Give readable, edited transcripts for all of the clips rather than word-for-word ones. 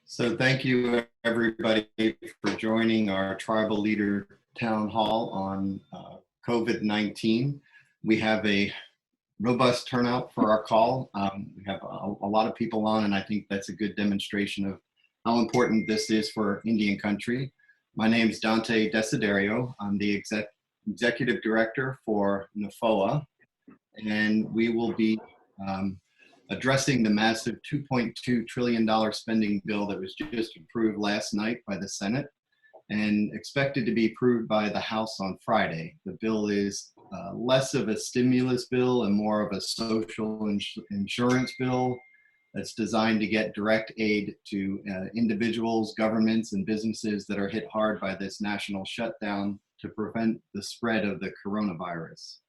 So thank you everybody for joining our Tribal Leader Town Hall on COVID-19. We have a robust turnout for our call. We have a lot of people on, and I think that's a good demonstration of how important this is for Indian country. My name is Dante Desiderio. I'm the Executive Director for NAFOA, and we will be addressing the massive $2.2 trillion spending bill that was just approved last night by the Senate and expected to be approved by the House on Friday. The bill is less of a stimulus bill and more of a social insurance bill that's designed to get direct aid to individuals, governments, and businesses that are hit hard by this national shutdown to prevent the spread of the coronavirus.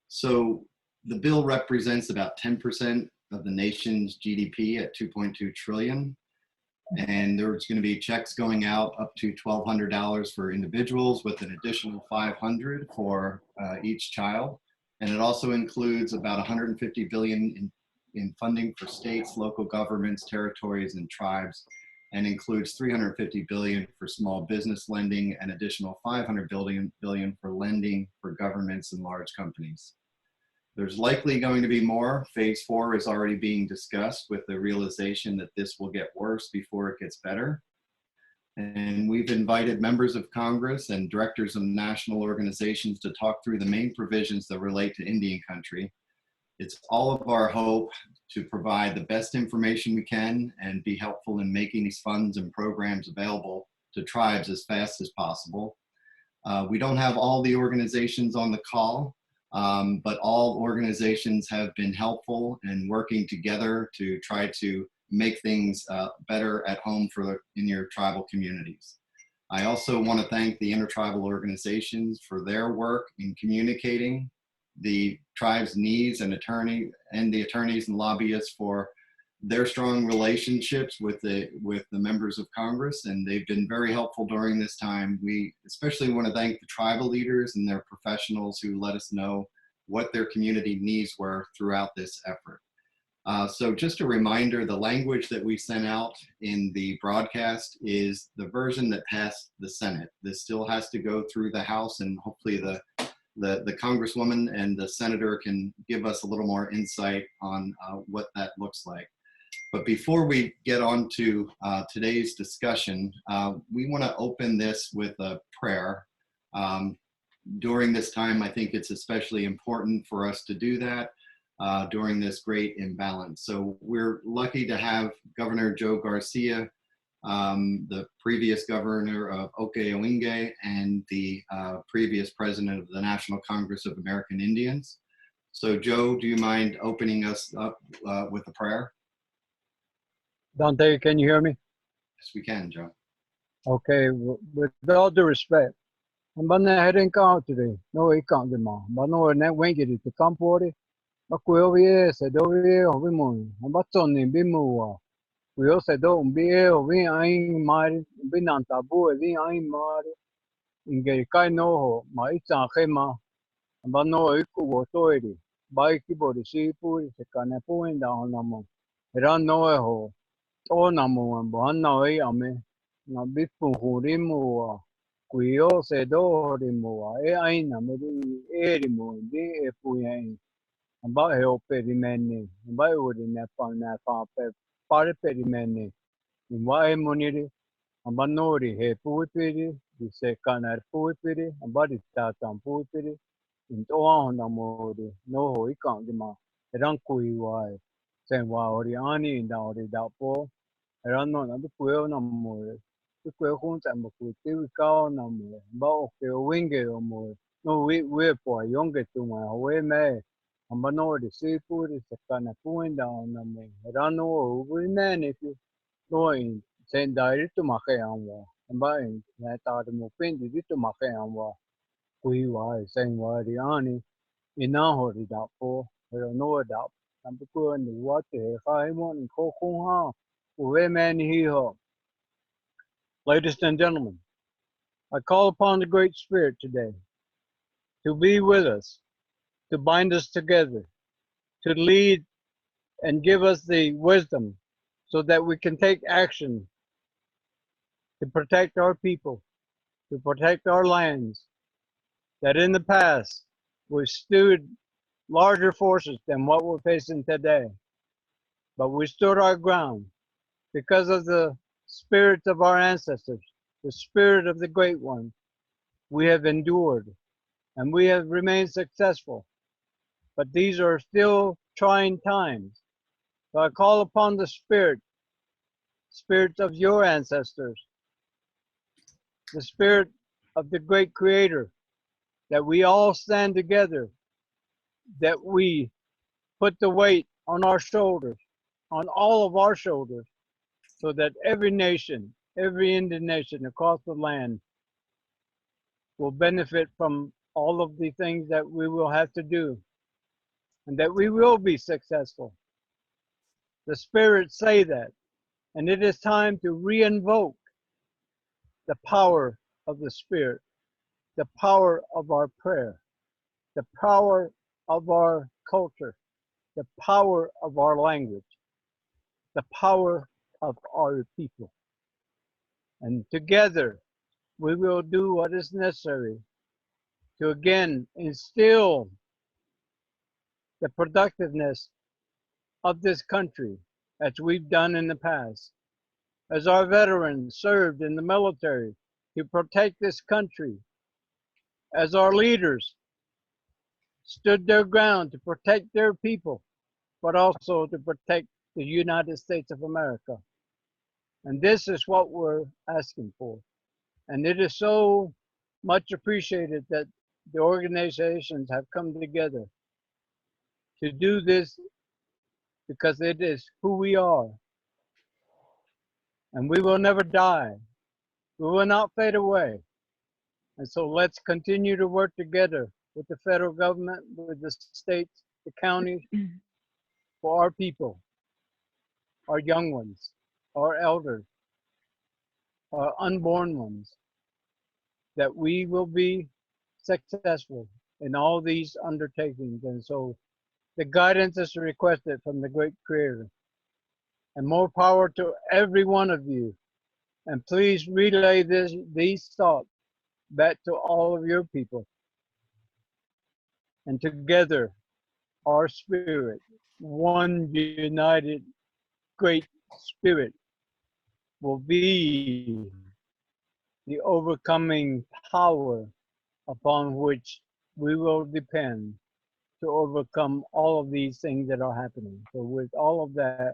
So the bill represents about 10% of the nation's GDP at $2.2 trillion. And there's going to be checks going out up to $1,200 for individuals with an additional $500 for each child. And it also includes about $150 billion in funding for states, local governments, territories, and tribes, and includes $350 billion for small business lending and additional $500 billion for lending for governments and large companies. There's likely going to be more. Phase 4 is already being discussed with the realization that this will get worse before it gets better. And we've invited members of Congress and directors of national organizations to talk through the main provisions that relate to Indian country. It's all of our hope to provide the best information we can and be helpful in making these funds and programs available to tribes as fast as possible. We don't have all the organizations on the call. But all organizations have been helpful in working together to try to make things better at home in your tribal communities. I also want to thank the intertribal organizations for their work in communicating the tribe's needs and the attorneys and lobbyists for their strong relationships with the members of Congress, and they've been very helpful during this time. We especially want to thank the tribal leaders and their professionals who let us know what their community needs were throughout this effort. So just a reminder, the language that we sent out in the broadcast is the version that passed the Senate. This still has to go through the House, and hopefully the Congresswoman and the Senator can give us a little more insight on what that looks like. But before we get on to today's discussion, we want to open this with a prayer. During this time, I think it's especially important for us to do that during this great imbalance. So we're lucky to have Governor Joe Garcia, the previous governor of Oke-Awinge, and the previous president of the National Congress of American Indians. So Joe, do you mind opening us up with a prayer? Dante, can you hear me? Yes, we can, Joe. Okay, with all due respect, I'm going to head out today. No, I can't do more. But no, I won't get it to come for it. But we over here said over here, we moon. I'm about to be more. We also don't be here, we ain't married, be non taboo, we ain't married. In get kind of my Hema, but no, it could go to it. By keyboard, the sheep, the can point down. Run no ho. Oh, no more, and Bohana, I mean, not before Hurimu. We all said, oh, Rimo, I mean, Erimo, the Epuyan, about help perimene, by ordering a fan, part perimene, in why money, and Banori, he poetry, the second are poetry, and body start on poetry, in Toanamori, no, he can't demand, Rankui, why, San Waoriani, in the Dapo. Run on the quail no more. The quail hunts and we call no more. Bow wing or more. No, we're for younger to my way may. And but no, the seafood is a kind of point down on me. Run over man if you going, send direct to my hand. And buying that are the more painted to my hand. We were saying why the army in our hurry that for. I don't know that. And the poor and the water, high one and cocoa. Ladies and gentlemen, I call upon the Great Spirit today to be with us, to bind us together, to lead and give us the wisdom so that we can take action to protect our people, to protect our lands, that in the past withstood larger forces than what we're facing today. But we stood our ground because of the spirit of our ancestors, the spirit of the great one. We have endured and we have remained successful. But these are still trying times. So I call upon the spirits of your ancestors, the spirit of the great creator, that we all stand together, that we put the weight on our shoulders, on all of our shoulders, so that every nation, every Indian nation across the land will benefit from all of the things that we will have to do, and that we will be successful. The spirits say that, and it is time to re-invoke the power of the spirit, the power of our prayer, the power of our culture, the power of our language, the power of our people. And together, we will do what is necessary to again instill the productiveness of this country as we've done in the past. As our veterans served in the military to protect this country, as our leaders stood their ground to protect their people, but also to protect the United States of America. And this is what we're asking for. And it is so much appreciated that the organizations have come together to do this, because it is who we are. And we will never die. We will not fade away. And so let's continue to work together with the federal government, with the states, the counties, for our people, our young ones, our elders, our unborn ones, that we will be successful in all these undertakings. And so the guidance is requested from the great creator. And more power to every one of you. And please relay these thoughts back to all of your people. And together, our spirit, one united great spirit, will be the overcoming power upon which we will depend to overcome all of these things that are happening. So with all of that,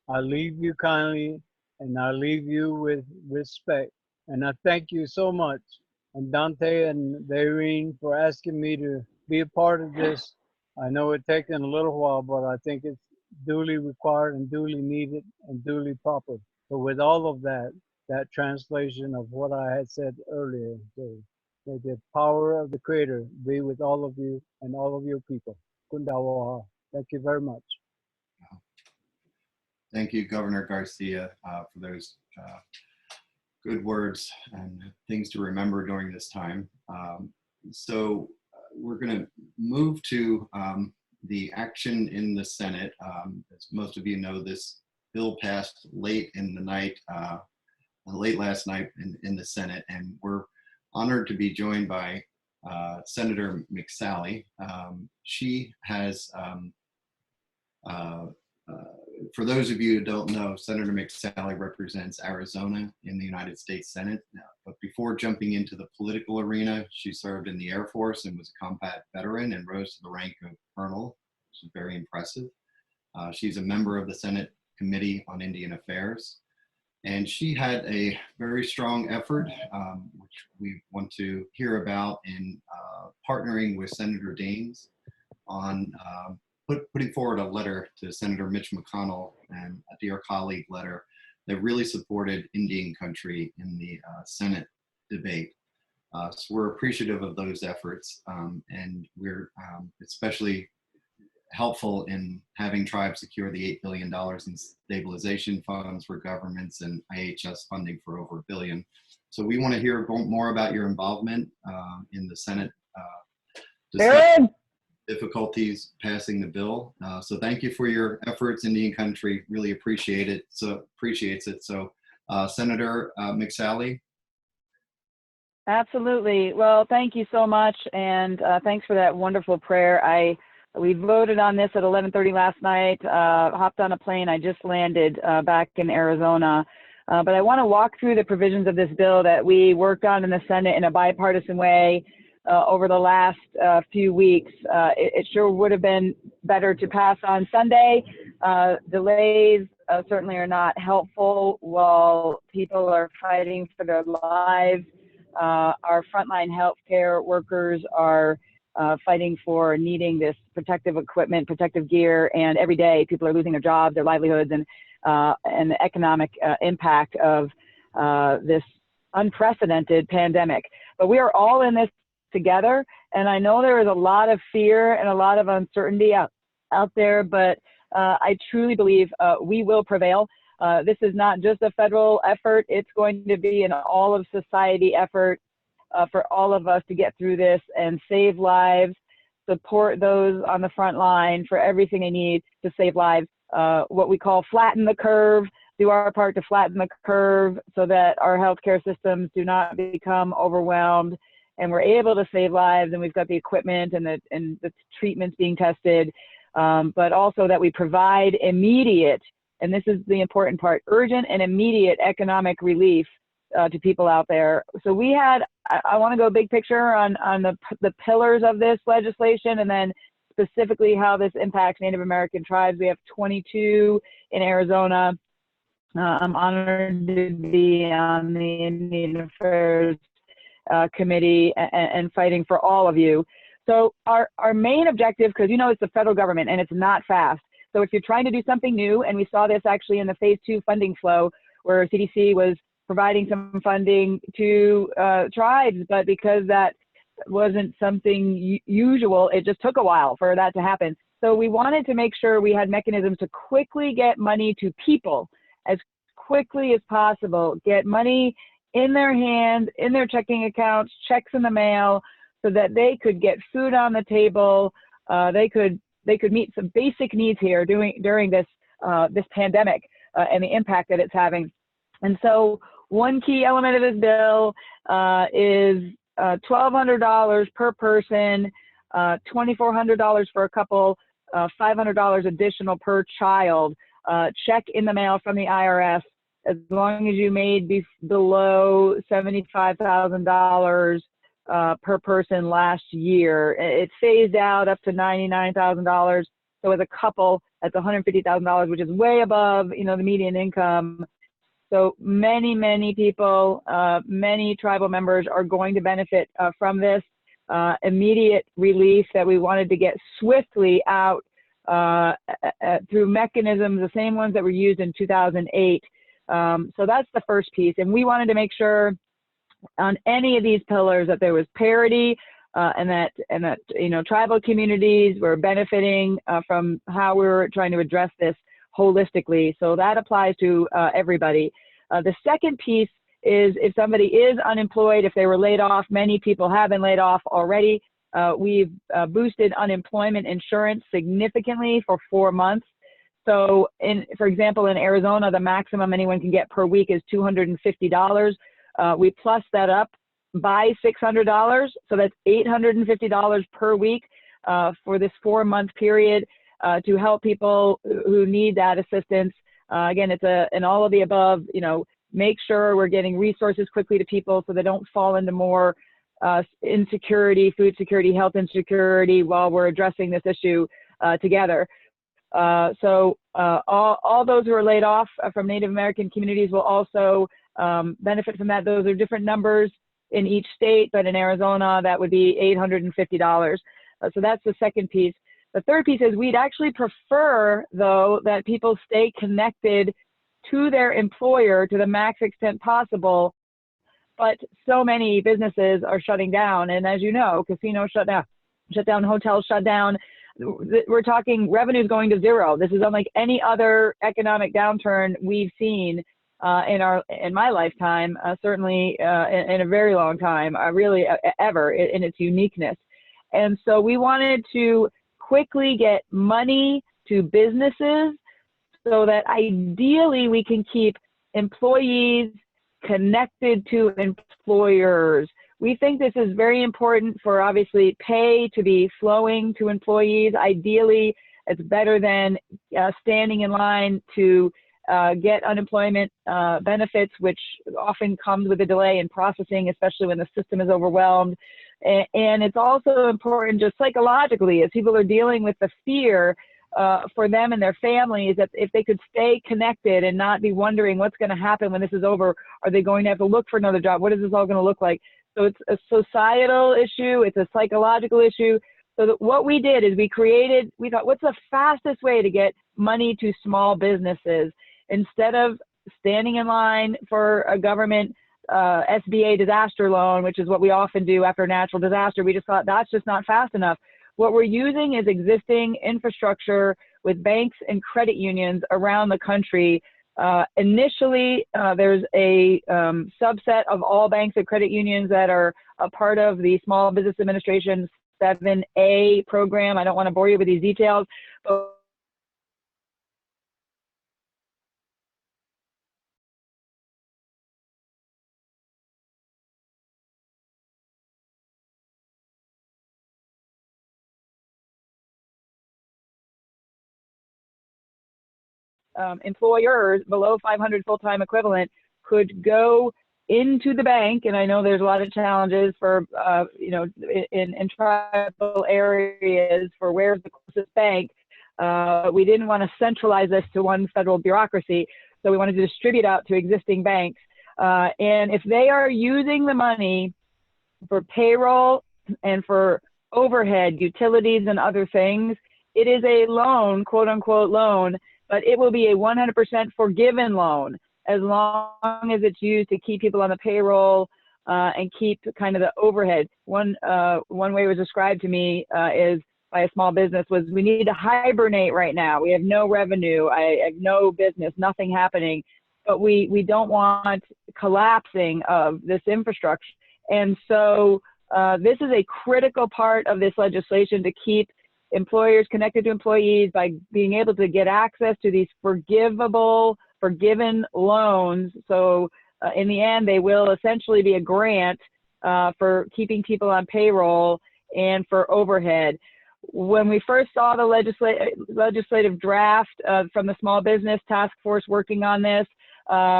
I leave you kindly, and I leave you with respect. And I thank you so much, and Dante and Bayreen, for asking me to be a part of this. I know it's taken a little while, but I think it's duly required and duly needed and duly proper. So with all of that, that translation of what I had said earlier, so may the power of the Creator be with all of you and all of your people. Kundawaha. Thank you very much. Thank you, Governor Garcia, for those good words and things to remember during this time. So we're going to move to the action in the Senate. As most of you know, this bill passed late in the night, late last night in the Senate, and we're honored to be joined by Senator McSally. She has for those of you who don't know, Senator McSally represents Arizona in the United States Senate. But before jumping into the political arena, she served in the Air Force and was a combat veteran and rose to the rank of colonel, which is very impressive. She's a member of the Senate Committee on Indian Affairs. And she had a very strong effort, which we want to hear about in partnering with Senator Daines on putting forward a letter to Senator Mitch McConnell, and a dear colleague letter that really supported Indian country in the Senate debate. So we're appreciative of those efforts, and we're especially helpful in having tribes secure the $8 billion in stabilization funds for governments and IHS funding for over $1 billion. So we want to hear more about your involvement in the Senate difficulties passing the bill. So thank you for your efforts, Indian country. Really appreciates it. So Senator McSally? Absolutely. Well, thank you so much, and thanks for that wonderful prayer. We voted on this at 11:30 last night, hopped on a plane. I just landed back in Arizona. But I want to walk through the provisions of this bill that we worked on in the Senate in a bipartisan way over the last few weeks. It sure would have been better to pass on Sunday. Delays certainly are not helpful while people are fighting for their lives. Our frontline healthcare workers are fighting for needing this protective equipment, protective gear, and every day people are losing their jobs, their livelihoods, and the economic impact of this unprecedented pandemic. But we are all in this together, and I know there is a lot of fear and a lot of uncertainty out there, but I truly believe we will prevail. This is not just a federal effort. It's going to be an all of society effort for all of us to get through this and save lives, support those on the front line for everything they need to save lives. What we call flatten the curve, do our part to flatten the curve so that our healthcare systems do not become overwhelmed and we're able to save lives, and we've got the equipment and the treatments being tested, but also that we provide immediate, and this is the important part, urgent and immediate economic relief to people out there. So we had, I want to go big picture on the pillars of this legislation, and then specifically how this impacts Native American tribes. We have 22 in Arizona. I'm honored to be on the Indian Affairs Committee and fighting for all of you. So our main objective, because you know it's the federal government and it's not fast. So if you're trying to do something new, and we saw this actually in the phase 2 funding flow where CDC was providing some funding to tribes, but because that wasn't something usual, it just took a while for that to happen. So we wanted to make sure we had mechanisms to quickly get money to people as quickly as possible, get money in their hands, in their checking accounts, checks in the mail, so that they could get food on the table. They could meet some basic needs here during this this pandemic and the impact that it's having. And so one key element of this bill is $1,200 per person, $2,400 for a couple, $500 additional per child. Check in the mail from the IRS as long as you made below $75,000 per person last year. It phased out up to $99,000. So as a couple, that's $150,000, which is way above, you know, the median income. So many people, many tribal members are going to benefit from this immediate relief that we wanted to get swiftly out through mechanisms, the same ones that were used in 2008. So that's the first piece. And we wanted to make sure on any of these pillars that there was parity and that you know, tribal communities were benefiting from how we were trying to address this holistically. So that applies to everybody. The second piece is if somebody is unemployed, if they were laid off, many people have been laid off already. We've boosted unemployment insurance significantly for 4 months. So for example, in Arizona, the maximum anyone can get per week is $250. We plus that up by $600. So that's $850 per week for this 4-month period to help people who need that assistance. Again, it's an all of the above, you know, make sure we're getting resources quickly to people so they don't fall into more insecurity, food security, health insecurity while we're addressing this issue together. So all those who are laid off from Native American communities will also benefit from that. Those are different numbers in each state, but in Arizona, that would be $850. So that's the second piece. The third piece is we'd actually prefer, though, that people stay connected to their employer to the max extent possible. But so many businesses are shutting down. And as you know, casinos shut down, hotels shut down. We're talking revenues going to zero. This is unlike any other economic downturn we've seen in my lifetime, certainly in a very long time, really ever in its uniqueness. And so we wanted to quickly get money to businesses so that ideally we can keep employees connected to employers. We think this is very important for obviously pay to be flowing to employees. Ideally, it's better than standing in line to get unemployment benefits, which often comes with a delay in processing, especially when the system is overwhelmed. And it's also important just psychologically, as people are dealing with the fear for them and their families, that if they could stay connected and not be wondering what's going to happen when this is over, are they going to have to look for another job? What is this all going to look like? So it's a societal issue, it's a psychological issue. So that what we did is we thought, what's the fastest way to get money to small businesses? Instead of standing in line for a government SBA disaster loan, which is what we often do after a natural disaster, we just thought that's just not fast enough. What we're using is existing infrastructure with banks and credit unions around the country. Initially, there's a subset of all banks and credit unions that are a part of the Small Business Administration 7A program. I don't want to bore you with these details, but employers below 500 full-time equivalent could go into the bank, and I know there's a lot of challenges for, you know, in tribal areas for where's the closest bank. We didn't want to centralize this to one federal bureaucracy, so we wanted to distribute out to existing banks. And if they are using the money for payroll and for overhead, utilities, and other things, it is a loan, quote unquote loan, but it will be a 100% forgiven loan as long as it's used to keep people on the payroll and keep kind of the overhead. One way it was described to me is by a small business was, we need to hibernate right now. We have no revenue, I have no business, nothing happening, but we don't want collapsing of this infrastructure. And so this is a critical part of this legislation to keep employers connected to employees by being able to get access to these forgiven loans. So in the end, they will essentially be a grant for keeping people on payroll and for overhead. When we first saw the legislative draft from the Small Business Task Force working on this,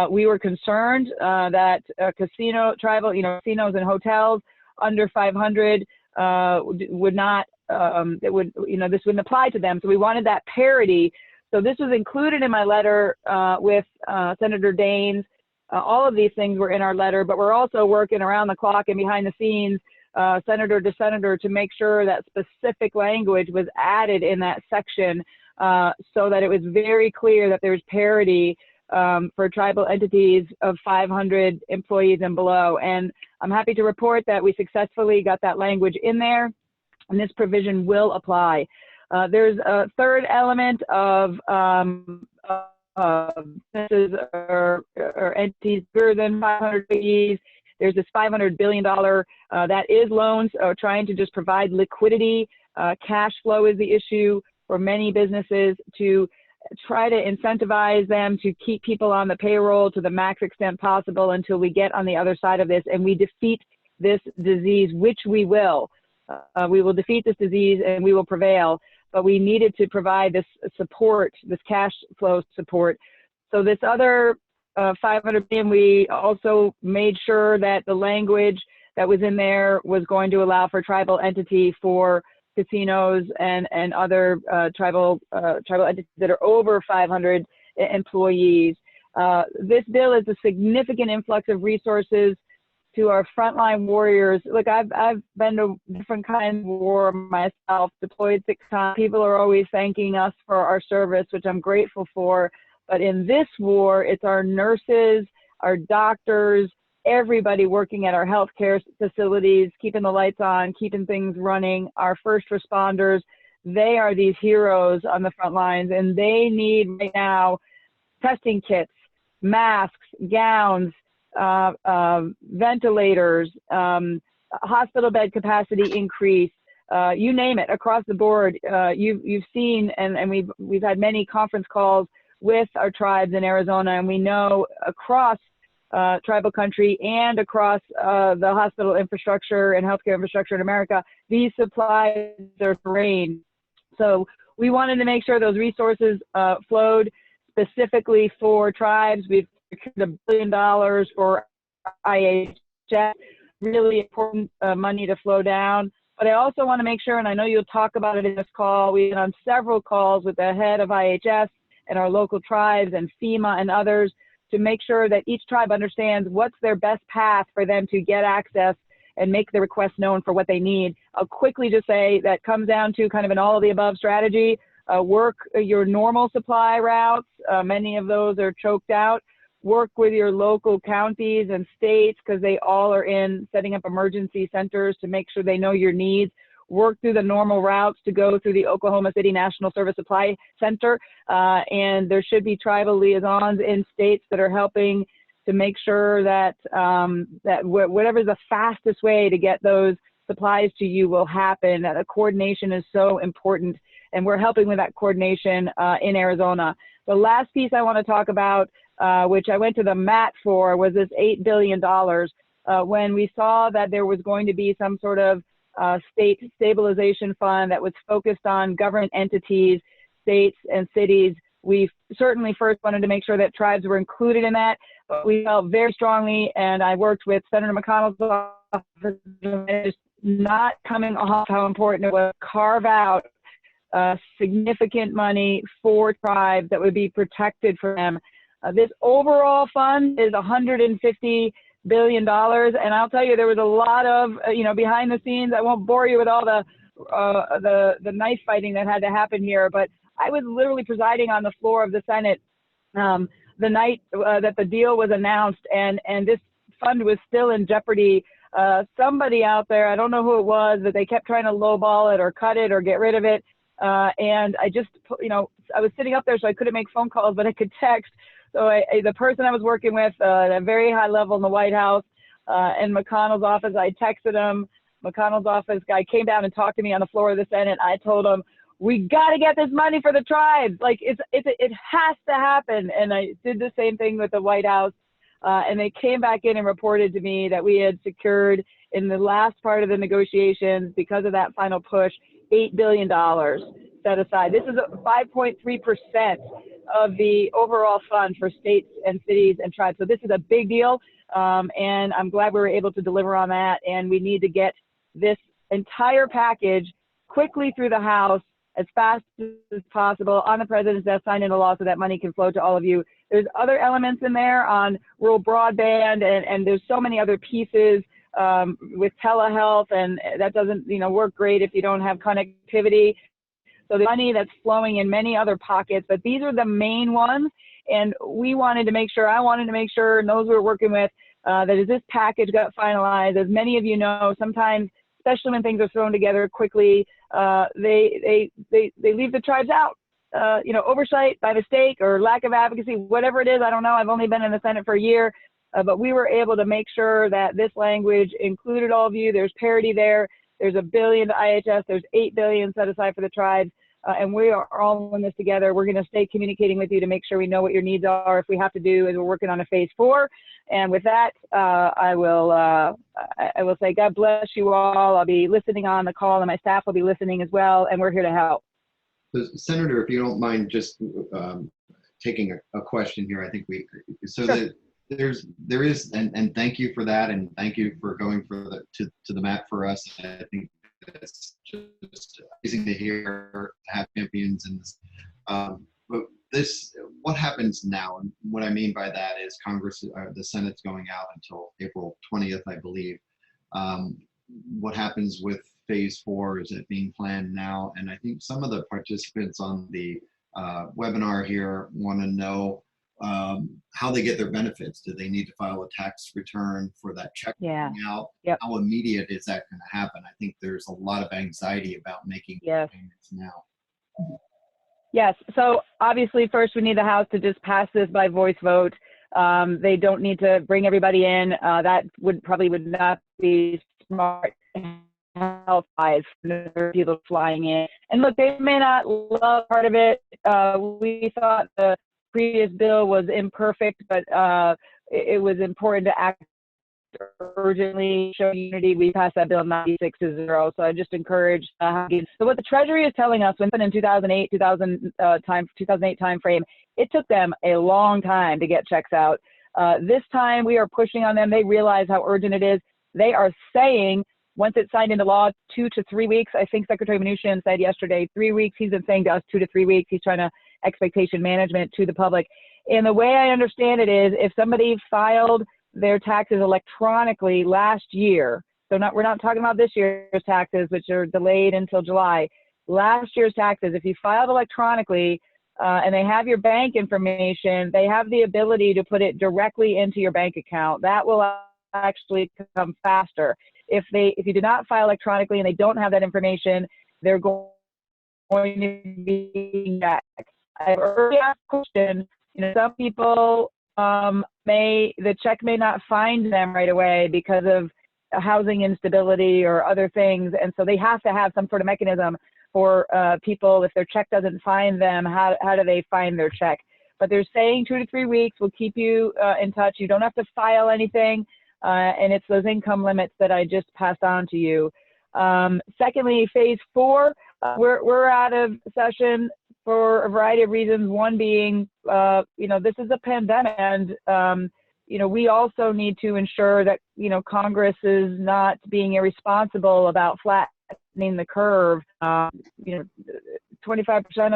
we were concerned that tribal, casinos and hotels under 500 would not, this wouldn't apply to them. So we wanted that parity. So this was included in my letter with Senator Daines. All of these things were in our letter, but we're also working around the clock and behind the scenes, senator to senator, to make sure that specific language was added in that section so that it was very clear that there's parity for tribal entities of 500 employees and below. And I'm happy to report that we successfully got that language in there, and this provision will apply. There's a third element of businesses or entities bigger than 500 employees. There's this $500 billion that is loans trying to just provide liquidity. Cash flow is the issue for many businesses, to try to incentivize them to keep people on the payroll to the max extent possible until we get on the other side of this and we defeat this disease, which we will. We will defeat this disease and we will prevail, but we needed to provide this support, this cash flow support. So this other 500 million, we also made sure that the language that was in there was going to allow for tribal entity for casinos and other tribal entities that are over 500 employees. This bill is a significant influx of resources to our frontline warriors. Look, I've been to different kinds of war myself, deployed 6 times. People are always thanking us for our service, which I'm grateful for. But in this war, it's our nurses, our doctors, everybody working at our healthcare facilities, keeping the lights on, keeping things running, our first responders. They are these heroes on the front lines, and they need right now testing kits, masks, gowns, ventilators, hospital bed capacity increase, you name it, across the board. You've seen, and we've had many conference calls with our tribes in Arizona, and we know across tribal country and across the hospital infrastructure and healthcare infrastructure in America, these supplies are drained. So we wanted to make sure those resources flowed specifically for tribes. We've secured $1 billion for IHS, really important money to flow down. But I also want to make sure, and I know you'll talk about it in this call, we've been on several calls with the head of IHS and our local tribes and FEMA and others to make sure that each tribe understands what's their best path for them to get access and make the request known for what they need. I'll quickly just say that comes down to kind of an all of the above strategy. Work your normal supply routes. Many of those are choked out. Work with your local counties and states because they all are in setting up emergency centers to make sure they know your needs. Work through the normal routes to go through the Oklahoma City National Service Supply Center. And there should be tribal liaisons in states that are helping to make sure that, whatever's the fastest way to get those supplies to you will happen. That a coordination is so important, and we're helping with that coordination in Arizona. The last piece I want to talk about, which I went to the mat for, was this $8 billion. When we saw that there was going to be some sort of state stabilization fund that was focused on government entities, states and cities, we certainly first wanted to make sure that tribes were included in that, but we felt very strongly, and I worked with Senator McConnell's office, not coming off how important it was to carve out significant money for tribes that would be protected for them. This overall fund is $150 billion, and I'll tell you, there was a lot of, behind the scenes. I won't bore you with all the knife fighting that had to happen here, but I was literally presiding on the floor of the Senate the night that the deal was announced, and this fund was still in jeopardy. Somebody out there, I don't know who it was, but they kept trying to lowball it or cut it or get rid of it. And I just, I was sitting up there, so I couldn't make phone calls, but I could text. So the person I was working with at a very high level in the White House, in McConnell's office, I texted him. McConnell's office guy came down and talked to me on the floor of the Senate. I told him, we got to get this money for the tribes. Like, it has to happen. And I did the same thing with the White House. And they came back in and reported to me that we had secured in the last part of the negotiations, because of that final push, $8 billion set aside. This is 5.3% of the overall fund for states and cities and tribes. So this is a big deal. And I'm glad we were able to deliver on that. And we need to get this entire package quickly through the House as fast as possible on the president's desk, signed into law so that money can flow to all of you. There's other elements in there on rural broadband, and there's so many other pieces with telehealth, and that doesn't work great if you don't have connectivity. So the money that's flowing in many other pockets, but these are the main ones. And we wanted to make sure, I wanted to make sure, and those we were working with, that as this package got finalized, as many of you know, sometimes, especially when things are thrown together quickly, they leave the tribes out. Oversight by mistake or lack of advocacy, whatever it is, I don't know. I've only been in the Senate for a year, but we were able to make sure that this language included all of you. There's parity there. There's $1 billion to IHS. There's $8 billion set aside for the tribes. And we are all in this together. We're going to stay communicating with you to make sure we know what your needs are. If we have to do, as we're working on a phase 4. And with that, I will say God bless you all. I'll be listening on the call, and my staff will be listening as well. And we're here to help. So, Senator, if you don't mind just taking a question here, I think Sure. that there is, and thank you for that, and thank you for going to the mat for us. I think it's just amazing to hear, to have champions in this. But what happens now? And what I mean by that is Congress, the Senate's going out until April 20th, I believe. What happens with phase 4? Is it being planned now? And I think some of the participants on the webinar here want to know how they get their benefits. Do they need to file a tax return for that check coming out? Yep. How immediate is that going to happen? I think there's a lot of anxiety about making payments now. Yes. So obviously, first we need the House to just pass this by voice vote. They don't need to bring everybody in. That would not be smart health-wise for people flying in. And look, they may not love part of it. We thought the previous bill was imperfect, but it was important to act urgently, show unity. We passed that bill 96-0. So I just encourage. So what the Treasury is telling us, when in 2008 timeframe, it took them a long time to get checks out. This time we are pushing on them. They realize how urgent it is. They are saying once it's signed into law, 2 to 3 weeks. I think Secretary Mnuchin said yesterday 3 weeks. He's been saying to us 2 to 3 weeks. He's trying to expectation management to the public. And the way I understand it is, if somebody filed their taxes electronically last year, so we're not talking about this year's taxes, which are delayed until July. Last year's taxes, if you filed electronically and they have your bank information, they have the ability to put it directly into your bank account. That will actually come faster. If you did not file electronically and they don't have that information, they're going to be back. I've already asked a question. Some people the check may not find them right away because of housing instability or other things, and so they have to have some sort of mechanism for people. If their check doesn't find them, how do they find their check? But they're saying 2 to 3 weeks. We'll keep you in touch. You don't have to file anything, and it's those income limits that I just passed on to you. Secondly, phase 4, we're out of session for a variety of reasons. One being, this is a pandemic, and we also need to ensure that Congress is not being irresponsible about flattening the curve. 25%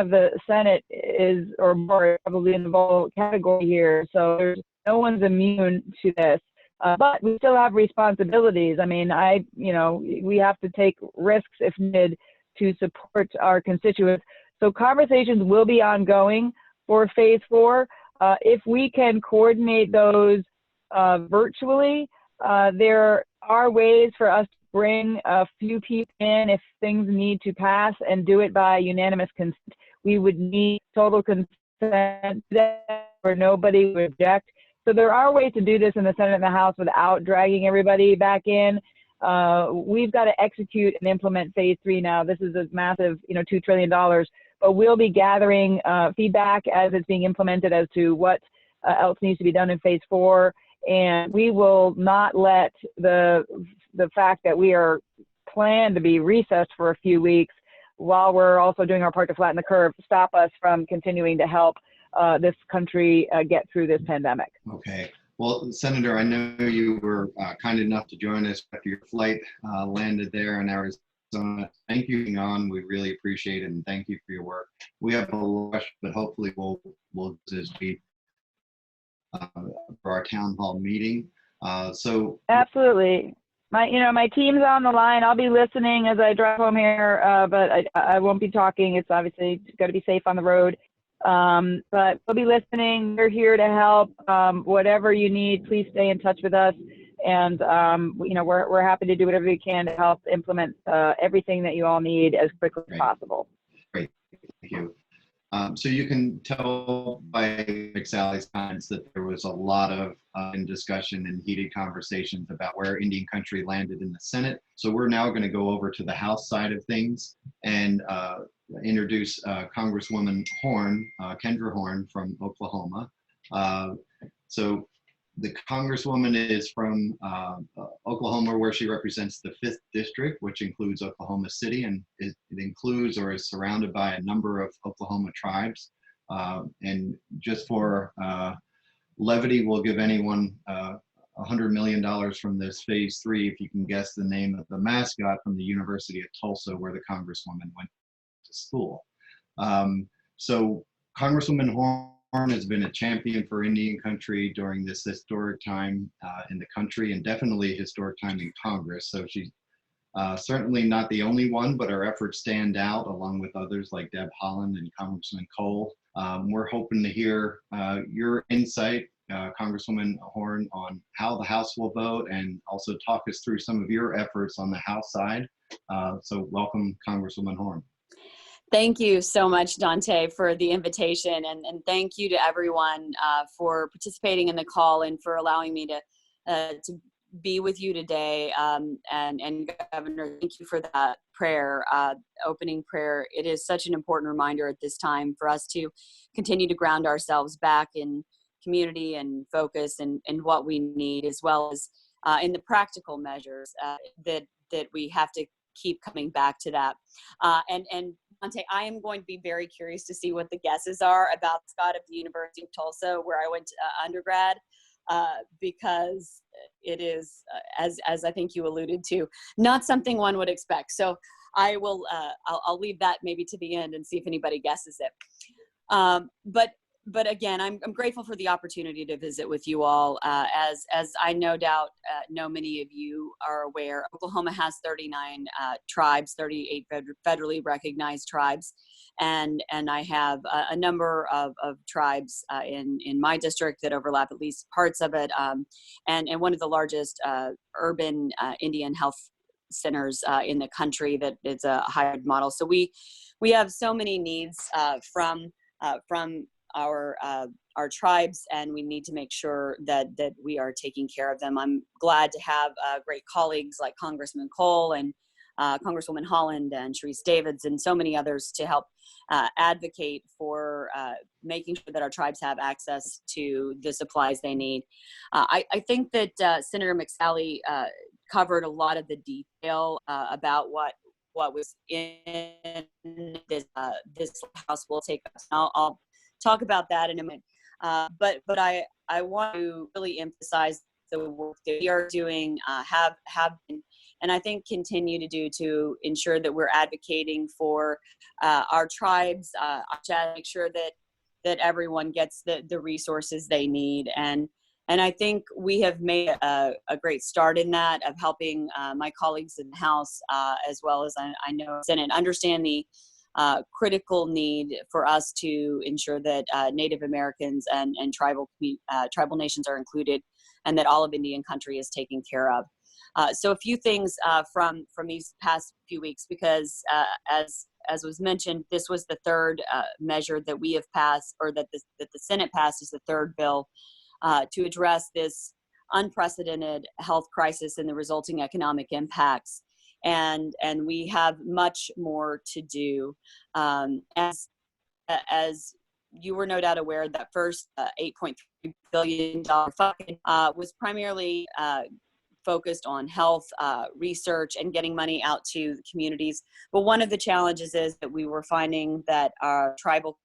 of the Senate is or more probably in the vulnerable category here, so no one's immune to this. But we still have responsibilities. I mean, we have to take risks if needed to support our constituents. So conversations will be ongoing for phase 4. If we can coordinate those virtually, there are ways for us to bring a few people in if things need to pass and do it by unanimous consent. We would need total consent or nobody would object. So there are ways to do this in the Senate and the House without dragging everybody back in. We've got to execute and implement phase 3 now. This is a massive, $2 trillion. But we'll be gathering feedback as it's being implemented as to what else needs to be done in phase 4. And we will not let the fact that we are planned to be recessed for a few weeks while we're also doing our part to flatten the curve stop us from continuing to help this country get through this pandemic. Okay. Well, Senator, I know you were kind enough to join us after your flight landed there in Arizona. Thank you for being on. We really appreciate it, and thank you for your work. We have a rush, but hopefully we'll just be for our town hall meeting. So absolutely, my team's on the line. I'll be listening as I drive home here, but I won't be talking. It's obviously got to be safe on the road. But we'll be listening. We're here to help. Whatever you need, please stay in touch with us. And, we're happy to do whatever we can to help implement everything that you all need as quickly as possible. Great. Thank you. So you can tell by Sally's comments that there was a lot of discussion and heated conversations about where Indian country landed in the Senate. So we're now going to go over to the House side of things and introduce Congresswoman Horn, Kendra Horn from Oklahoma. So the Congresswoman is from Oklahoma, where she represents the 5th District, which includes Oklahoma City, and it includes or is surrounded by a number of Oklahoma tribes. And just for levity, we'll give anyone $100 million from this phase 3 if you can guess the name of the mascot from the University of Tulsa, where the Congresswoman went to school. So Congresswoman Horn has been a champion for Indian country during this historic time in the country, and definitely a historic time in Congress. So she's certainly not the only one, but our efforts stand out along with others like Deb Haaland and Congressman Cole. We're hoping to hear your insight, Congresswoman Horn, on how the House will vote, and also talk us through some of your efforts on the House side. So welcome, Congresswoman Horn. Thank you so much, Dante, for the invitation, and thank you to everyone for participating in the call and for allowing me to be with you today. And Governor, thank you for that prayer, opening prayer. It is such an important reminder at this time for us to continue to ground ourselves back in community and focus and what we need, as well as in the practical measures that we have to keep coming back to that. And Dante, I am going to be very curious to see what the guesses are about Scott of the University of Tulsa, where I went to undergrad, because it is, as I think you alluded to, not something one would expect. So I will, I'll leave that maybe to the end and see if anybody guesses it. But again, I'm grateful for the opportunity to visit with you all. As I no doubt know many of you are aware, Oklahoma has 39 tribes, 38 federally recognized tribes, and I have a number of tribes in my district that overlap at least parts of it, and one of the largest urban Indian health centers in the country that is a hybrid model. So we have so many needs from our tribes, and we need to make sure that we are taking care of them. I'm glad to have great colleagues like Congressman Cole and Congresswoman Holland and Sharice Davids and so many others to help advocate for making sure that our tribes have access to the supplies they need. I think that Senator McSally covered a lot of the detail about what was in this House will take us. I'll talk about that in a minute. But I want to really emphasize the work that we are doing, have been, and I think continue to do to ensure that we're advocating for our tribes, to make sure that everyone gets the resources they need. And I think we have made a great start in that, of helping my colleagues in the House, as well as I know Senate, understand the critical need for us to ensure that Native Americans and tribal nations are included, and that all of Indian country is taken care of. So a few things from these past few weeks, because as was mentioned, this was the third measure that we have passed, or that the Senate passed, is the third bill to address this unprecedented health crisis and the resulting economic impacts. And we have much more to do. As you were no doubt aware, that first $8.3 billion funding was primarily focused on health research and getting money out to the communities. But one of the challenges is that we were finding that our tribal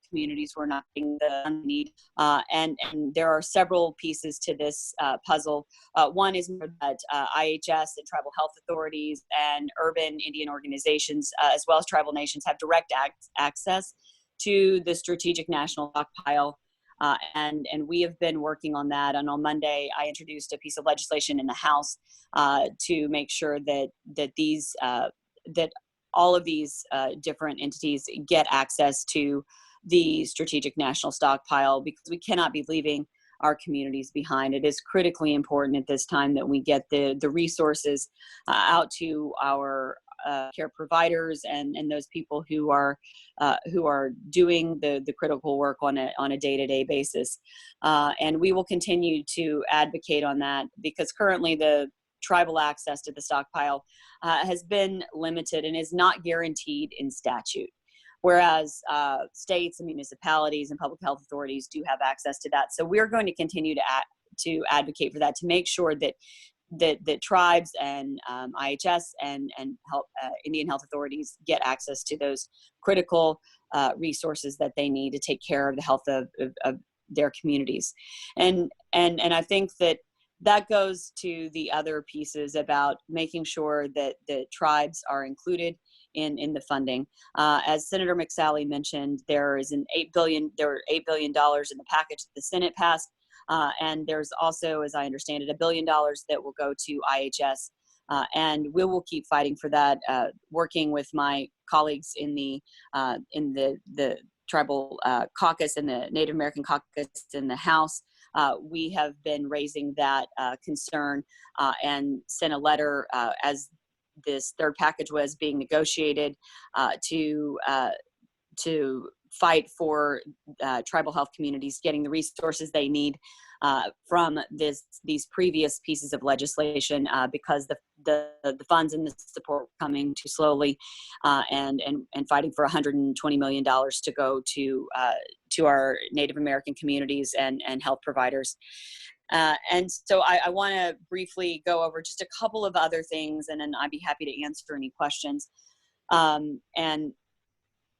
communities were not getting the need, and there are several pieces to this puzzle. One is that IHS and tribal health authorities and urban Indian organizations, as well as tribal nations, have direct access to the strategic national stockpile, and we have been working on that. And on Monday, I introduced a piece of legislation in the House to make sure that these that all of these different entities get access to the strategic national stockpile, because we cannot be leaving our communities behind. It is critically important at this time that we get the resources out to our care providers and those people who are doing the critical work on a day-to-day basis. And we will continue to advocate on that, because currently the tribal access to the stockpile has been limited and is not guaranteed in statute. Whereas states and municipalities and public health authorities do have access to that. So we're going to continue to advocate for that, to make sure that tribes and IHS and Indian health authorities get access to those critical resources that they need to take care of the health of their communities. And I think that goes to the other pieces about making sure that the tribes are included in the funding. As Senator McSally mentioned, there are $8 billion in the package that the Senate passed, and there's also, as I understand it, $1 billion that will go to IHS, and we will keep fighting for that. Working with my colleagues in the tribal caucus and the Native American caucus in the House, we have been raising that concern and sent a letter as this third package was being negotiated to fight for tribal health communities getting the resources they need from these previous pieces of legislation because the funds and the support were coming too slowly, and fighting for $120 million to go to our Native American communities and health providers. And so I want to briefly go over just a couple of other things, and then I'd be happy to answer any questions and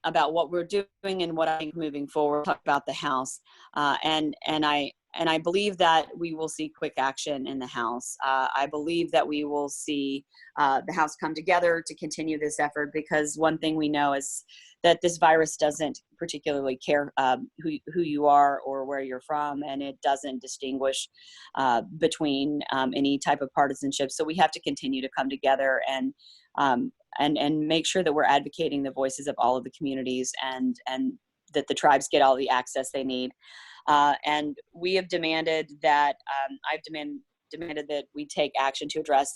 about what we're doing and what I think moving forward. Talk about the House, and I believe that we will see quick action in the House. I believe that we will see the House come together to continue this effort, because one thing we know is that this virus doesn't particularly care who you are or where you're from, and it doesn't distinguish between any type of partisanship. So we have to continue to come together and make sure that we're advocating the voices of all of the communities, and that the tribes get all the access they need. And we have demanded that I've demanded that we take action to address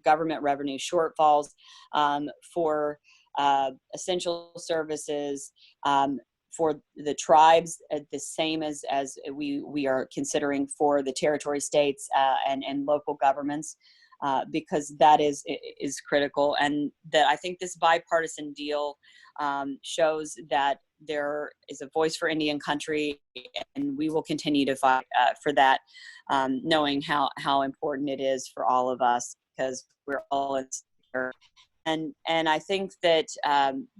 government revenue shortfalls for essential services for the tribes, the same as we are considering for the territory states and local governments, because that is critical. And that I think this bipartisan deal shows that there is a voice for Indian country, and we will continue to fight for that, knowing how important it is for all of us, because we're all in here. And I think that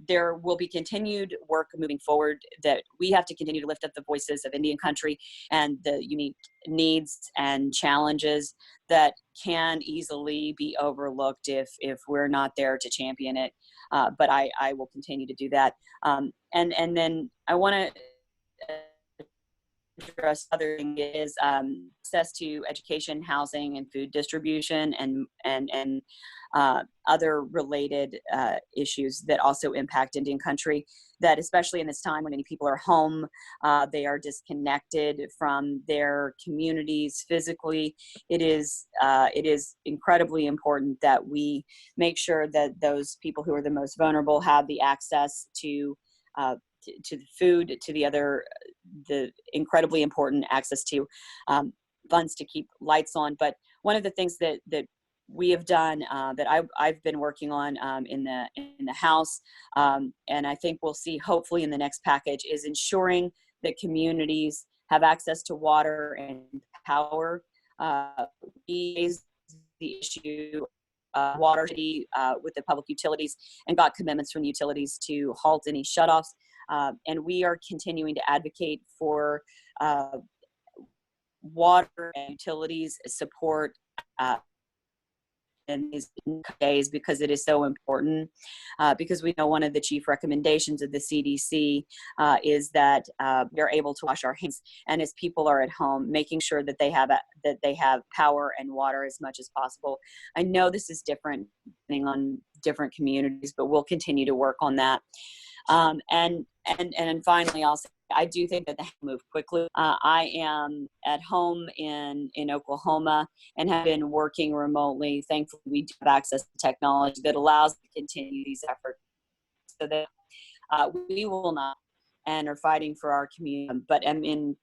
there will be continued work moving forward, that we have to continue to lift up the voices of Indian country and the unique needs and challenges that can easily be overlooked if we're not there to champion it. But I will continue to do that. And then I want to address other thing is access to education, housing, and food distribution, and other related issues that also impact Indian country, that especially in this time when many people are home, they are disconnected from their communities physically. It is incredibly important that we make sure that those people who are the most vulnerable have the access to the food, to the incredibly important access to funds to keep lights on. But one of the things that we have done, that I've been working on in the House, and I think we'll see hopefully in the next package, is ensuring that communities have access to water and power. We raised the issue water with the public utilities and got commitments from utilities to halt any shutoffs. And we are continuing to advocate for water and utilities support in these days, because it is so important, because we know one of the chief recommendations of the CDC is that we're able to wash our hands, and as people are at home, making sure that they have power and water as much as possible. I know this is different depending on different communities, but we'll continue to work on that. And finally, I do think that they move quickly. I am at home in Oklahoma and have been working remotely. Thankfully, we do have access to technology that allows us to continue these efforts, so that we will not, and are fighting for our community. But I'm in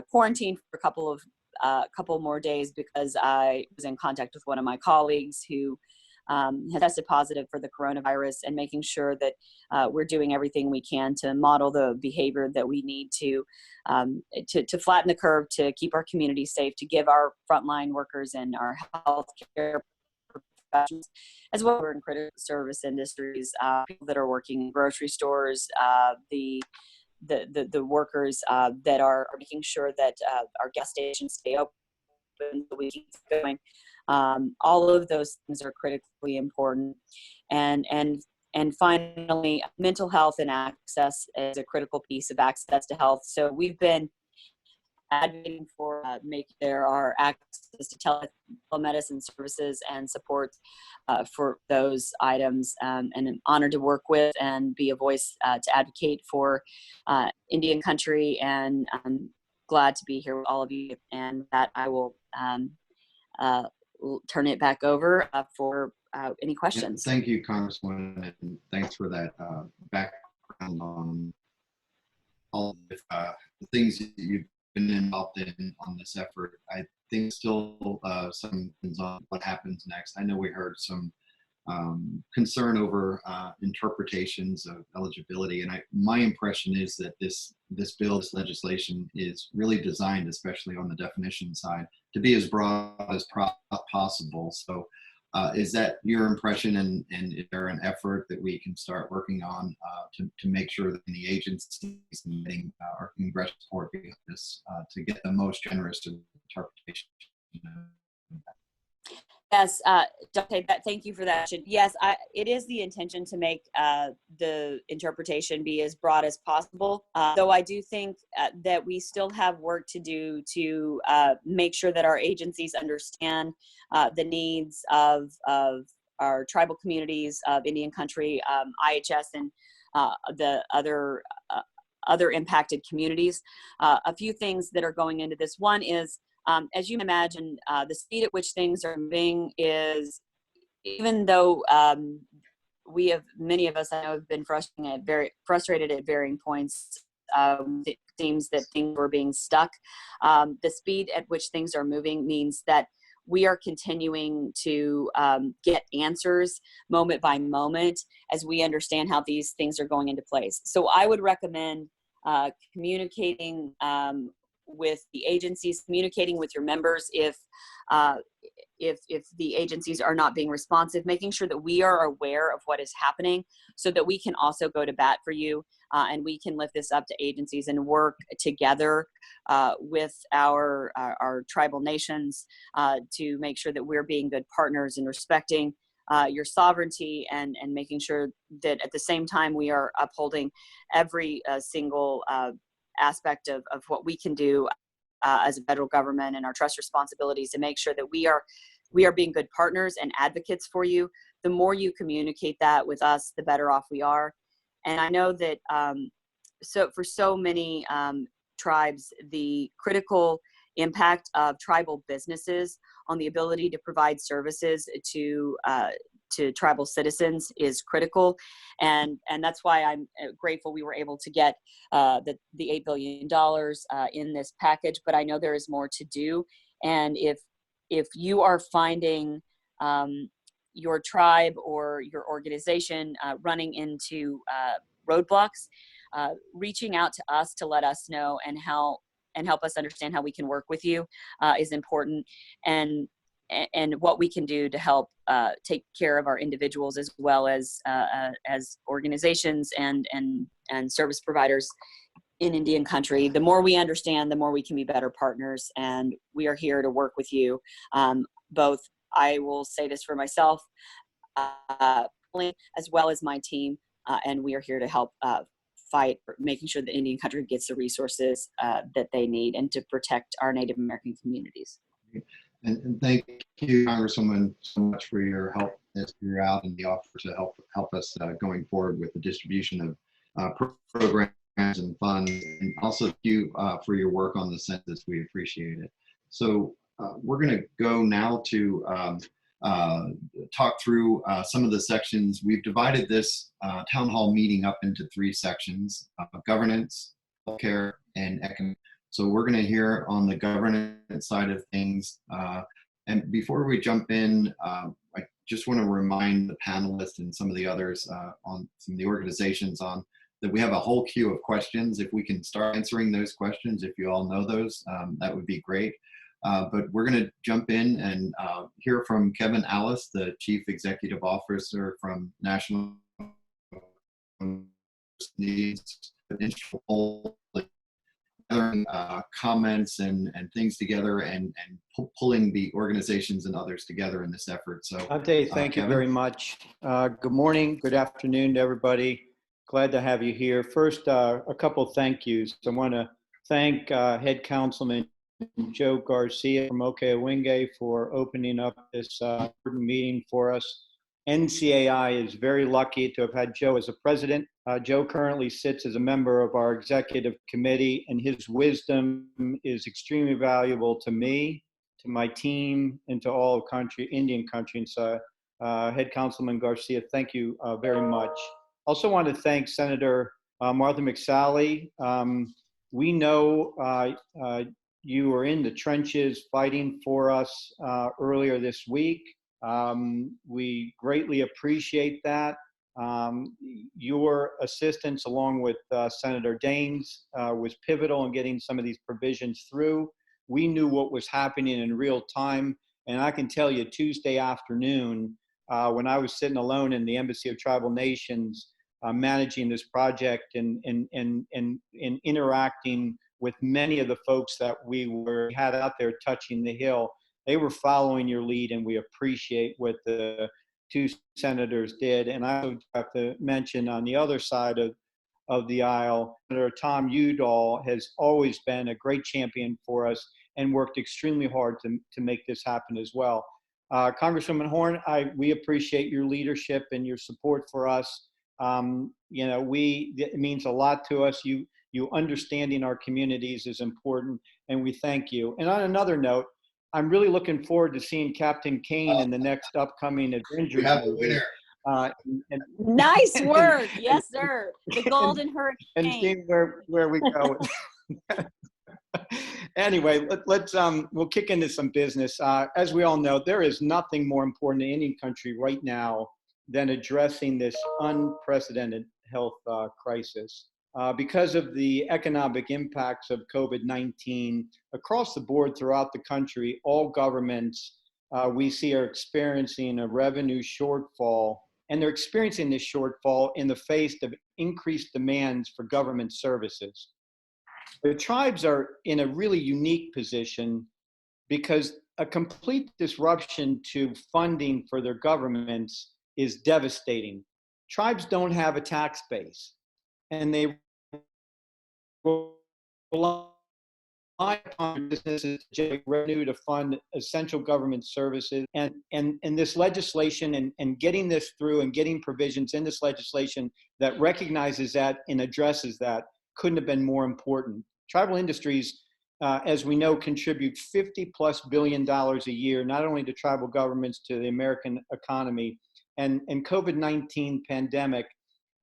quarantine for a couple more days, because I was in contact with one of my colleagues who has tested positive for the coronavirus, and making sure that we're doing everything we can to model the behavior that we need to flatten the curve, to keep our community safe, to give our frontline workers and our healthcare professionals, as well as in critical service industries, people that are working in grocery stores, the workers that are making sure that our gas stations stay open so we keep going. All of those things are critically important. And finally, mental health and access is a critical piece of access to health. So we've been advocating for making there are access to telemedicine services and support for those items, and I'm honored to work with and be a voice to advocate for Indian country, and I'm glad to be here with all of you. And that I will turn it back over for any questions. Thank you, Congresswoman, and thanks for that background on all the things that you've been involved in on this effort. I think still some things on what happens next. I know we heard some concern over interpretations of eligibility, and my impression is that this bill, this legislation, is really designed, especially on the definition side, to be as broad as possible. So is that your impression, and is there an effort that we can start working on to make sure that the agencies getting our congressional support behind this to get the most generous interpretation? Yes, Dante, thank you for that. Yes, it is the intention to make the interpretation be as broad as possible, though I do think that we still have work to do to make sure that our agencies understand the needs of our tribal communities of Indian country, IHS, and the other impacted communities. A few things that are going into this. One is, as you can imagine, the speed at which things are moving is, even though many of us I know have been frustrated at varying points, it seems that things were being stuck. The speed at which things are moving means that we are continuing to get answers moment by moment as we understand how these things are going into place. So I would recommend communicating with the agencies, communicating with your members if the agencies are not being responsive, making sure that we are aware of what is happening so that we can also go to bat for you and we can lift this up to agencies and work together with our tribal nations to make sure that we're being good partners and respecting your sovereignty and making sure that at the same time we are upholding every single aspect of what we can do as a federal government and our trust responsibilities to make sure that we are being good partners and advocates for you. The more you communicate that with us, the better off we are. And I know that for so many tribes, the critical impact of tribal businesses on the ability to provide services to tribal citizens is critical, and that's why I'm grateful we were able to get the $8 billion in this package. But I know there is more to do, and if you are finding your tribe or your organization running into roadblocks, reaching out to us to let us know and help us understand how we can work with you is important, and what we can do to help take care of our individuals as well as organizations and service providers in Indian country. The more we understand, the more we can be better partners, and we are here to work with you. Both, I will say this for myself, as well as my team, and we are here to help fight for making sure that Indian country gets the resources that they need and to protect our Native American communities. And thank you, Congresswoman, so much for your help as you're out and the offer to help us going forward with the distribution of programs and funds, and also thank you for your work on the census. We appreciate it. So we're going to go now to talk through some of the sections. We've divided this town hall meeting up into 3 sections: governance, healthcare, and economic. So we're going to hear on the governance side of things. And before we jump in, I just want to remind the panelists and some of the others on some of the organizations on that we have a whole queue of questions. If we can start answering those questions, if you all know those, that would be great. But we're going to jump in and hear from Kevin Allis, the Chief Executive Officer from National Needs, comments and things together and pulling the organizations and others together in this effort. So Dante, thank you very much. Good morning, good afternoon to everybody. Glad to have you here. First, a couple of thank yous. I want to thank Head Councilman Joe Garcia from Okewinge for opening up this important meeting for us. NCAI is very lucky to have had Joe as a president. Joe currently sits as a member of our executive committee, and his wisdom is extremely valuable to me, to my team, and to all country, Indian country. And so, Head Councilman Garcia, thank you very much. Also want to thank Senator Martha McSally. We know you were in the trenches fighting for us earlier this week. We greatly appreciate that. Your assistance, along with Senator Daines, was pivotal in getting some of these provisions through. We knew what was happening in real time. And I can tell you, Tuesday afternoon, when I was sitting alone in the Embassy of Tribal Nations, managing this project and interacting with many of the folks that we had out there touching the Hill, they were following your lead, and we appreciate what the two senators did. And I also have to mention, on the other side of the aisle, Senator Tom Udall has always been a great champion for us and worked extremely hard to make this happen as well. Congresswoman Horn, we appreciate your leadership and your support for us. You know, it means a lot to us. You understanding our communities is important, and we thank you. And on another note, I'm really looking forward to seeing Captain Kane in the next upcoming Avengers We have a movie. winner. Nice work. Yes, sir. The Golden Hurricane. And seeing where we go. Anyway, we'll kick into some business. As we all know, there is nothing more important in any country right now than addressing this unprecedented health crisis. Because of the economic impacts of COVID-19 across the board throughout the country, all governments we see are experiencing a revenue shortfall, and they're experiencing this shortfall in the face of increased demands for government services. The tribes are in a really unique position because a complete disruption to funding for their governments is devastating. Tribes don't have a tax base, and they rely upon businesses to generate revenue to fund essential government services. And this legislation and getting this through and getting provisions in this legislation that recognizes that and addresses that couldn't have been more important. Tribal industries, as we know, contribute $50+ billion a year, not only to tribal governments, to the American economy. And COVID-19 pandemic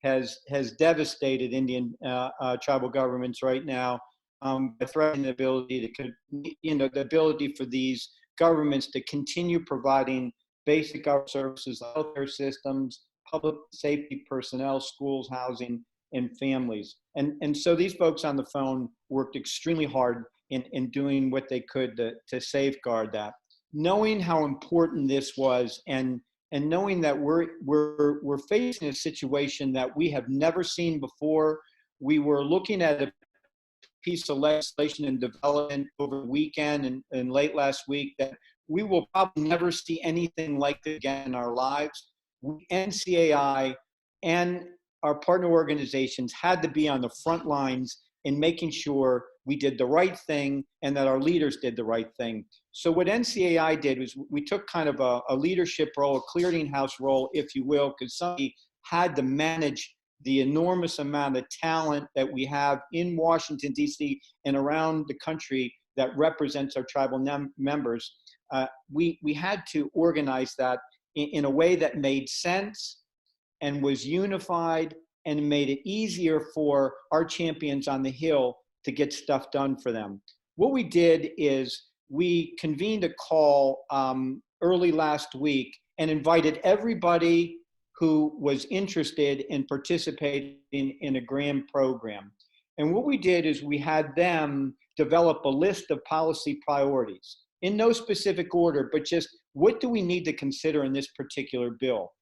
has devastated Indian tribal governments right now by threatening the ability the ability for these governments to continue providing basic government services, healthcare systems, public safety personnel, schools, housing, and families. And so these folks on the phone worked extremely hard in doing what they could to safeguard that. Knowing how important this was, and knowing that we're facing a situation that we have never seen before. We were looking at a piece of legislation in development over the weekend and late last week that we will probably never see anything like it again in our lives. NCAI and our partner organizations had to be on the front lines in making sure we did the right thing and that our leaders did the right thing. So what NCAI did was we took kind of a leadership role, a clearinghouse role, if you will, because somebody had to manage the enormous amount of talent that we have in Washington, D.C. and around the country that represents our tribal members. We had to organize that in a way that made sense and was unified and made it easier for our champions on the Hill to get stuff done for them. What we did is we convened a call early last week and invited everybody who was interested in participating in a grant program. And what we did is we had them develop a list of policy priorities in no specific order, but just what do we need to consider in this particular bill?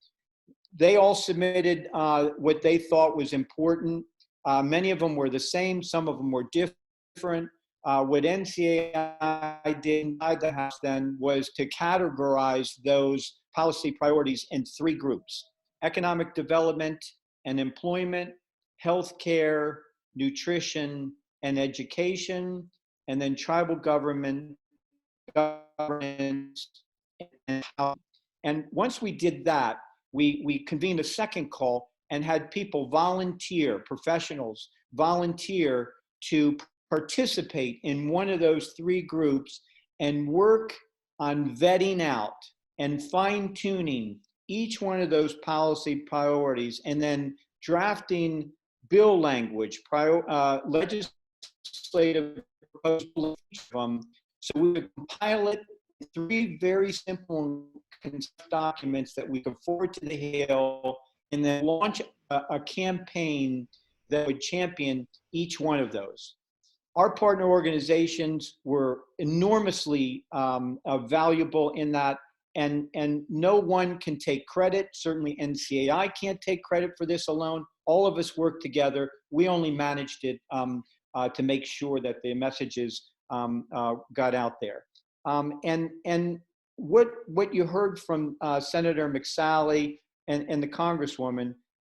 They all submitted what they thought was important. Many of them were the same, some of them were different. What NCAI did inside the House then was to categorize those policy priorities in three groups: economic development and employment, healthcare, nutrition, and education, and then tribal government, governance, and housing. And once we did that, we convened a second call and had people volunteer, professionals volunteer to participate in one of those three groups and work on vetting out and fine-tuning each one of those policy priorities, and then drafting bill language, legislative legislative proposals. So we would compile it in 3 very simple documents that we could forward to the Hill, and then launch a campaign that would champion each one of those. Our partner organizations were enormously valuable in that, and no one can take credit. Certainly NCAI can't take credit for this alone. All of us worked together. We only managed it to make sure that the messages got out there. And what you heard from Senator McSally and the Congresswoman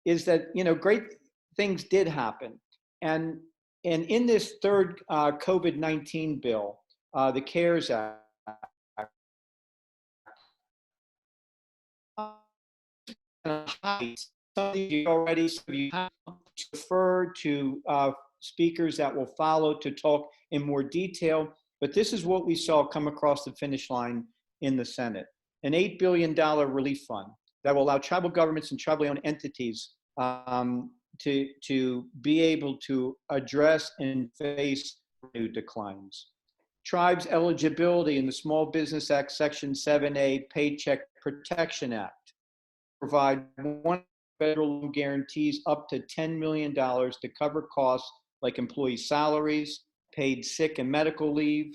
is that, you know, great things did happen. And in this third COVID-19 bill, the CARES Act, some of you already have to refer to speakers that will follow to talk in more detail, but this is what we saw come across the finish line in the Senate. An $8 billion relief fund that will allow tribal governments and tribally owned entities to be able to address and face new declines. Tribes' eligibility in the Small Business Act Section 7A Paycheck Protection Act provide one federal loan guarantees up to $10 million to cover costs like employee salaries, paid sick and medical leave,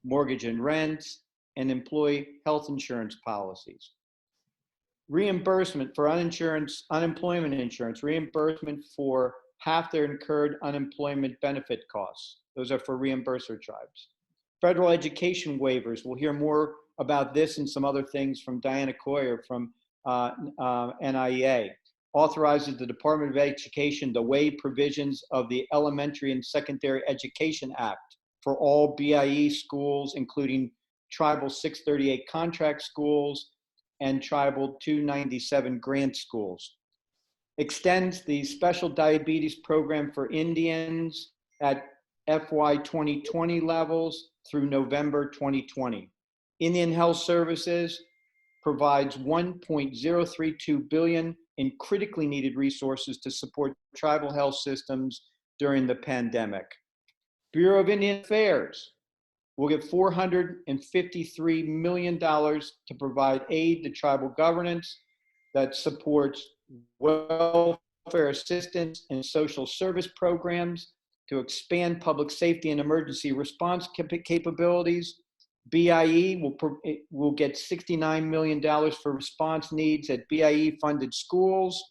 mortgage and rents, and employee health insurance policies. Reimbursement for unemployment insurance, reimbursement for half their incurred unemployment benefit costs. Those are for reimburser tribes. Federal education waivers. We'll hear more about this and some other things from Diana Kenoyer from NIEA. Authorizes the Department of Education to waive provisions of the Elementary and Secondary Education Act for all BIE schools, including Tribal 638 contract schools and Tribal 297 grant schools. Extends the Special Diabetes Program for Indians at FY 2020 levels through November 2020. Indian Health Services provides $1.032 billion in critically needed resources to support tribal health systems during the pandemic. Bureau of Indian Affairs will get $453 million to provide aid to tribal governance that supports welfare assistance and social service programs, to expand public safety and emergency response capabilities. BIE will get $69 million for response needs at BIE funded schools.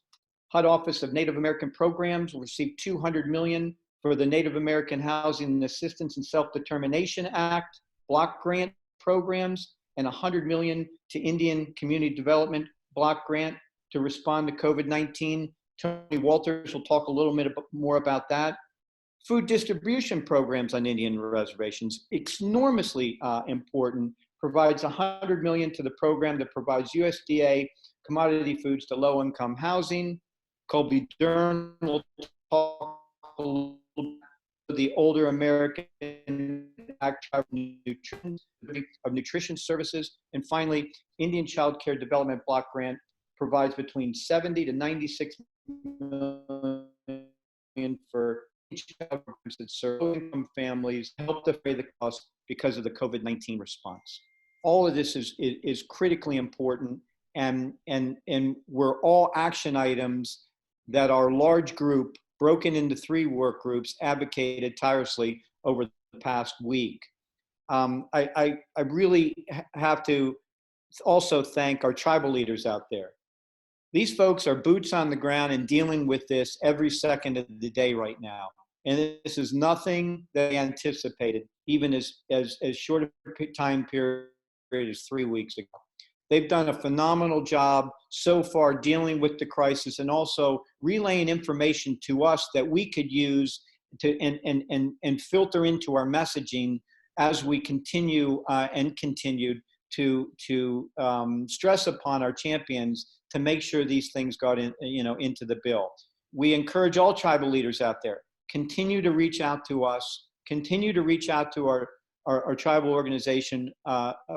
HUD Office of Native American Programs will receive $200 million for the Native American Housing Assistance and Self-Determination Act, block grant programs, and $100 million to Indian Community Development block grant to respond to COVID-19. Tony Walters will talk a little bit more about that. Food distribution programs on Indian reservations, enormously important, provides $100 million to the program that provides USDA commodity foods to low-income housing. Colby Dern will talk a little bit about the Older American Act of Nutrition Services. And finally, Indian Child Care Development Block Grant provides between 70 to 96 million for programs that serve low-income families, help defray the cost because of the COVID-19 response. All of this is critically important, and were all action items that our large group, broken into 3 work groups, advocated tirelessly over the past week. I really have to also thank our tribal leaders out there. These folks are boots on the ground and dealing with this every second of the day right now. And this is nothing that they anticipated, even as short a time period as 3 weeks ago. They've done a phenomenal job so far dealing with the crisis and also relaying information to us that we could use to and filter into our messaging as we continue and continued to stress upon our champions to make sure these things got into the bill. We encourage all tribal leaders out there, continue to reach out to us, continue to reach out to our tribal organization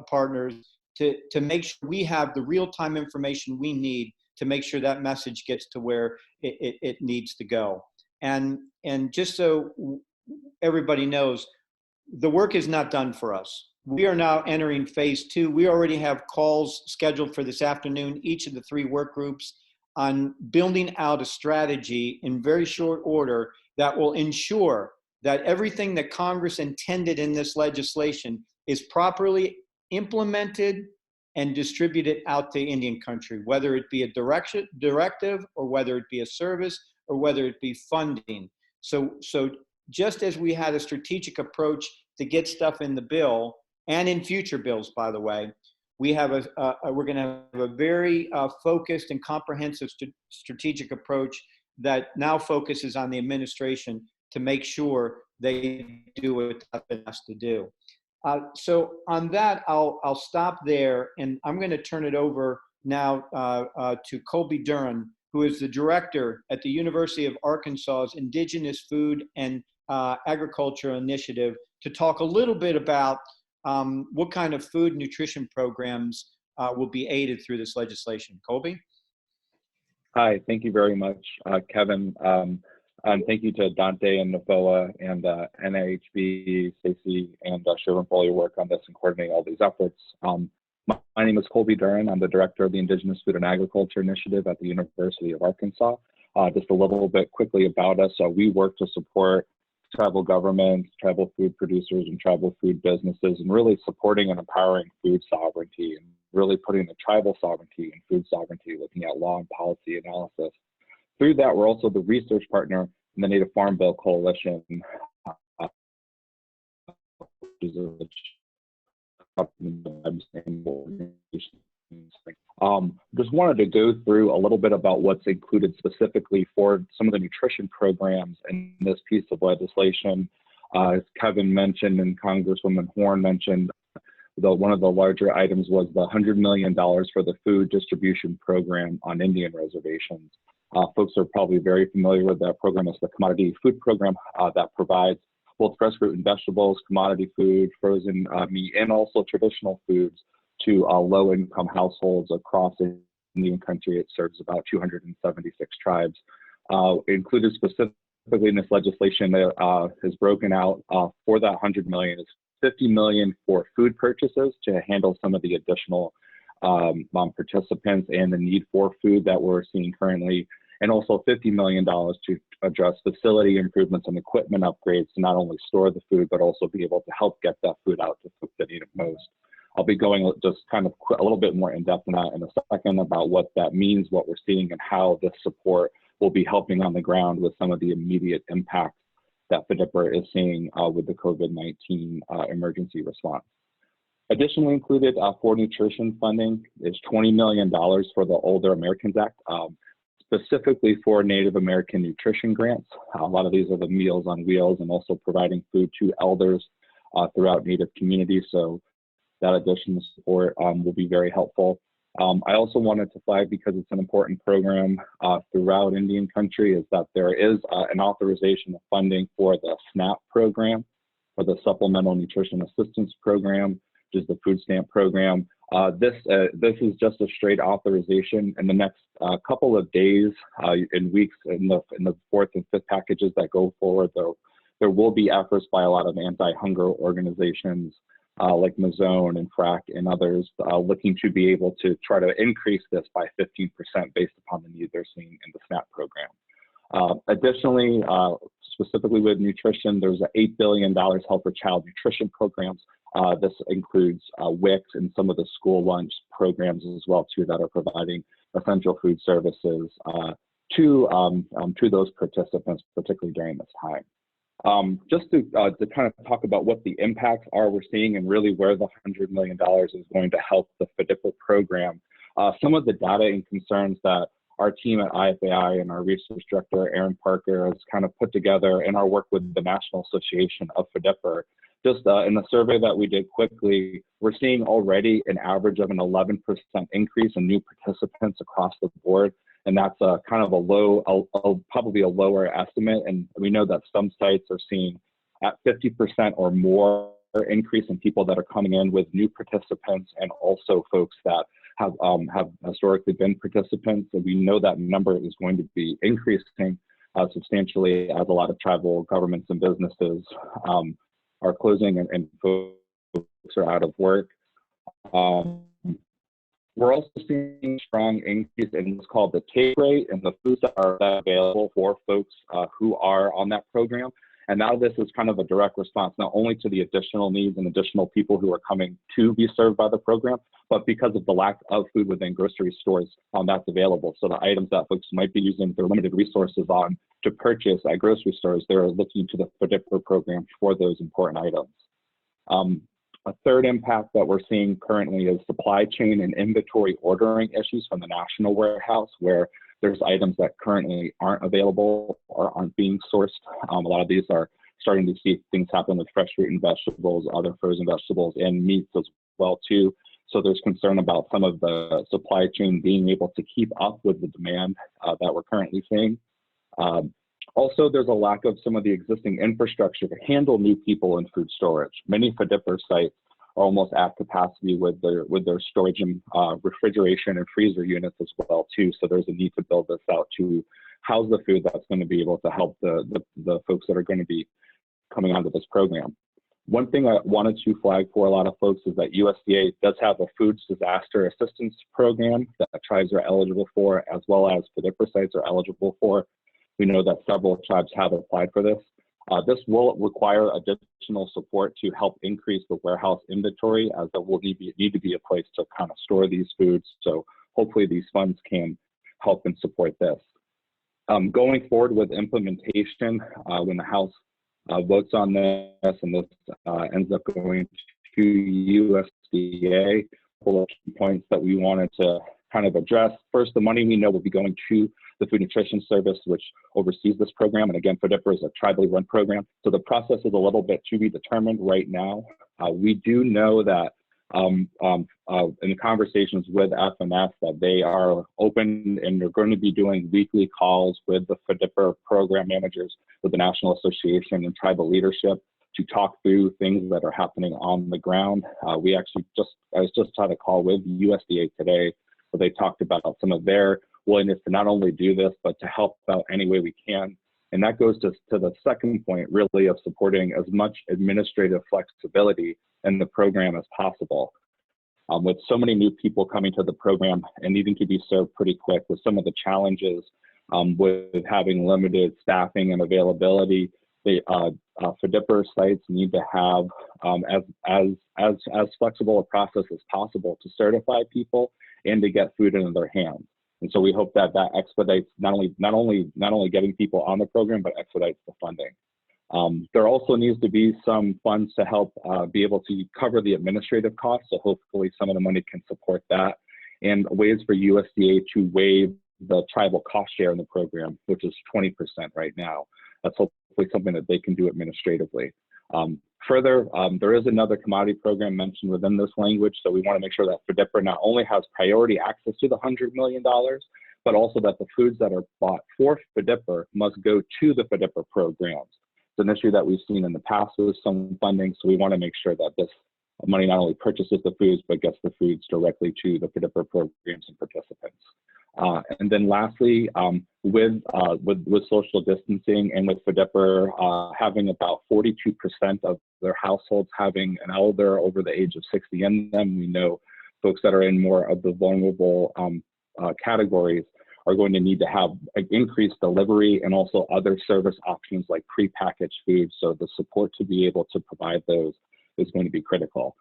partners to make sure we have the real-time information we need to make sure that message gets to where it needs to go. And just so everybody knows, the work is not done for us. We are now entering phase 2. We already have calls scheduled for this afternoon, each of the 3 work groups, on building out a strategy in very short order that will ensure that everything that Congress intended in this legislation is properly implemented and distributed out to Indian country, whether it be a directive or whether it be a service or whether it be funding. So just as we had a strategic approach to get stuff in the bill and in future bills, by the way, we have we're going to have a very focused and comprehensive strategic approach that now focuses on the administration to make sure they do what it has to do. So on that, I'll stop there, and I'm going to turn it over now to Colby Duran, who is the director at the University of Arkansas's Indigenous Food and Agriculture Initiative, to talk a little bit about what kind of food nutrition programs will be aided through this legislation. Colby? Hi, thank you very much, Kevin. And thank you to Dante and NAFOA and NIHB, Stacy, and Sherwin for all your work on this and coordinating all these efforts. My name is Colby Duran. I'm the director of the Indigenous Food and Agriculture Initiative at the University of Arkansas. Just a little bit quickly about us. We work to support tribal governments, tribal food producers, and tribal food businesses, and really supporting and empowering food sovereignty, and really putting the tribal sovereignty and food sovereignty, looking at law and policy analysis. Through that, we're also the research partner in the Native Farm Bill Coalition, just wanted to go through a little bit about what's included specifically for some of the nutrition programs in this piece of legislation. As Kevin mentioned and Congresswoman Horn mentioned, one of the larger items was the $100 million for the food distribution program on Indian reservations. Folks are probably very familiar with that program. It's the commodity food program that provides both fresh fruit and vegetables, commodity food, frozen meat, and also traditional foods to low-income households across Indian country. It serves about 276 tribes. Included specifically in this legislation that is broken out for that $100 million is $50 million for food purchases to handle some of the additional participants and the need for food that we're seeing currently, and also $50 million to address facility improvements and equipment upgrades to not only store the food, but also be able to help get that food out to folks that need it most. I'll be going just kind of a little bit more in depth in that in a second about what that means, what we're seeing, and how this support will be helping on the ground with some of the immediate impacts that FDIPR is seeing with the COVID-19 emergency response. Additionally included for nutrition funding is $20 million for the Older Americans Act, specifically for Native American nutrition grants. A lot of these are the Meals on Wheels and also providing food to elders throughout Native communities. So that additional support will be very helpful. I also wanted to flag, because it's an important program throughout Indian country, is that there is an authorization of funding for the SNAP program, for the Supplemental Nutrition Assistance Program, which is the food stamp program. This is just a straight authorization. In the next couple of days and weeks, in the 4th and 5th packages that go forward, there will be efforts by a lot of anti-hunger organizations like Mazone and FRAC and others looking to be able to try to increase this by 15% based upon the need they're seeing in the SNAP program. Additionally, specifically with nutrition, there's an $8 billion Health for Child nutrition programs. This includes WIC and some of the school lunch programs as well too, that are providing essential food services to those participants, particularly during this time. Just to kind of talk about what the impacts are we're seeing and really where the $100 million is going to help the FDIPR program. Some of the data and concerns that our team at IFAI and our research director, Aaron Parker, has kind of put together in our work with the National Association of FDIPR. Just in the survey that we did quickly, we're seeing already an average of an 11% increase in new participants across the board. And that's kind of a low, probably a lower estimate. And we know that some sites are seeing at 50% or more increase in people that are coming in with new participants, and also folks that have historically been participants. And we know that number is going to be increasing substantially as a lot of tribal governments and businesses are closing and folks are out of work. We're also seeing strong increase in what's called the take rate and the foods that are available for folks who are on that program. And now this is kind of a direct response, not only to the additional needs and additional people who are coming to be served by the program, but because of the lack of food within grocery stores that's available. So the items that folks might be using their limited resources on to purchase at grocery stores, they're looking to the FDIPR program for those important items. A third impact that we're seeing currently is supply chain and inventory ordering issues from the national warehouse, where there's items that currently aren't available or aren't being sourced. A lot of these are starting to see things happen with fresh fruit and vegetables, other frozen vegetables, and meats as well too. So there's concern about some of the supply chain being able to keep up with the demand that we're currently seeing. Also, there's a lack of some of the existing infrastructure to handle new people in food storage. Many FDIPR sites are almost at capacity with their storage and refrigeration and freezer units as well too. So there's a need to build this out to house the food that's going to be able to help the folks that are going to be coming onto this program. One thing I wanted to flag for a lot of folks is that USDA does have a Foods Disaster Assistance Program that tribes are eligible for, as well as FDIPR sites are eligible for. We know that several tribes have applied for this. This will require additional support to help increase the warehouse inventory, as there will need to be a place to kind of store these foods. So hopefully these funds can help and support this. Going forward with implementation, when the House votes on this and this ends up going to USDA, a couple of key points that we wanted to kind of address. First, the money we know will be going to the Food Nutrition Service, which oversees this program. And again, FDIPR is a tribally run program. So the process is a little bit to be determined right now. We do know that in the conversations with FNF that they are open and they're going to be doing weekly calls with the FDIPR program managers, with the National Association and tribal leadership to talk through things that are happening on the ground. I was just had a call with USDA today, where they talked about some of their willingness to not only do this, but to help out any way we can. And that goes to the second point, really, of supporting as much administrative flexibility in the program as possible. With so many new people coming to the program and needing to be served pretty quick, with some of the challenges with having limited staffing and availability, the FDIPR sites need to have as flexible a process as possible to certify people and to get food into their hands. And so we hope that that expedites not only getting people on the program, but expedites the funding. There also needs to be some funds to help be able to cover the administrative costs. So hopefully some of the money can support that, and ways for USDA to waive the tribal cost share in the program, which is 20% right now. That's hopefully something that they can do administratively. Further, there is another commodity program mentioned within this language, so we want to make sure that FDIPR not only has priority access to the $100 million, but also that the foods that are bought for FDIPR must go to the FDIPR programs. It's an issue that we've seen in the past with some funding, so we want to make sure that this money not only purchases the foods, but gets the foods directly to the FDIPR programs and participants. And then lastly, with social distancing and with FDIPR having about 42% of their households having an elder over the age of 60 in them, we know folks that are in more of the vulnerable categories are going to need to have increased delivery and also other service options like prepackaged food. So the support to be able to provide those is going to be critical.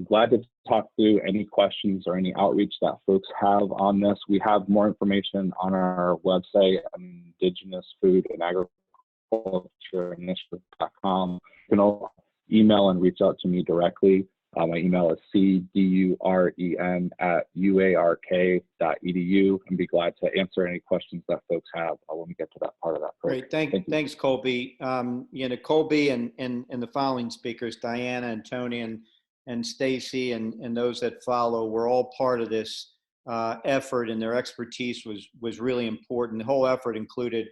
Glad to talk through any questions or any outreach that folks have on this. We have more information on our website, Indigenous Food and Agriculture Initiative.com. You can also email and reach out to me directly. My email is cduren@uark.edu, and be glad to answer any questions that folks have when we get to that part of that program. Great, thanks, Colby. Colby and the following speakers, Diana and Tony and Stacy and those that follow, were all part of this effort, and their expertise was really important. The whole effort included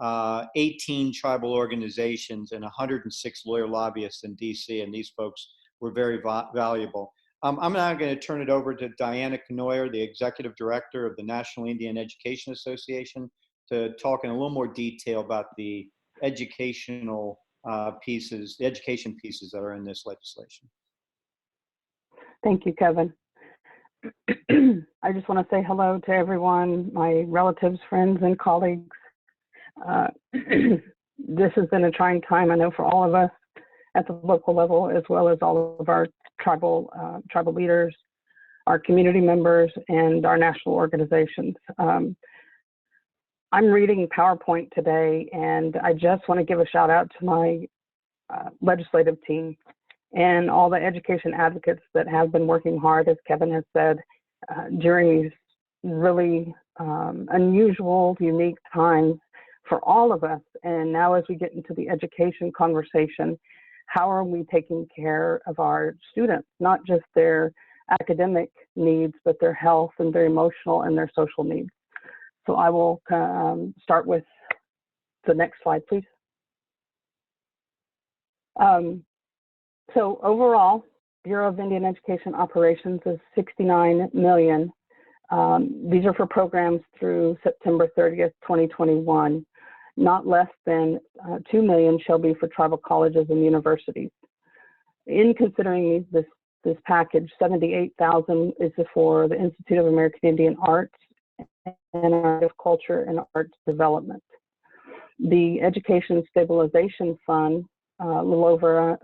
18 tribal organizations and 106 lawyer lobbyists in DC, and these folks were very valuable. I'm now going to turn it over to Diana Kenoyer, the Executive Director of the National Indian Education Association, to talk in a little more detail about the educational pieces, the education pieces that are in this legislation. Thank you, Kevin. I just want to say hello to everyone, my relatives, friends, and colleagues. This has been a trying time, I know, for all of us at the local level, as well as all of our tribal leaders, our community members, and our national organizations. I'm reading PowerPoint today, and I just want to give a shout out to my legislative team and all the education advocates that have been working hard, as Kevin has said, during these really unusual, unique times for all of us. And now as we get into the education conversation, how are we taking care of our students, not just their academic needs, but their health and their emotional and their social needs? So I will start with the next slide, please. So overall, Bureau of Indian Education Operations is $69 million. These are for programs through September 30th, 2021. Not less than $2 million shall be for tribal colleges and universities. In considering this package, $78,000 is for the Institute of American Indian Arts and Art of Culture and Arts Development. The Education Stabilization Fund, a little over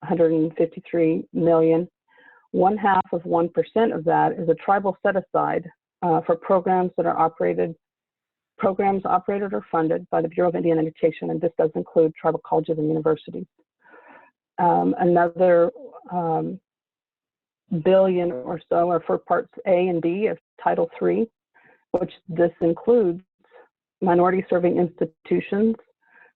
$153 million. 0.5% of that is a tribal set aside for programs that are operated or funded by the Bureau of Indian Education, and this does include tribal colleges and universities. Another billion or so are for parts A and B of Title III, which this includes minority serving institutions,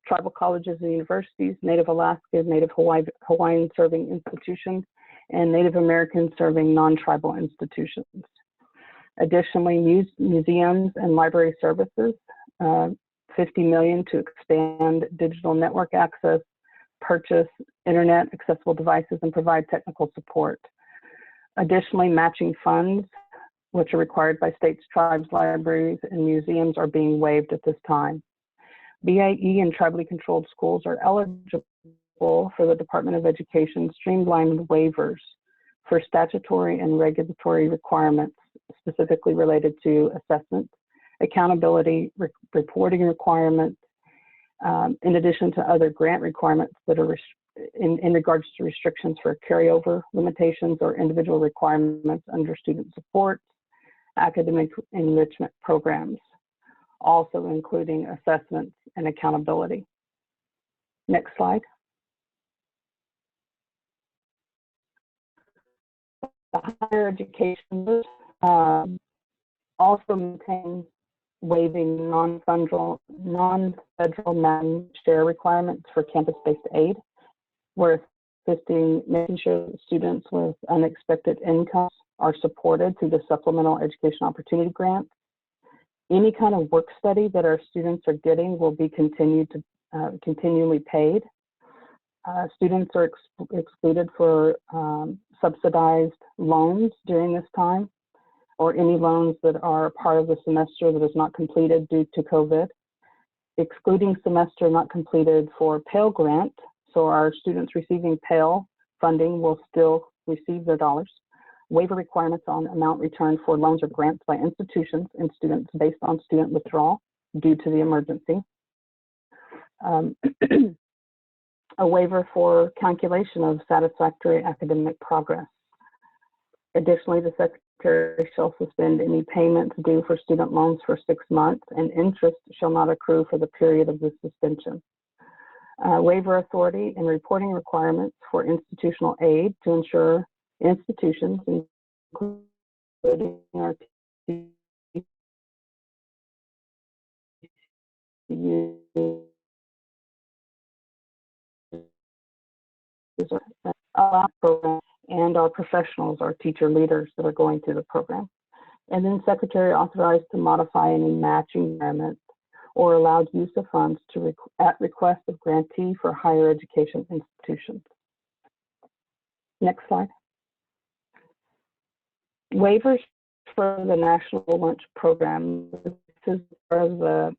tribal colleges and universities, Native Alaska, Native Hawaiian serving institutions, and Native American serving non-tribal institutions. Additionally, museums and library services, $50 million to expand digital network access, purchase internet accessible devices, and provide technical support. Additionally, matching funds, which are required by states, tribes, libraries, and museums, are being waived at this time. BIE and tribally controlled schools are eligible for the Department of Education streamlined waivers for statutory and regulatory requirements specifically related to assessment, accountability, reporting requirements, in addition to other grant requirements that are in regards to restrictions for carryover limitations or individual requirements under student support, academic enrichment programs, also including assessments and accountability. Next slide. The higher education also maintains waiving non-federal Mountain share requirements for campus-based aid. We're making sure that students with unexpected incomes are supported through the Supplemental Education Opportunity Grant. Any kind of work study that our students are getting will be continually paid. Students are excluded for subsidized loans during this time, or any loans that are part of the semester that is not completed due to COVID. Excluding semester not completed for Pell Grant, so our students receiving Pell funding will still receive their dollars. Waiver requirements on amount returned for loans or grants by institutions and students based on student withdrawal due to the emergency. A waiver for calculation of satisfactory academic progress. Additionally, the Secretary shall suspend any payments due for student loans for 6 months, and interest shall not accrue for the period of the suspension. Waiver authority and reporting requirements for institutional aid to ensure institutions, including our program and our professionals, our teacher leaders that are going through the program. And then Secretary authorized to modify any matching requirements or allowed use of funds at request of grantee for higher education institutions. Next slide. Waivers for the National Lunch Program. This is the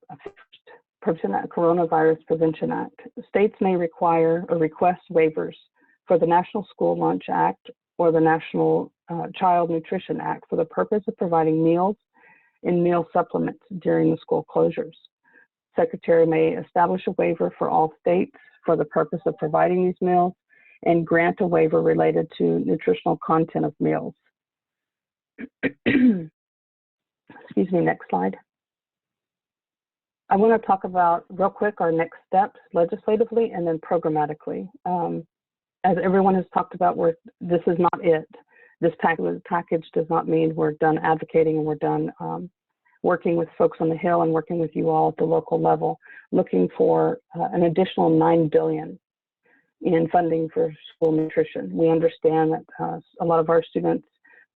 Coronavirus Prevention Act. States may require or request waivers for the National School Lunch Act or the National Child Nutrition Act for the purpose of providing meals and meal supplements during the school closures. Secretary may establish a waiver for all states for the purpose of providing these meals and grant a waiver related to nutritional content of meals. Excuse me, next slide. I want to talk about real quick our next steps legislatively and then programmatically. As everyone has talked about, this is not it. This package does not mean we're done advocating and we're done working with folks on the Hill and working with you all at the local level, looking for an additional $9 billion in funding for school nutrition. We understand that a lot of our students,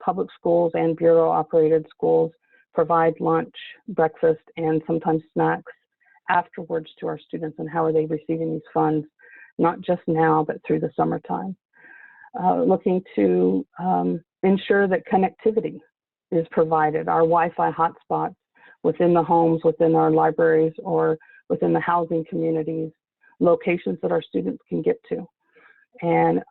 public schools and bureau-operated schools, provide lunch, breakfast, and sometimes snacks afterwards to our students, and how are they receiving these funds, not just now, but through the summertime. Looking to ensure that connectivity is provided, our Wi-Fi hotspots within the homes, within our libraries, or within the housing communities, locations that our students can get to. And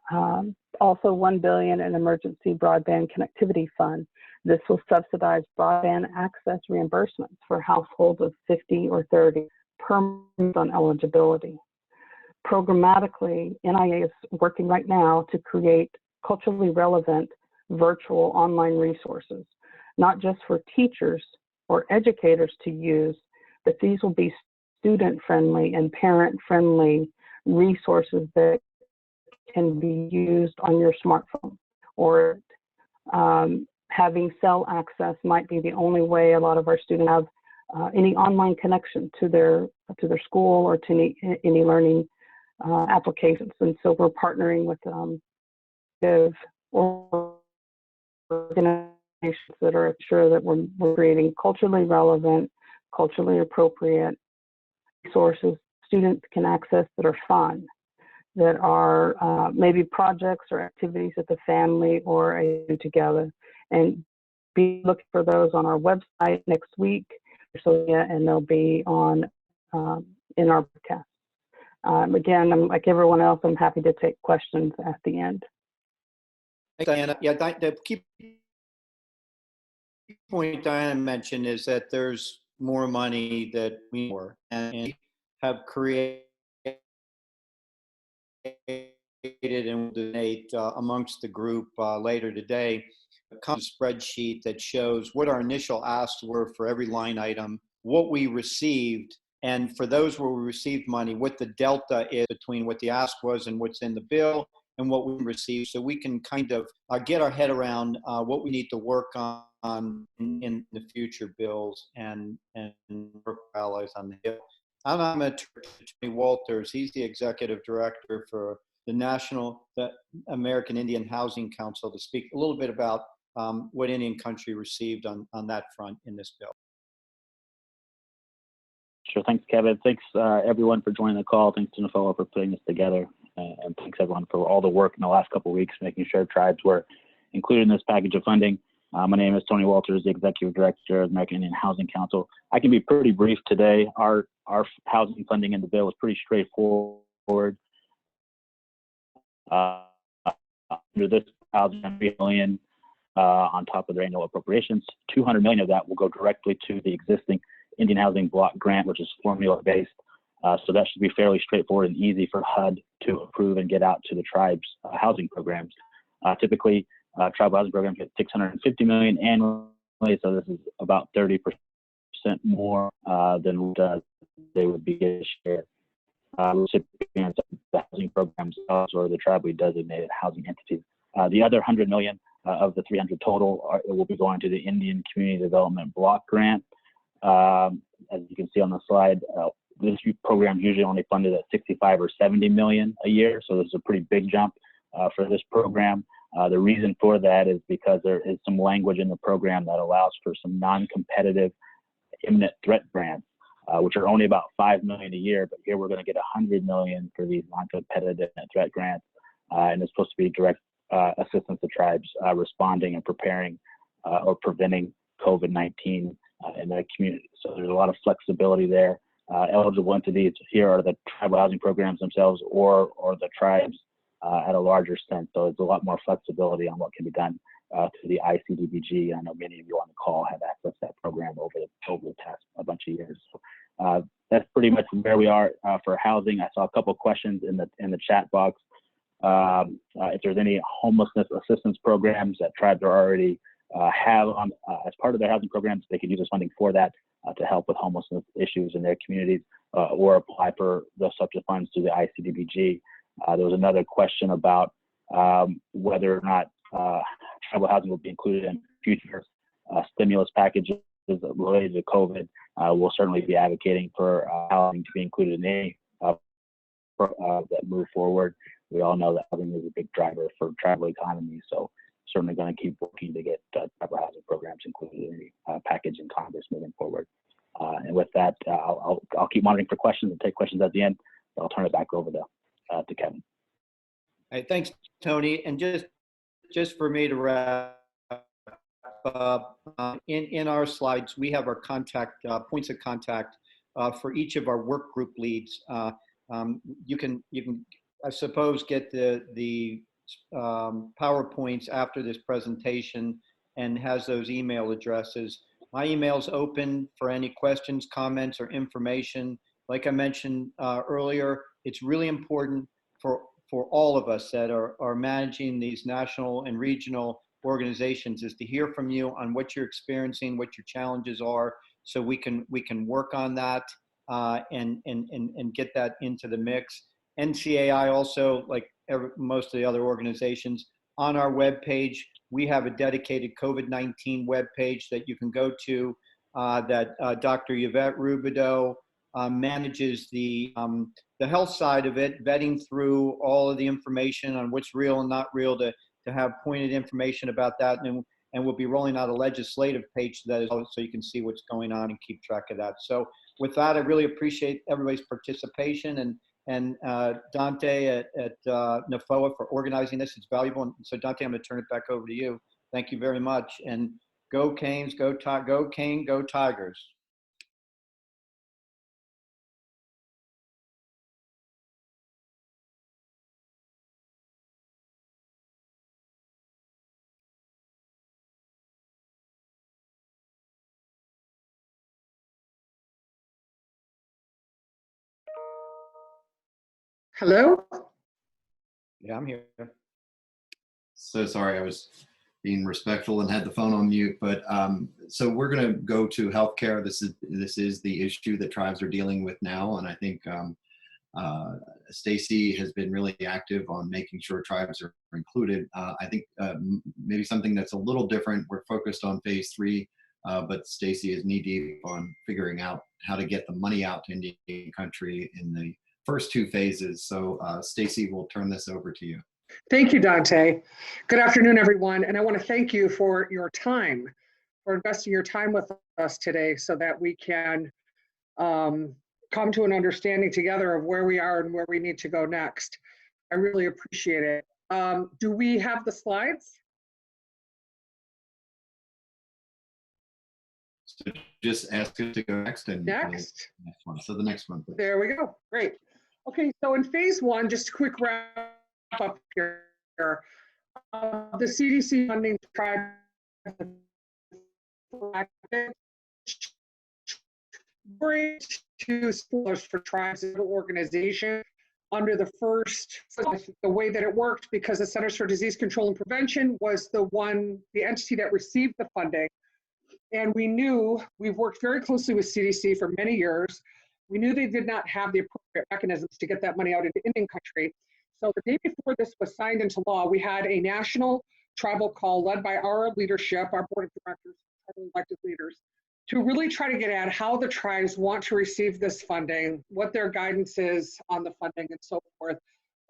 also $1 billion in emergency broadband connectivity fund. This will subsidize broadband access reimbursements for households of 50 or 30 per month on eligibility. Programmatically, NIA is working right now to create culturally relevant virtual online resources, not just for teachers or educators to use, but these will be student-friendly and parent-friendly resources that can be used on your smartphone, or having cell access might be the only way a lot of our students have any online connection to their school or to any learning applications. And so we're partnering with organizations that are sure that we're creating culturally relevant, culturally appropriate resources students can access that are fun, that are maybe projects or activities that the family or do together. And be looking for those on our website next week, and they'll be on in our podcast. Again, I'm like everyone else, I'm happy to take questions at the end. Thanks, Diana. Yeah, the key point Diana mentioned is that there's more money that we more and have created and will donate amongst the group later today. A spreadsheet that shows what our initial asks were for every line item, what we received, and for those where we received money, what the delta is between what the ask was and what's in the bill and what we received, so we can kind of get our head around what we need to work on in the future bills and work with allies on the Hill. I'm Tony Walters. He's the executive director for the American Indian Housing Council, to speak a little bit about what Indian country received on that front in this bill. Sure. Thanks, Kevin. Thanks, everyone, for joining the call. Thanks to NAFOA for putting this together. And thanks, everyone, for all the work in the last couple of weeks, making sure tribes were included in this package of funding. My name is Tony Walters, the Executive Director of the American Indian Housing Council. I can be pretty brief today. Our housing funding in the bill is pretty straightforward. Under this $3 million on top of their annual appropriations, $200 million of that will go directly to the existing Indian Housing Block Grant, which is formula-based. So that should be fairly straightforward and easy for HUD to approve and get out to the tribes' housing programs. Typically, tribal housing programs get $650 million annually, so this is about 30% more than what they would be this year. Recipients of the housing programs or the tribally designated housing entities. The other $100 million of the 300 total will be going to the Indian Community Development Block Grant. As you can see on the slide, this program is usually only funded at 65 or 70 million a year, so this is a pretty big jump for this program. The reason for that is because there is some language in the program that allows for some non-competitive imminent threat grants, which are only about 5 million a year, but here we're going to get 100 million for these non-competitive threat grants, and it's supposed to be direct assistance to tribes responding and preparing or preventing COVID-19 in their community. So there's a lot of flexibility there. Eligible entities here are the tribal housing programs themselves or the tribes at a larger sense. So it's a lot more flexibility on what can be done through the ICDBG. I know many of you on the call have accessed that program over the past a bunch of years. So that's pretty much where we are for housing. I saw a couple of questions in the chat box. If there's any homelessness assistance programs that tribes are already have on as part of their housing programs, they can use this funding for that to help with homelessness issues in their communities, or apply for those types of funds through the ICDBG. There was another question about whether or not tribal housing will be included in future stimulus packages related to COVID. We'll certainly be advocating for housing to be included in any that move forward. We all know that housing is a big driver for tribal economy, so certainly going to keep working to get tribal housing programs included in any package in Congress moving forward. And with that, I'll keep monitoring for questions and take questions at the end. I'll turn it back over to Kevin. All right, thanks, Tony. And just for me to wrap up, in our slides, we have our contact points of contact for each of our work group leads. You can, I suppose, get the PowerPoints after this presentation and has those email addresses. My email's open for any questions, comments, or information. Like I mentioned earlier, it's really important for all of us that are managing these national and regional organizations is to hear from you on what you're experiencing, what your challenges are, so we can work on that and get that into the mix. NCAI also, like most of the other organizations, on our webpage, we have a dedicated COVID-19 webpage that you can go to that Dr. Yvette Rubidoux manages the health side of it, vetting through all of the information on what's real and not real to have pointed information about that. And we'll be rolling out a legislative page to that as well, so you can see what's going on and keep track of that. So with that, I really appreciate everybody's participation and Dante at NAFOA for organizing this. It's valuable. And so Dante, I'm going to turn it back over to you. Thank you very much. And go Canes, go Cane, go Tigers. Hello? Yeah, I'm here. So sorry, I was being respectful and had the phone on mute, but so we're going to go to healthcare. This is the issue that tribes are dealing with now, and I think Stacy has been really active on making sure tribes are included. I think maybe something that's a little different. We're focused on phase 3, but Stacy is knee-deep on figuring out how to get the money out to Indian country in the first 2 phases. So Stacy, we'll turn this over to you. Thank you, Dante. Good afternoon, everyone. And I want to thank you for your time, for investing your time with us today so that we can come to an understanding together of where we are and where we need to go next. I really appreciate it. Do we have the slides? So just ask it to go next and next one. So the next one, please. There we go. Great. Okay, so in phase 1, just a quick wrap up here. The CDC funding tried to establish for tribes as an organization under the first, the way that it worked, because the Centers for Disease Control and Prevention was the entity that received the funding. And we knew, we've worked very closely with CDC for many years. We knew they did not have the appropriate mechanisms to get that money out into Indian country. So the day before this was signed into law, we had a national tribal call led by our leadership, our board of directors, tribal elected leaders, to really try to get at how the tribes want to receive this funding, what their guidance is on the funding and so forth.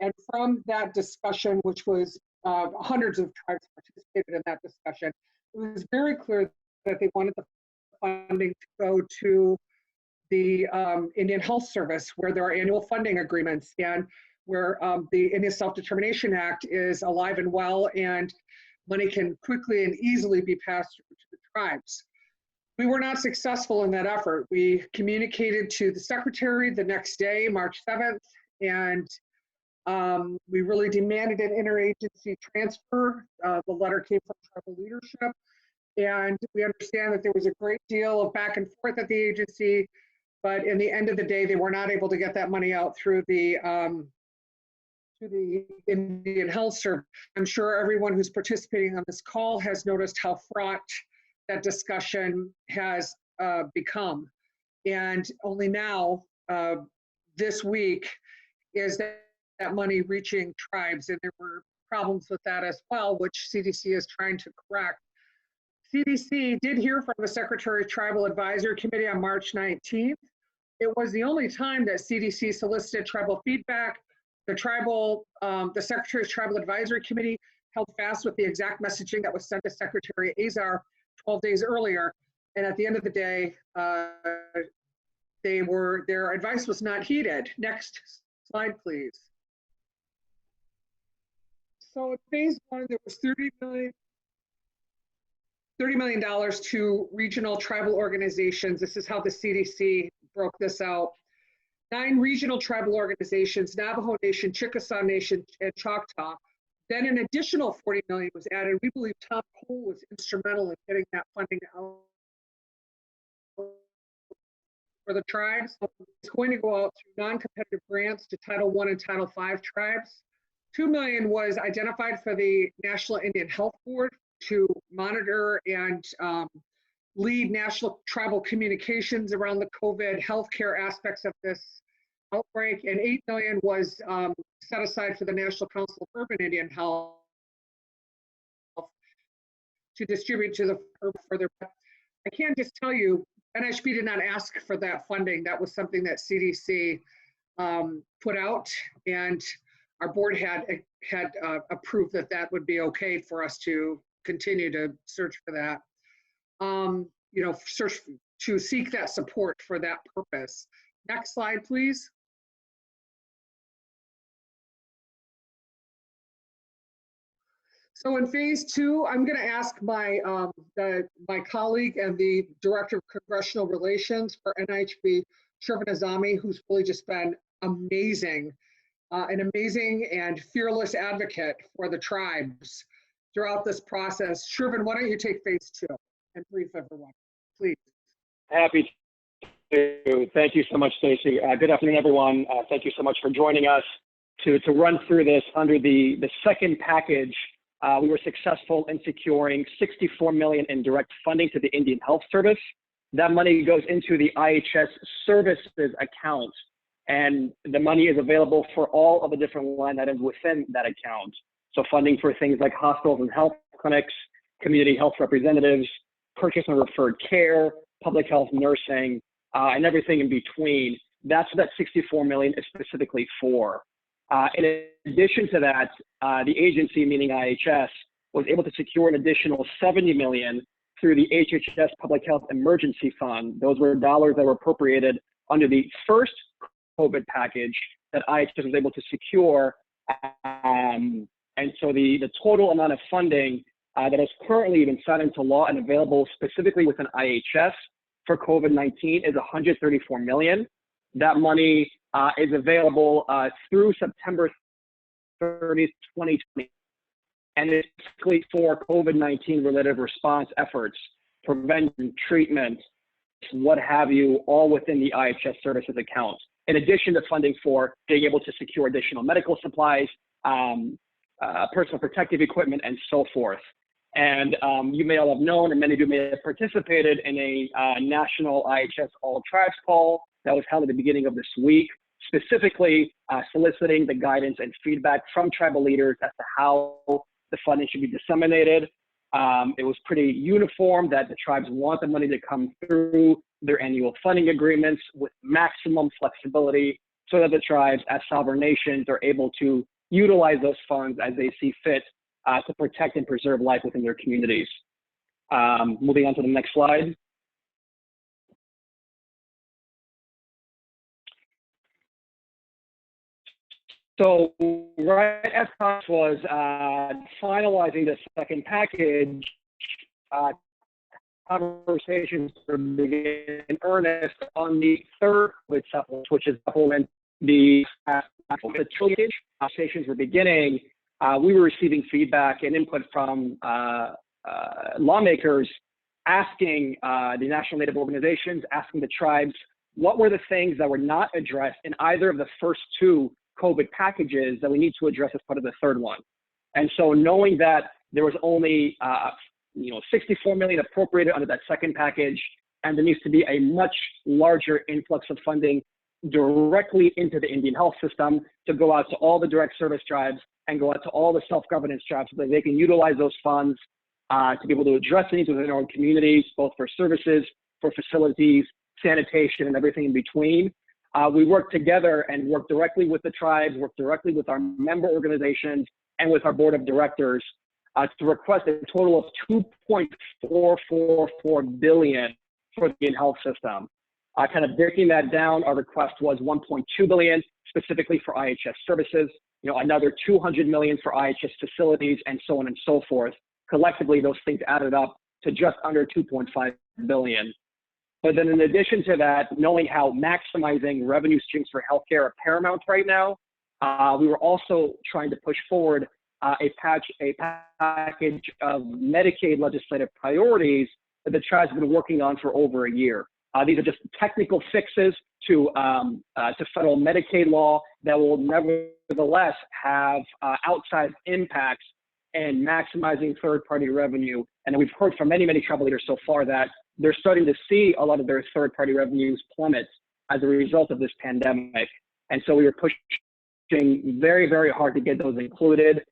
And from that discussion, which was hundreds of tribes participated in that discussion, it was very clear that they wanted the funding to go to the Indian Health Service, where there are annual funding agreements and where the Indian Self-Determination Act is alive and well, and money can quickly and easily be passed through to the tribes. We were not successful in that effort. We communicated to the secretary the next day, March 7th, and we really demanded an interagency transfer. The letter came from tribal leadership, and we understand that there was a great deal of back and forth at the agency, but in the end of the day, they were not able to get that money out through the Indian Health Service. I'm sure everyone who's participating on this call has noticed how fraught that discussion has become. And only now, this week, is that money reaching tribes, and there were problems with that as well, which CDC is trying to correct. CDC did hear from the Secretary of Tribal Advisory Committee on March 19th. It was the only time that CDC solicited tribal feedback. The Secretary's Tribal Advisory Committee held fast with the exact messaging that was sent to Secretary Azar 12 days earlier. And at the end of the day, their advice was not heeded. Next slide, please. So in phase one, there was $30 million to regional tribal organizations. This is how the CDC broke this out. 9 regional tribal organizations, Navajo Nation, Chickasaw Nation, and Choctaw. Then an additional $40 million was added. We believe Tom Cole was instrumental in getting that funding out for the tribes. It's going to go out through non-competitive grants to Title I and Title V tribes. $2 million was identified for the National Indian Health Board to monitor and lead national tribal communications around the COVID healthcare aspects of this outbreak, and $8 million was set aside for the National Council of Urban Indian Health to distribute to the further. I can just tell you, NIHB did not ask for that funding. That was something that CDC put out, and our board had approved that that would be okay for us to continue to search for that. Search to seek that support for that purpose. Next slide, please. So in phase two, I'm going to ask my colleague and the Director of Congressional Relations for NIHB, Shervin Azami, who's really just been amazing, an amazing and fearless advocate for the tribes throughout this process. Shervin, why don't you take phase two and brief everyone, please. Happy to. Thank you so much, Stacy. Good afternoon, everyone. Thank you so much for joining us to run through this under the second package. We were successful in securing $64 million in direct funding to the Indian Health Service. That money goes into the IHS services account, and the money is available for all of the different line items within that account. So funding for things like hospitals and health clinics, community health representatives, purchase and referred care, public health nursing, and everything in between. That's what that $64 million is specifically for. In addition to that, the agency, meaning IHS, was able to secure an additional $70 million through the HHS Public Health Emergency Fund. Those were dollars that were appropriated under the first COVID package that IHS was able to secure. And so the total amount of funding that has currently been signed into law and available specifically within IHS for COVID-19 is $134 million. That money is available through September 30th, 2020. And it's basically for COVID-19 related response efforts, prevention, treatment, what have you, all within the IHS services account. In addition to funding for being able to secure additional medical supplies, personal protective equipment, and so forth. And you may all have known, and many of you may have participated in a national IHS All Tribes call that was held at the beginning of this week, specifically soliciting the guidance and feedback from tribal leaders as to how the funding should be disseminated. It was pretty uniform that the tribes want the money to come through their annual funding agreements with maximum flexibility so that the tribes as sovereign nations are able to utilize those funds as they see fit to protect and preserve life within their communities. Moving on to the next slide. So right as Congress was finalizing the second package, conversations are beginning in earnest on the third COVID supplement, which is supplement the conversations were beginning. We were receiving feedback and input from lawmakers asking the national native organizations, asking the tribes, what were the things that were not addressed in either of the first two COVID packages that we need to address as part of the third one. And so knowing that there was only 64 million appropriated under that second package, and there needs to be a much larger influx of funding directly into the Indian health system to go out to all the direct service tribes and go out to all the self-governance tribes so that they can utilize those funds to be able to address the needs within their own communities, both for services, for facilities, sanitation, and everything in between. We worked together and worked directly with the tribes, worked directly with our member organizations and with our board of directors to request a total of $2.444 billion for the Indian health system. Kind of breaking that down, our request was $1.2 billion specifically for IHS services, another $200 million for IHS facilities, and so on and so forth. Collectively, those things added up to just under $2.5 billion. But then in addition to that, knowing how maximizing revenue streams for healthcare are paramount right now, we were also trying to push forward a package of Medicaid legislative priorities that the tribes have been working on for over a year. These are just technical fixes to federal Medicaid law that will nevertheless have outsized impacts in maximizing third-party revenue. And we've heard from many, many tribal leaders so far that they're starting to see a lot of their third-party revenues plummet as a result of this pandemic. And so we were pushing very, very hard to get those included.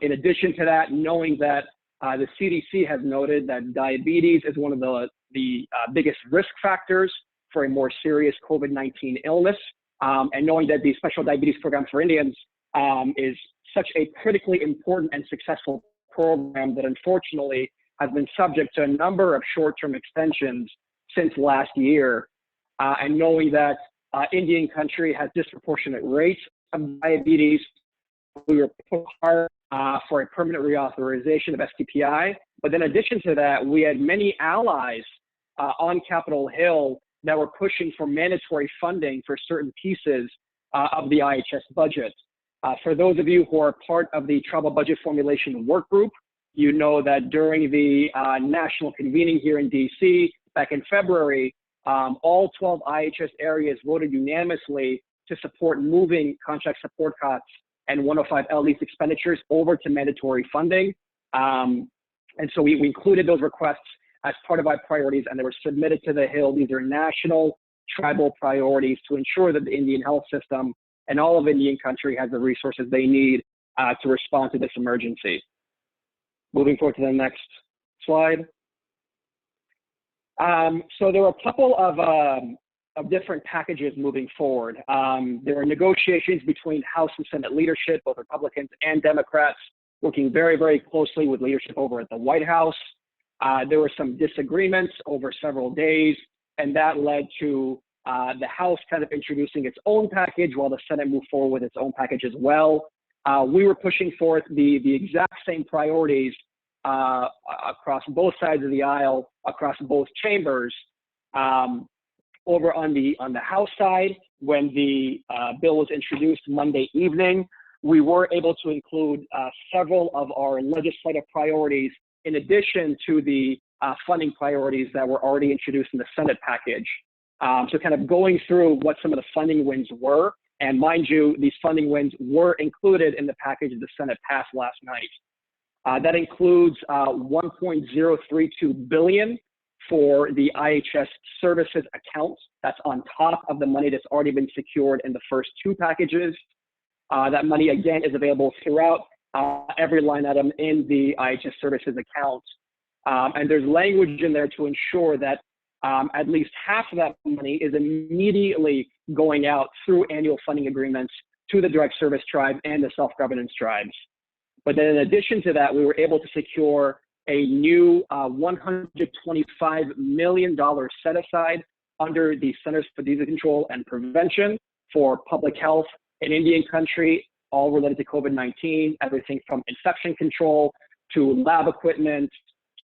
In addition to that, knowing that the CDC has noted that diabetes is one of the biggest risk factors for a more serious COVID-19 illness, and knowing that the Special Diabetes Program for Indians is such a critically important and successful program that unfortunately has been subject to a number of short-term extensions since last year, and knowing that Indian country has disproportionate rates of diabetes, we were pushing hard for a permanent reauthorization of STPI. But in addition to that, we had many allies on Capitol Hill that were pushing for mandatory funding for certain pieces of the IHS budget. For those of you who are part of the Tribal Budget Formulation Work Group, you know that during the national convening here in DC back in February, all 12 IHS areas voted unanimously to support moving contract support costs and 105L lease expenditures over to mandatory funding. And so we included those requests as part of our priorities, and they were submitted to the Hill. These are national tribal priorities to ensure that the Indian health system and all of Indian country has the resources they need to respond to this emergency. Moving forward to the next slide. So there were a couple of different packages moving forward. There were negotiations between House and Senate leadership, both Republicans and Democrats, working very, very closely with leadership over at the White House. There were some disagreements over several days, and that led to the House kind of introducing its own package while the Senate moved forward with its own package as well. We were pushing forth the exact same priorities across both sides of the aisle, across both chambers. Over on the House side, when the bill was introduced Monday evening, we were able to include several of our legislative priorities in addition to the funding priorities that were already introduced in the Senate package. So kind of going through what some of the funding wins were, and mind you, these funding wins were included in the package the Senate passed last night. That includes $1.032 billion for the IHS services account. That's on top of the money that's already been secured in the first two packages. That money, again, is available throughout every line item in the IHS services account. And there's language in there to ensure that at least half of that money is immediately going out through annual funding agreements to the direct service tribe and the self-governance tribes. But then in addition to that, we were able to secure a new $125 million set aside under the Centers for Disease Control and Prevention for public health in Indian country, all related to COVID-19, everything from infection control to lab equipment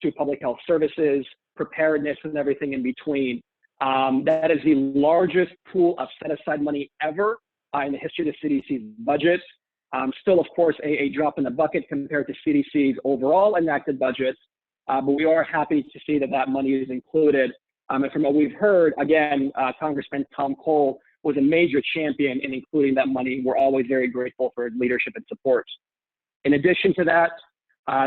to public health services, preparedness, and everything in between. That is the largest pool of set-aside money ever in the history of the CDC's budget. Still, of course, a drop in the bucket compared to CDC's overall enacted budget, but we are happy to see that that money is included. And from what we've heard, again, Congressman Tom Cole was a major champion in including that money. We're always very grateful for his leadership and support. In addition to that,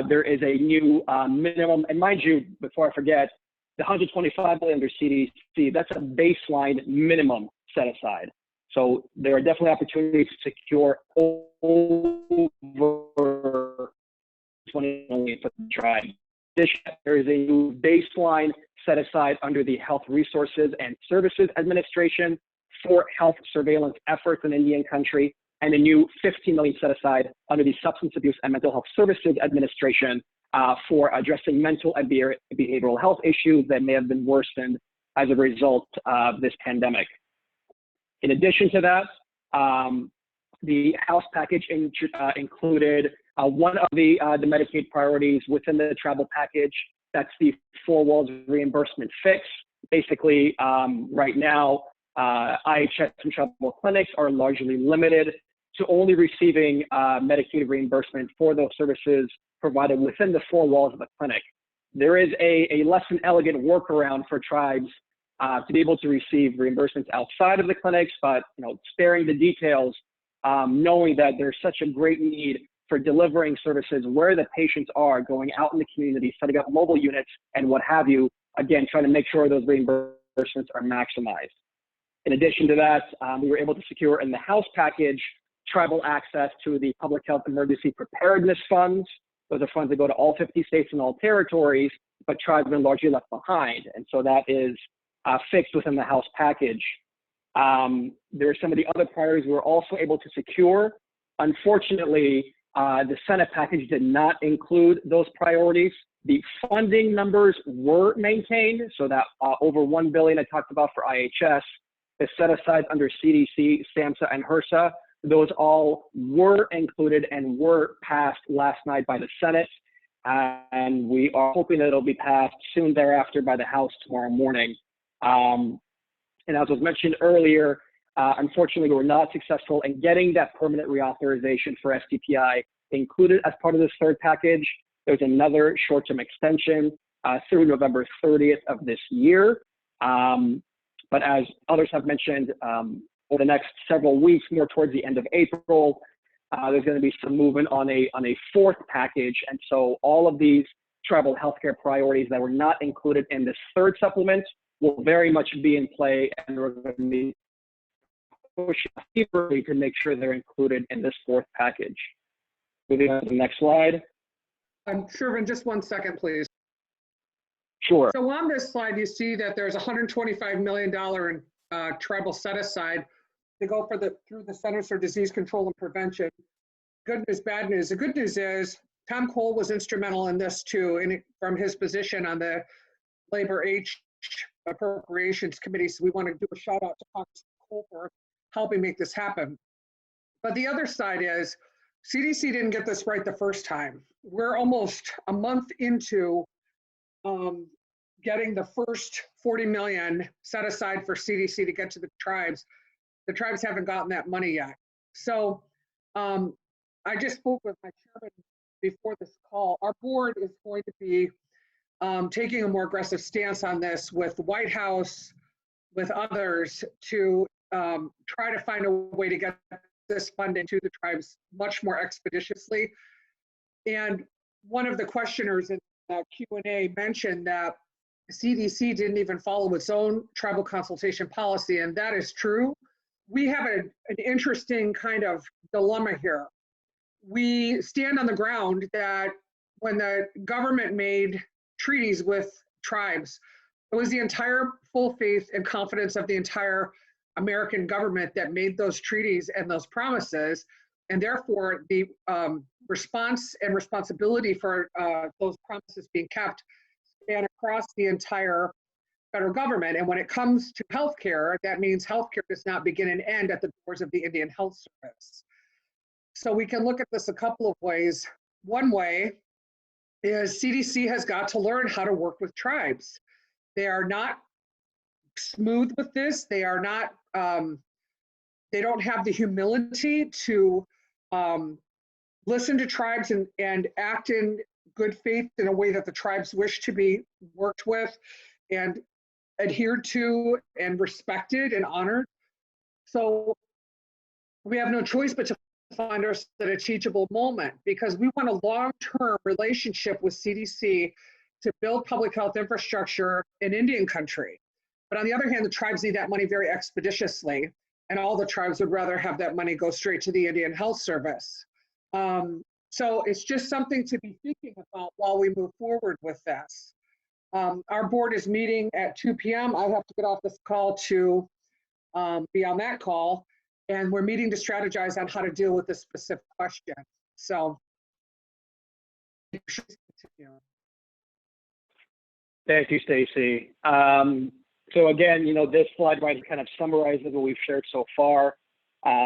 there is a new minimum, and mind you, before I forget, the $125 billion under CDC, that's a baseline minimum set aside. So there are definitely opportunities to secure over $20 million for the tribe. There is a new baseline set aside under the Health Resources and Services Administration for health surveillance efforts in Indian country, and a new $15 million set aside under the Substance Abuse and Mental Health Services Administration for addressing mental and behavioral health issues that may have been worsened as a result of this pandemic. In addition to that, the House package included one of the Medicaid priorities within the travel package. That's the four walls reimbursement fix. Basically, right now, IHS and travel clinics are largely limited to only receiving Medicaid reimbursement for those services provided within the four walls of the clinic. There is a less than elegant workaround for tribes to be able to receive reimbursements outside of the clinics, but sparing the details, knowing that there's such a great need for delivering services where the patients are, going out in the community, setting up mobile units and what have you, again, trying to make sure those reimbursements are maximized. In addition to that, we were able to secure in the House package tribal access to the Public Health Emergency Preparedness Funds. Those are funds that go to all 50 states and all territories, but tribes have been largely left behind. And so that is fixed within the House package. There are some of the other priorities we were also able to secure. Unfortunately, the Senate package did not include those priorities. The funding numbers were maintained, so that over $1 billion I talked about for IHS is set aside under CDC, SAMHSA, and HRSA. Those all were included and were passed last night by the Senate, and we are hoping that it'll be passed soon thereafter by the House tomorrow morning. And as was mentioned earlier, unfortunately, we were not successful in getting that permanent reauthorization for STPI included as part of this third package. There's another short-term extension through November 30th of this year. But as others have mentioned, over the next several weeks, more towards the end of April, there's going to be some movement on a fourth package. And so all of these tribal healthcare priorities that were not included in this third supplement will very much be in play, and we're going to be pushing deeply to make sure they're included in this fourth package. Moving on to the next slide. Shervin, just 1 second, please. Sure. So on this slide, you see that there's $125 million in tribal set aside to go for through the Centers for Disease Control and Prevention. Good news, bad news. The good news is Tom Cole was instrumental in this too, from his position on the Labor H Appropriations Committee. So we want to do a shout out to Congressman Cole for helping make this happen. But the other side is CDC didn't get this right the first time. We're almost a month into getting the first 40 million set aside for CDC to get to the tribes. The tribes haven't gotten that money yet. So I just spoke with my chairman before this call. Our board is going to be taking a more aggressive stance on this with the White House, with others, to try to find a way to get this funding to the tribes much more expeditiously. And one of the questioners in Q&A mentioned that CDC didn't even follow its own tribal consultation policy, and that is true. We have an interesting kind of dilemma here. We stand on the ground that when the government made treaties with tribes, it was the entire full faith and confidence of the entire American government that made those treaties and those promises, and therefore the response and responsibility for those promises being kept span across the entire federal government. And when it comes to healthcare, that means healthcare does not begin and end at the doors of the Indian Health Service. So we can look at this a couple of ways. One way is CDC has got to learn how to work with tribes. They are not smooth with this. They are not, they don't have the humility to listen to tribes and act in good faith in a way that the tribes wish to be worked with and adhered to and respected and honored. So we have no choice but to find ourselves at a teachable moment, because we want a long-term relationship with CDC to build public health infrastructure in Indian country. But on the other hand, the tribes need that money very expeditiously, and all the tribes would rather have that money go straight to the Indian Health Service. So it's just something to be thinking about while we move forward with this. Our board is meeting at 2 p.m. I have to get off this call to be on that call, and we're meeting to strategize on how to deal with this specific question. So, Thank you, Stacy. So again, this slide kind of summarizes what we've shared so far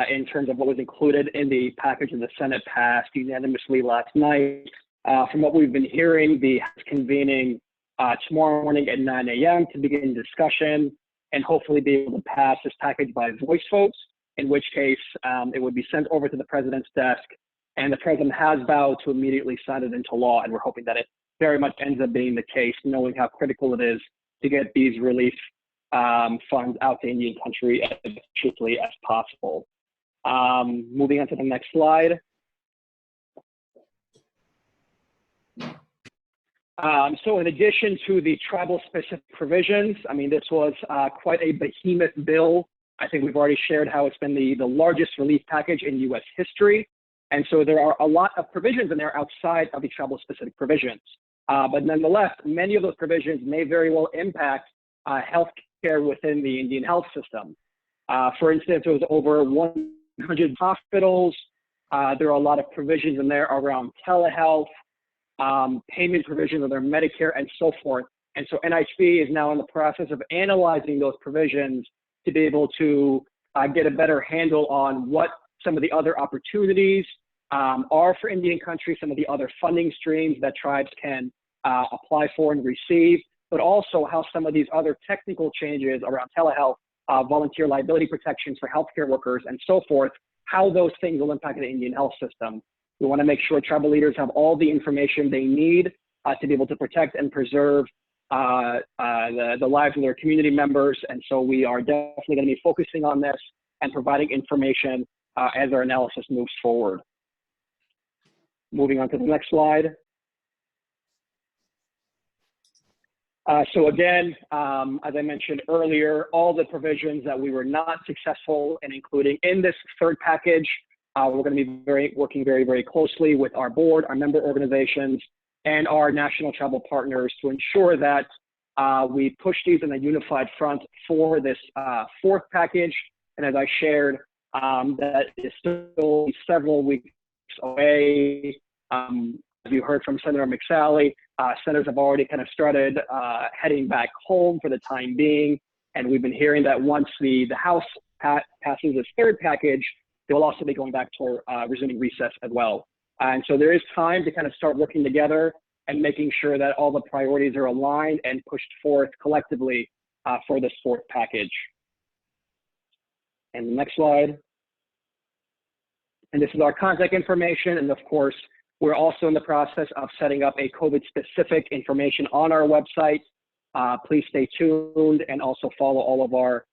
in terms of what was included in the package that the Senate passed unanimously last night. From what we've been hearing, the House convening tomorrow morning at 9 a.m. to begin discussion and hopefully be able to pass this package by voice votes, in which case it would be sent over to the president's desk, and the president has vowed to immediately sign it into law, and we're hoping that it very much ends up being the case, knowing how critical it is to get these relief funds out to Indian country as efficiently as possible. Moving on to the next slide. So in addition to the tribal specific provisions, I mean, this was quite a behemoth bill. I think we've already shared how it's been the largest relief package in U.S. history. And so there are a lot of provisions in there outside of the tribal specific provisions. But nonetheless, many of those provisions may very well impact healthcare within the Indian health system. For instance, there was over 100 hospitals. There are a lot of provisions in there around telehealth, payment provisions of their Medicare, and so forth. And so NIHB is now in the process of analyzing those provisions to be able to get a better handle on what some of the other opportunities are for Indian country, some of the other funding streams that tribes can apply for and receive, but also how some of these other technical changes around telehealth, volunteer liability protections for healthcare workers, and so forth, how those things will impact the Indian health system. We want to make sure tribal leaders have all the information they need to be able to protect and preserve the lives of their community members. And so we are definitely going to be focusing on this and providing information as our analysis moves forward. Moving on to the next slide. So again, as I mentioned earlier, all the provisions that we were not successful in including in this third package, we're going to be working very, very closely with our board, our member organizations, and our national tribal partners to ensure that we push these in a unified front for this fourth package. And as I shared, that is still several weeks away. As you heard from Senator McSally, senators have already kind of started heading back home for the time being. And we've been hearing that once the House passes this third package, they will also be going back to resuming recess as well. And so there is time to kind of start working together and making sure that all the priorities are aligned and pushed forth collectively for this fourth package. And the next slide. And this is our contact information. And of course, we're also in the process of setting up a COVID-specific information on our website. Please stay tuned and also follow all of our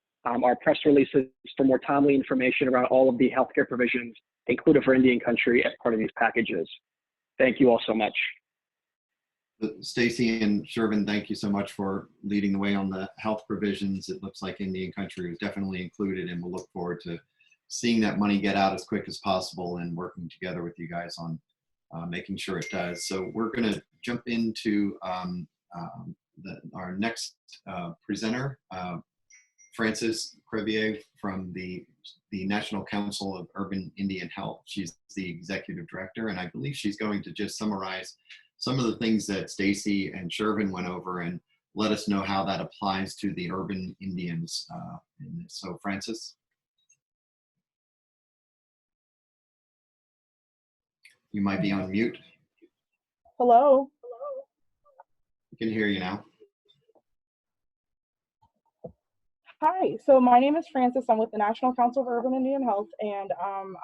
press releases for more timely information around all of the healthcare provisions included for Indian country as part of these packages. Thank you all so much. Stacy and Shervin, thank you so much for leading the way on the health provisions. It looks like Indian country was definitely included, and we'll look forward to seeing that money get out as quick as possible and working together with you guys on making sure it does. So we're going to jump into our next presenter, Frances Crevier from the National Council of Urban Indian Health. She's the executive director, and I believe she's going to just summarize some of the things that Stacy and Shervin went over and let us know how that applies to the urban Indians in this. So Frances? You might be on mute. Hello. We can hear you now. Hi, so my name is Frances. I'm with the National Council for Urban Indian Health, and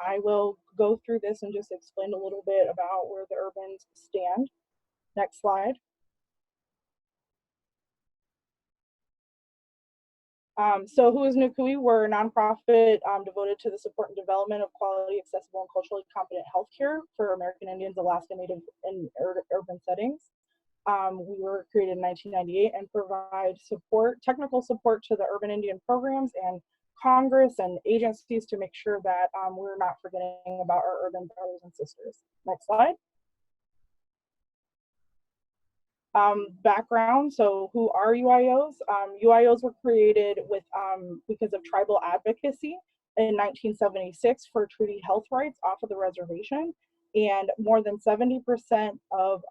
I will go through this and just explain a little bit about where the urbans stand. Next slide. So who is NCUIH? We're a nonprofit devoted to the support and development of quality, accessible, and culturally competent healthcare for American Indians, Alaska Native, and urban settings. We were created in 1998 and provide support, technical support to the urban Indian programs and Congress and agencies to make sure that we're not forgetting about our urban brothers and sisters. Next slide. Background, so who are UIOs? UIOs were created with because of tribal advocacy in 1976 for treaty health rights off of the reservation. And more than 70% of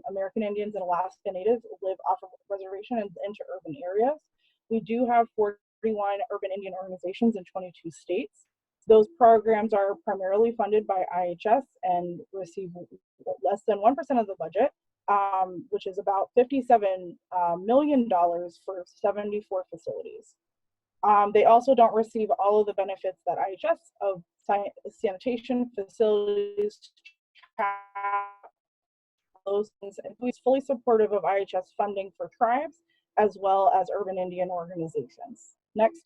American Indians and Alaska Natives live off of the reservation and into urban areas. We do have 41 urban Indian organizations in 22 states. Those programs are primarily funded by IHS and receive less than 1% of the budget, which is about $57 million for 74 facilities. They also don't receive all of the benefits that IHS of sanitation facilities, those things, and who's fully supportive of IHS funding for tribes as well as urban Indian organizations. Next.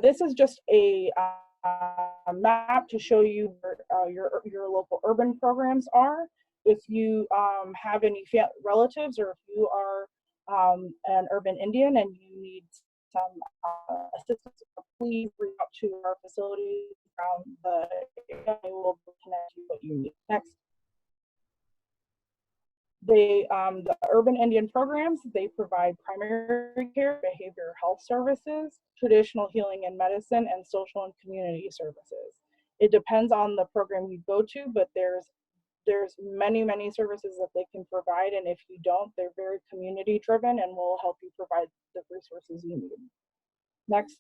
This is just a map to show you where your local urban programs are. If you have any relatives or if you are an urban Indian and you need some assistance, please reach out to our facilities around the area. They will connect you what you need. Next. The urban Indian programs, they provide primary care, behavioral health services, traditional healing and medicine, and social and community services. It depends on the program you go to, but there's many services that they can provide, and if you don't, they're very community driven and will help you provide the resources you need. Next.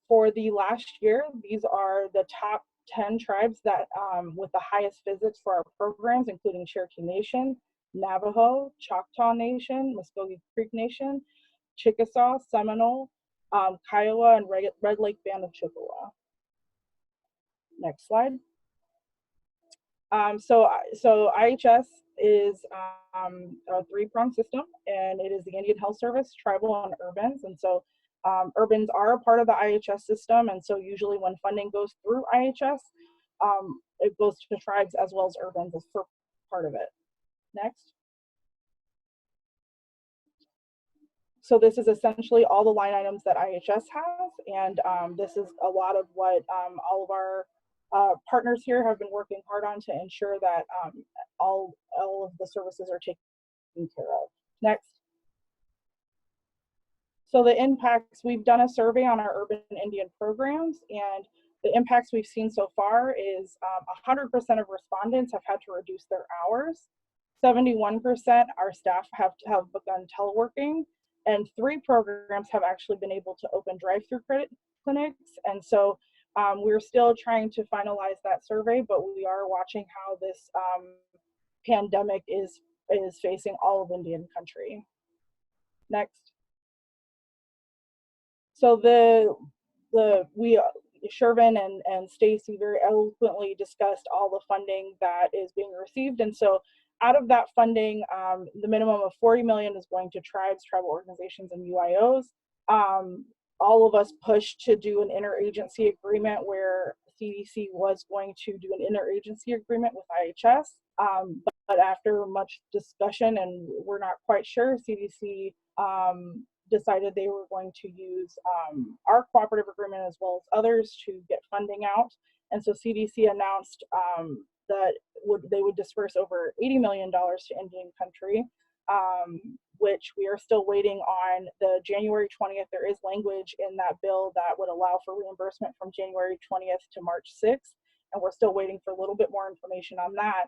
For the last year, these are the top 10 tribes that with the highest visits for our programs, including Cherokee Nation, Navajo, Choctaw Nation, Muskogee Creek Nation, Chickasaw, Seminole, Kiowa, and Red Lake Band of Chippewa. Next slide. So IHS is a three-pronged system, and it is the Indian Health Service, tribal, and urbans. And so urbans are a part of the IHS system, and so usually when funding goes through IHS, it goes to tribes as well as urbans as for part of it. Next. So this is essentially all the line items that IHS has, and this is a lot of what all of our partners here have been working hard on to ensure that all of the services are taken care of. Next. So the impacts, we've done a survey on our urban Indian programs, and the impacts we've seen so far is 100% of respondents have had to reduce their hours. 71% our staff have begun teleworking, and 3 programs have actually been able to open drive-through clinics. And so we're still trying to finalize that survey, but we are watching how this pandemic is facing all of Indian country. Next. So Shervin and Stacy very eloquently discussed all the funding that is being received. And so out of that funding, the minimum of $40 million is going to tribes, tribal organizations, and UIOs. All of us pushed to do an interagency agreement where CDC was going to do an interagency agreement with IHS. But after much discussion, and we're not quite sure, CDC decided they were going to use our cooperative agreement as well as others to get funding out. And so CDC announced that they would disperse over $80 million to Indian country, which we are still waiting on. The January 20th, there is language in that bill that would allow for reimbursement from January 20th to March 6th. And we're still waiting for a little bit more information on that.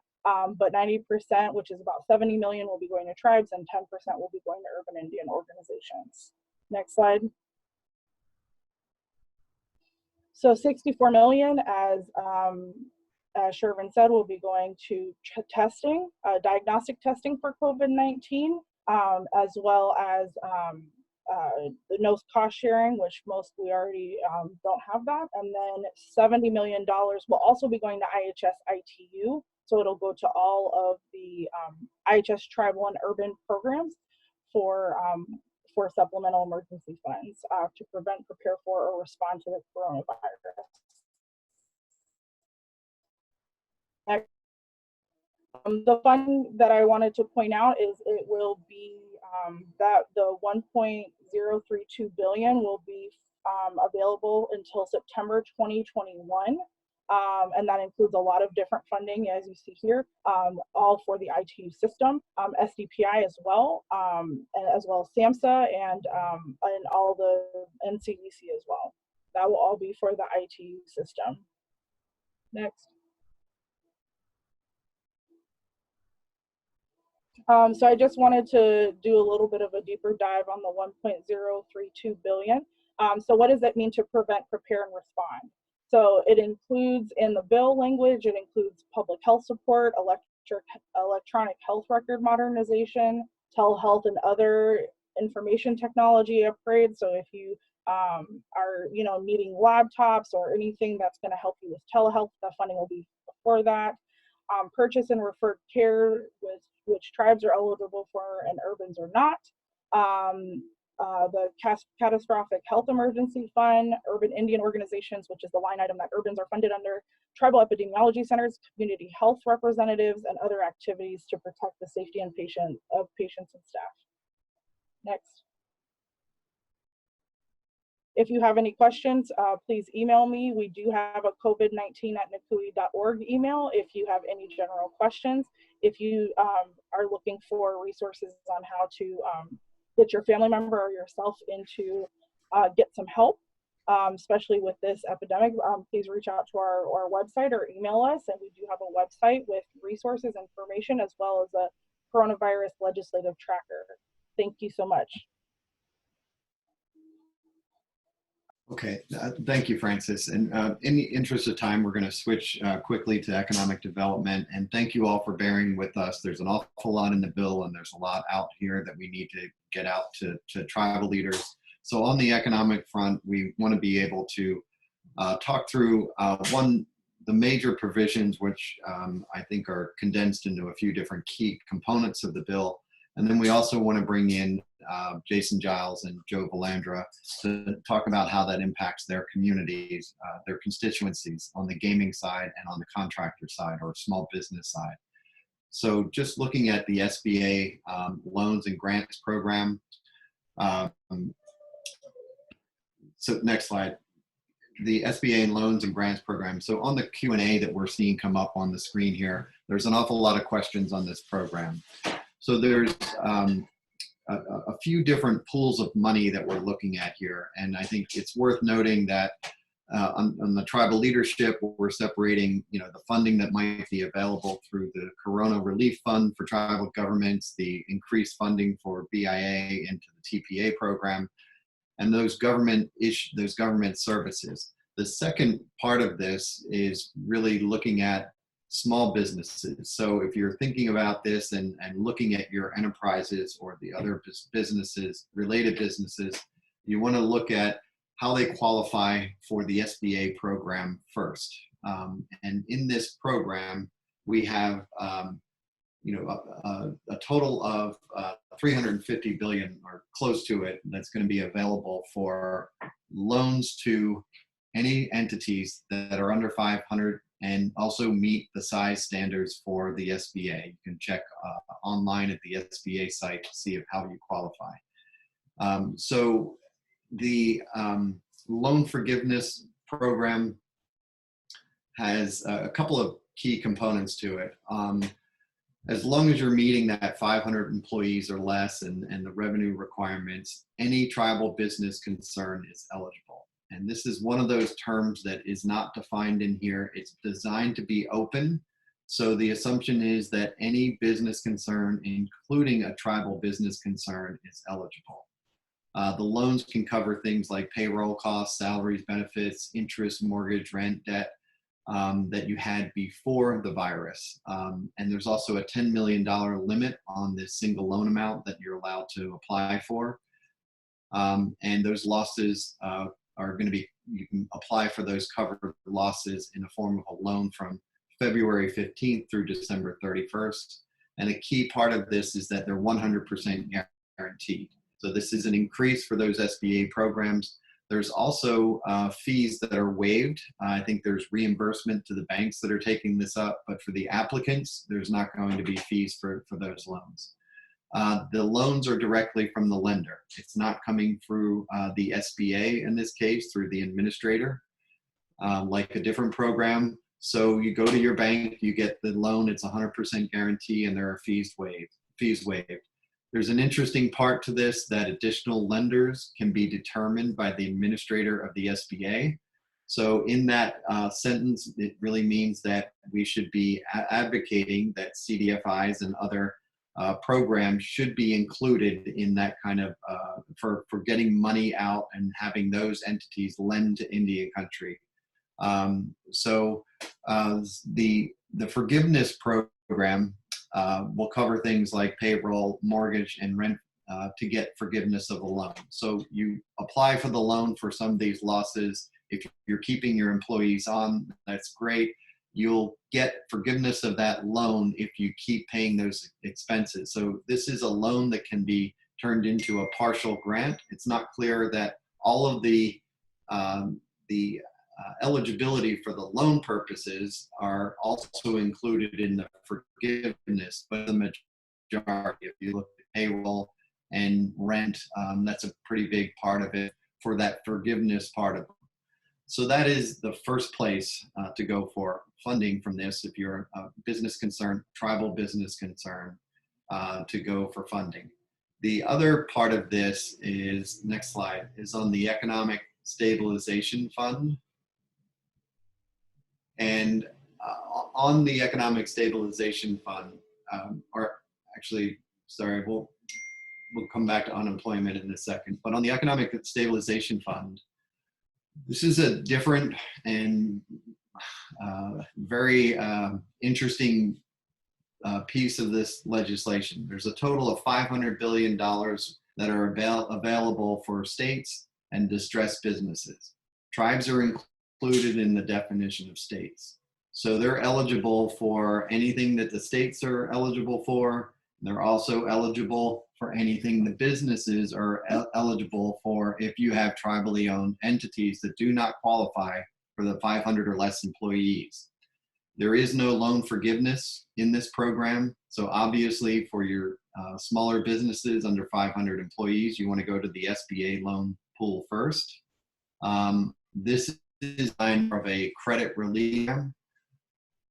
But 90%, which is about 70 million, will be going to tribes, and 10% will be going to urban Indian organizations. Next slide. So 64 million, as Shervin said, will be going to testing, diagnostic testing for COVID-19, as well as the no cost sharing, which most we already don't have that. And then $70 million will also be going to IHS ITU. So it'll go to all of the IHS tribal and urban programs for supplemental emergency funds to prevent, prepare for, or respond to the coronavirus. Next. The fund that I wanted to point out is it will be that the 1.032 billion will be available until September 2021. And that includes a lot of different funding, as you see here, all for the ITU system, SDPI as well as SAMHSA and all the NCEC as well. That will all be for the ITU system. Next. So I just wanted to do a little bit of a deeper dive on the 1.032 billion. So what does it mean to prevent, prepare, and respond? So it includes, in the bill language, it includes public health support, electronic health record modernization, telehealth and other information technology upgrades. So if you are needing laptops or anything that's going to help you with telehealth, that funding will be for that. Purchase and referred care, which tribes are eligible for and urbans are not. The Catastrophic Health Emergency Fund, Urban Indian Organizations, which is the line item that urbans are funded under, tribal epidemiology centers, community health representatives, and other activities to protect the safety and of patients and staff. Next. If you have any questions, please email me. We do have a COVID-19@ncui.org email if you have any general questions. If you are looking for resources on how to get your family member or yourself into get some help, especially with this epidemic, please reach out to our website or email us. And we do have a website with resources, information, as well as a coronavirus legislative tracker. Thank you so much. Okay, thank you, Francis. And in the interest of time, we're going to switch quickly to economic development. And thank you all for bearing with us. There's an awful lot in the bill, and there's a lot out here that we need to get out to tribal leaders. So on the economic front, we want to be able to talk through the major provisions, which I think are condensed into a few different key components of the bill. And then we also want to bring in Jason Giles and Joe Valandra to talk about how that impacts their communities, their constituencies on the gaming side and on the contractor side or small business side. So just looking at the SBA loans and grants program. So next slide. The SBA and loans and grants program. So on the Q&A that we're seeing come up on the screen here, there's an awful lot of questions on this program. So there's a few different pools of money that we're looking at here. And I think it's worth noting that on the tribal leadership, we're separating, the funding that might be available through the Corona Relief Fund for tribal governments, the increased funding for BIA into the TPA program, and those government services. The second part of this is really looking at small businesses. So if you're thinking about this and looking at your enterprises or the other businesses, related businesses, you want to look at how they qualify for the SBA program first. And in this program, we have a total of 350 billion or close to it that's going to be available for loans to any entities that are under 500 and also meet the size standards for the SBA. You can check online at the SBA site to see how you qualify. So the loan forgiveness program has a couple of key components to it. As long as you're meeting that 500 employees or less and the revenue requirements, any tribal business concern is eligible. And this is one of those terms that is not defined in here. It's designed to be open. So the assumption is that any business concern, including a tribal business concern, is eligible. The loans can cover things like payroll costs, salaries, benefits, interest, mortgage, rent, debt that you had before the virus. And there's also a $10 million limit on this single loan amount that you're allowed to apply for. And those losses are going to be, you can apply for those covered losses in the form of a loan from February 15th through December 31st. And a key part of this is that they're 100% guaranteed. So this is an increase for those SBA programs. There's also fees that are waived. I think there's reimbursement to the banks that are taking this up, but for the applicants, there's not going to be fees for those loans. The loans are directly from the lender. It's not coming through the SBA in this case, through the administrator, like a different program. So you go to your bank, you get the loan, it's 100% guarantee, and there are fees waived. There's an interesting part to this, that additional lenders can be determined by the administrator of the SBA. So in that sentence, it really means that we should be advocating that CDFIs and other programs should be included in that kind of, for getting money out and having those entities lend to Indian country. So the forgiveness program will cover things like payroll, mortgage, and rent to get forgiveness of a loan. So you apply for the loan for some of these losses. If you're keeping your employees on, that's great. You'll get forgiveness of that loan if you keep paying those expenses. So this is a loan that can be turned into a partial grant. It's not clear that all of the eligibility for the loan purposes are also included in the forgiveness, but the majority, if you look at payroll and rent, that's a pretty big part of it for that forgiveness part of it. So that is the first place to go for funding from this if you're a business concern, tribal business concern, to go for funding. The other part of this is, next slide, is on the Economic Stabilization Fund. And on the Economic Stabilization Fund, or actually, sorry, we'll come back to unemployment in a second, but on the Economic Stabilization Fund, this is a different and very interesting piece of this legislation. There's a total of $500 billion that are available for states and distressed businesses. Tribes are included in the definition of states. So they're eligible for anything that the states are eligible for. They're also eligible for anything the businesses are eligible for if you have tribally owned entities that do not qualify for the 500 or less employees. There is no loan forgiveness in this program. So obviously for your smaller businesses under 500 employees, you want to go to the SBA loan pool first. This is designed of a credit relief.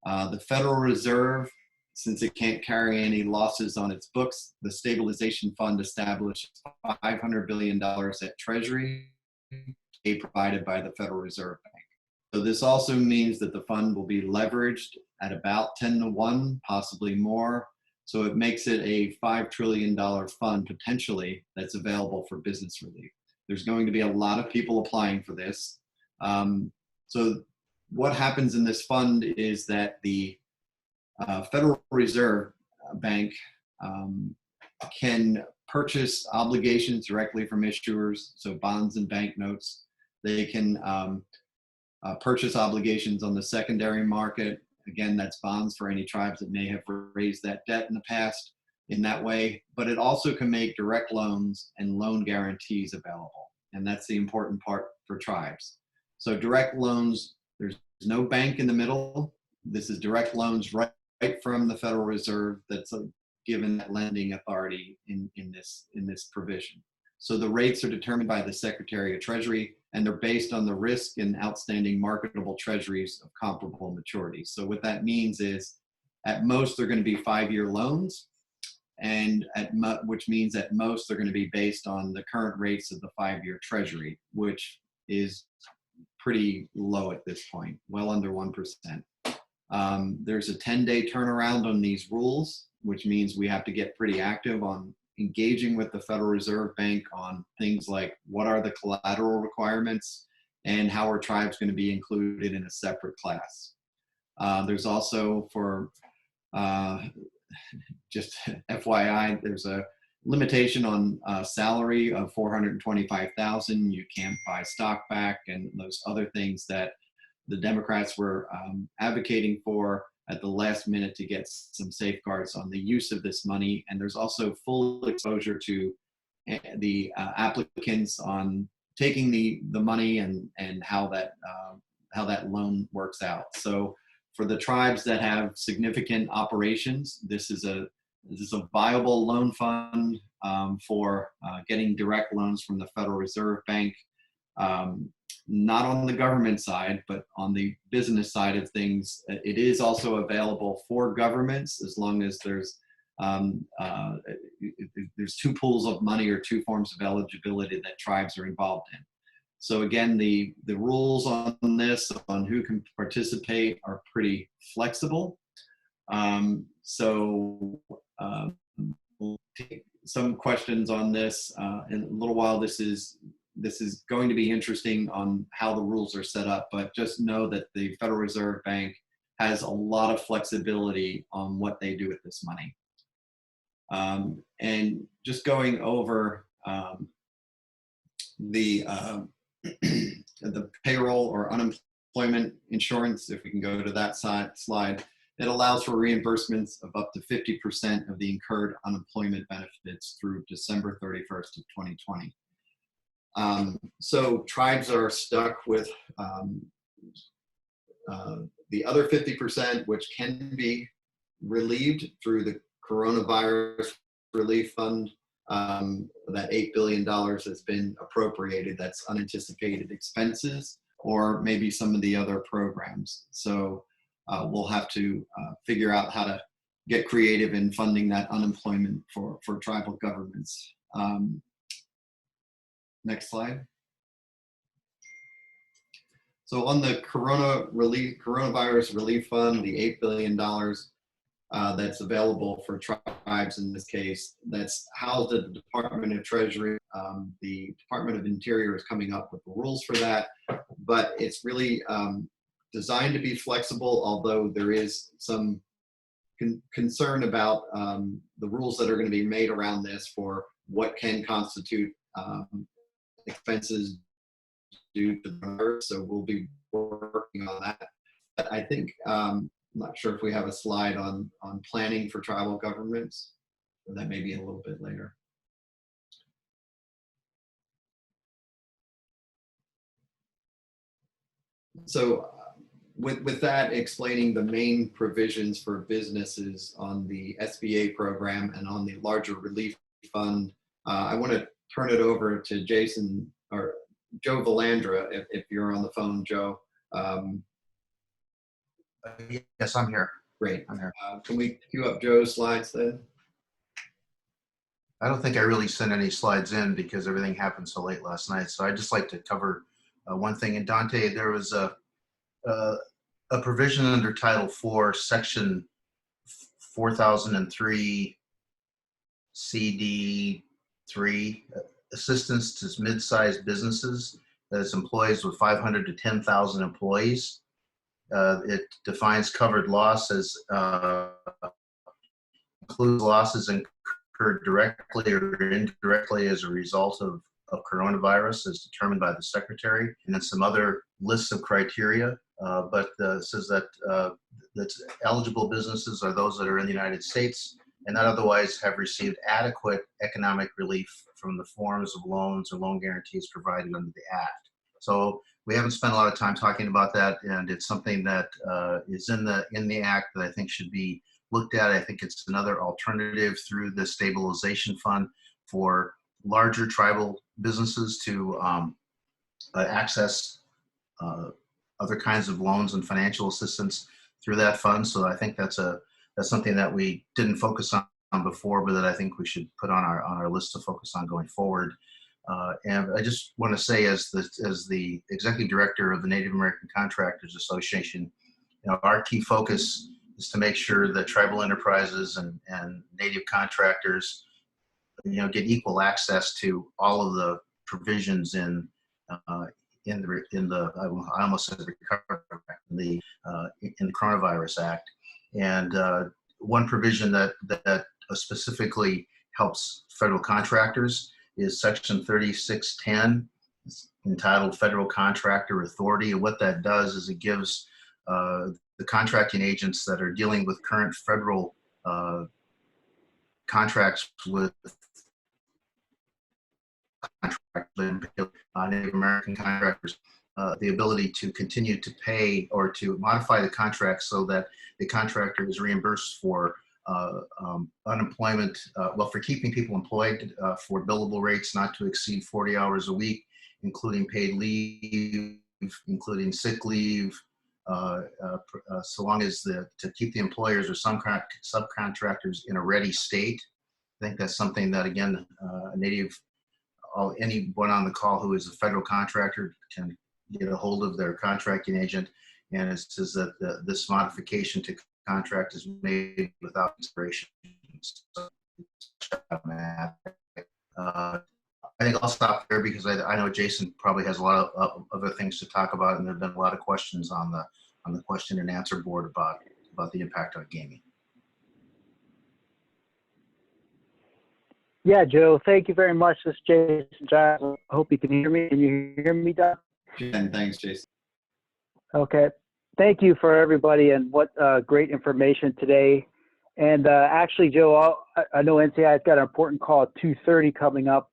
The Federal Reserve, since it can't carry any losses on its books, the Stabilization Fund established $500 billion at Treasury, provided by the Federal Reserve Bank. So this also means that the fund will be leveraged at about 10-to-1, possibly more. So it makes it a $5 trillion fund potentially that's available for business relief. There's going to be a lot of people applying for this. So what happens in this fund is that the Federal Reserve Bank can purchase obligations directly from issuers, so bonds and banknotes. They can purchase obligations on the secondary market. Again, that's bonds for any tribes that may have raised that debt in the past in that way. But it also can make direct loans and loan guarantees available. And that's the important part for tribes. So direct loans, there's no bank in the middle. This is direct loans right from the Federal Reserve that's given that lending authority in this provision. So the rates are determined by the Secretary of Treasury, and they're based on the risk in outstanding marketable treasuries of comparable maturities. So what that means is, at most, they're going to be 5-year loans, and which means at most they're going to be based on the current rates of the 5-year Treasury, which is pretty low at this point, well under 1%. There's a 10-day turnaround on these rules, which means we have to get pretty active on engaging with the Federal Reserve Bank on things like what are the collateral requirements and how are tribes going to be included in a separate class. There's also, for just FYI, there's a limitation on salary of 425,000. You can't buy stock back, and those other things that the Democrats were advocating for at the last minute to get some safeguards on the use of this money. And there's also full exposure to the applicants on taking the money and how that loan works out. So for the tribes that have significant operations, this is a viable loan fund for getting direct loans from the Federal Reserve Bank. Not on the government side, but on the business side of things. It is also available for governments as long as there's two pools of money or two forms of eligibility that tribes are involved in. So again, the rules on this, on who can participate, are pretty flexible. We'll take some questions on this in a little while. This is going to be interesting on how the rules are set up, but just know that the Federal Reserve Bank has a lot of flexibility on what they do with this money. And just going over the payroll or unemployment insurance, if we can go to that slide, it allows for reimbursements of up to 50% of the incurred unemployment benefits through December 31st of 2020. So tribes are stuck with the other 50%, which can be relieved through the coronavirus relief fund. That $8 billion has been appropriated. That's unanticipated expenses, or maybe some of the other programs. So we'll have to figure out how to get creative in funding that unemployment for tribal governments. Next slide. So on the coronavirus relief fund, the $8 billion that's available for tribes in this case, that's housed at the Department of Treasury. The Department of Interior is coming up with the rules for that, but it's really designed to be flexible, although there is some concern about the rules that are going to be made around this for what can constitute expenses due to the virus. So we'll be working on that. But I think, I'm not sure if we have a slide on planning for tribal governments, or that may be a little bit later. So with that, explaining the main provisions for businesses on the SBA program and on the larger relief fund, I want to turn it over to Jason or Joe Valandra, if you're on the phone, Joe. Yes, I'm here. Great. I'm here. Can we cue up Joe's slides then? I don't think I really sent any slides in because everything happened so late last night. So I'd just like to cover one thing. And Dante, there was a provision under Title IV, Section 4003 CD 3, assistance to mid-sized businesses that's employees with 500 to 10,000 employees. It defines covered loss as includes losses incurred directly or indirectly as a result of coronavirus as determined by the Secretary, and then some other lists of criteria. But it says that that's eligible businesses are those that are in the United States and not otherwise have received adequate economic relief from the forms of loans or loan guarantees provided under the Act. So we haven't spent a lot of time talking about that, and it's something that is in the Act that I think should be looked at. I think it's another alternative through the Stabilization Fund for larger tribal businesses to access other kinds of loans and financial assistance through that fund. So I think that's something that we didn't focus on before, but that I think we should put on our list to focus on going forward. And I just want to say, as the executive director of the Native American Contractors Association, our key focus is to make sure that tribal enterprises and Native contractors, get equal access to all of the provisions in the I almost said recovery act, in the Coronavirus Act. And one provision that specifically helps federal contractors is Section 3610. It's entitled Federal Contractor Authority. And what that does is it gives the contracting agents that are dealing with current federal contracts with Native American contractors, the ability to continue to pay or to modify the contract so that the contractor is reimbursed for unemployment, well, for keeping people employed for billable rates not to exceed 40 hours a week, including paid leave, including sick leave, so long as to keep the employers or some subcontractors in a ready state. I think that's something that, again, anyone on the call who is a federal contractor can get a hold of their contracting agent. And it says that this modification to contract is made without expiration. I think I'll stop there because I know Jason probably has a lot of other things to talk about, and there have been a lot of questions on the question and answer board about the impact on gaming. Yeah, Joe, thank you very much. This is Jason Giles. I hope you can hear me. Can you hear me, Doc? Thanks, Jason. Okay. Thank you for everybody, and what great information today. And actually, Joe, I know NCAI's got an important call at 2:30 coming up,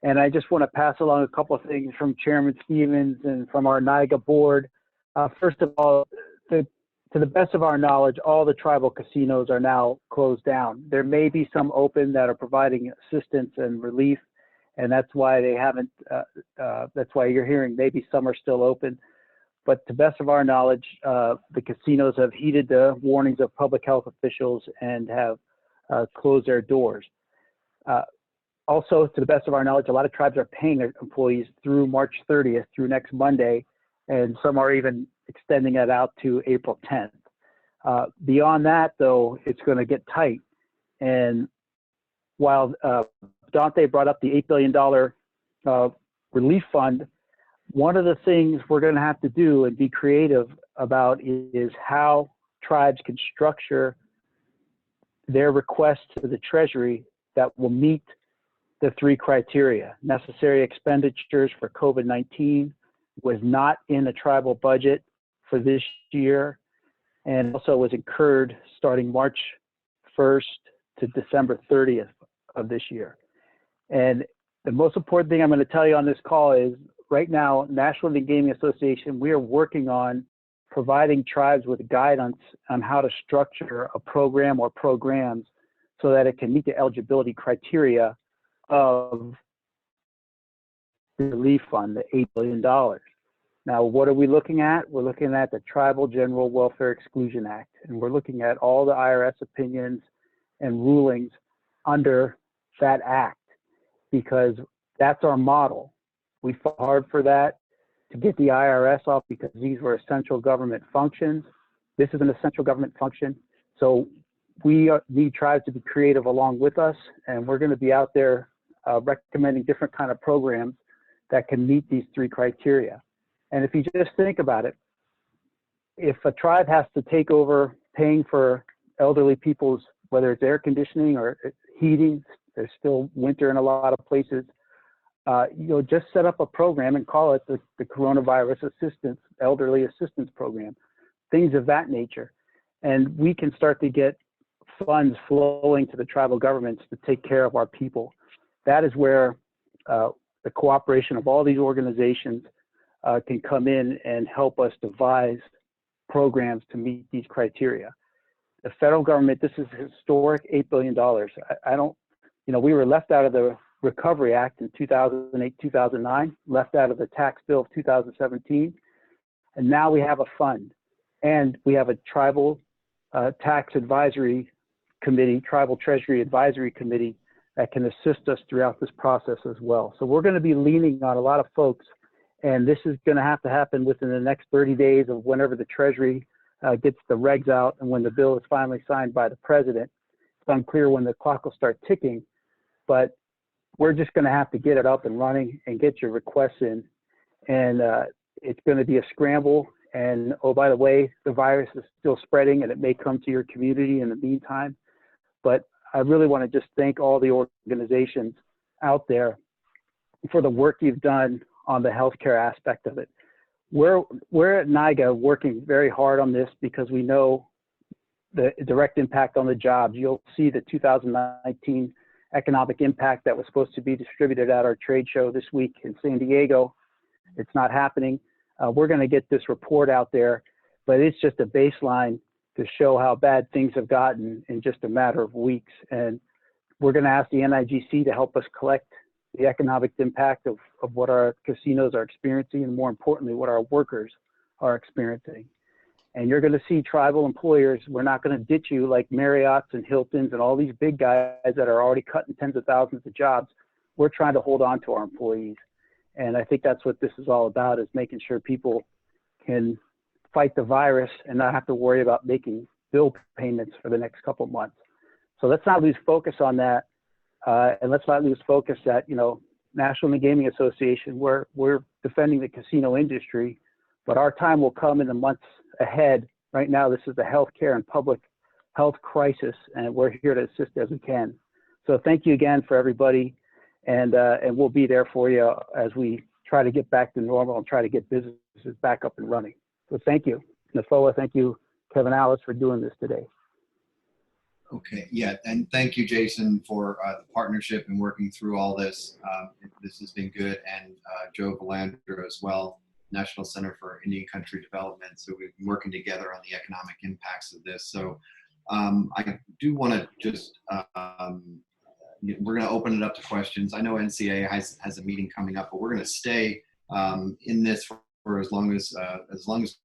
and I just want to pass along a couple of things from Chairman Stevens and from our NIGA board. First of all, to the best of our knowledge, all the tribal casinos are now closed down. There may be some open that are providing assistance and relief, and that's why they haven't, that's why you're hearing maybe some are still open. But to the best of our knowledge, the casinos have heeded the warnings of public health officials and have closed their doors. Also, to the best of our knowledge, a lot of tribes are paying their employees through March 30th, through next Monday, and some are even extending it out to April 10th. Beyond that, though, it's going to get tight. And while Dante brought up the $8 billion relief fund, one of the things we're going to have to do and be creative about is how tribes can structure their requests to the Treasury that will meet the three criteria. Necessary expenditures for COVID-19 was not in the tribal budget for this year, and also was incurred starting March 1st to December 30th of this year. And the most important thing I'm going to tell you on this call is, right now, National Indian Gaming Association, we are working on providing tribes with guidance on how to structure a program or programs so that it can meet the eligibility criteria of the relief fund, the $8 billion. Now, what are we looking at? We're looking at the Tribal General Welfare Exclusion Act, and we're looking at all the IRS opinions and rulings under that act, because that's our model. We fought hard for that to get the IRS off because these were essential government functions. This is an essential government function. So we need tribes to be creative along with us, and we're going to be out there recommending different kind of programs that can meet these three criteria. And if you just think about it, if a tribe has to take over paying for elderly people's, whether it's air conditioning or heating, there's still winter in a lot of places, just set up a program and call it the Coronavirus Assistance, Elderly Assistance Program, things of that nature. And we can start to get funds flowing to the tribal governments to take care of our people. That is where the cooperation of all these organizations can come in and help us devise programs to meet these criteria. The federal government, this is historic, $8 billion. We were left out of the Recovery Act in 2008, 2009, left out of the tax bill of 2017. And now we have a fund, and we have a tribal tax advisory committee, tribal treasury advisory committee that can assist us throughout this process as well. So we're going to be leaning on a lot of folks, and this is going to happen within the next 30 days of whenever the Treasury gets the regs out and when the bill is finally signed by the president. It's unclear when the clock will start ticking, but we're just going to have to get it up and running and get your requests in. And it's going to be a scramble. And oh, by the way, the virus is still spreading and it may come to your community in the meantime. But I really want to just thank all the organizations out there for the work you've done on the healthcare aspect of it. We're at NIGA working very hard on this because we know the direct impact on the jobs. You'll see the 2019 economic impact that was supposed to be distributed at our trade show this week in San Diego. It's not happening. We're going to get this report out there, but it's just a baseline to show how bad things have gotten in just a matter of weeks. And we're going to ask the NIGC to help us collect the economic impact of what our casinos are experiencing, and more importantly, what our workers are experiencing. And you're going to see tribal employers. We're not going to ditch you like Marriott's and Hilton's and all these big guys that are already cutting tens of thousands of jobs. We're trying to hold on to our employees. And I think that's what this is all about, is making sure people can fight the virus and not have to worry about making bill payments for the next couple of months. So let's not lose focus on that. And let's not lose focus that, you know, National Gaming Association, we're defending the casino industry, but our time will come in the months ahead. Right now, this is the healthcare and public health crisis, and we're here to assist as we can. So thank you again for everybody, and we'll be there for you as we try to get back to normal and try to get businesses back up and running. So thank you, NAFOA. Thank you, Kevin Alice, for doing this today. Okay, yeah, and thank you, Jason, for the partnership and working through all this. This has been good, and Joe Valandra as well, National Center for Indian Country Development. So we've been working together on the economic impacts of this. So I do want to just, we're going to open it up to questions. I know NCAI has a meeting coming up, but we're going to stay in this for as long as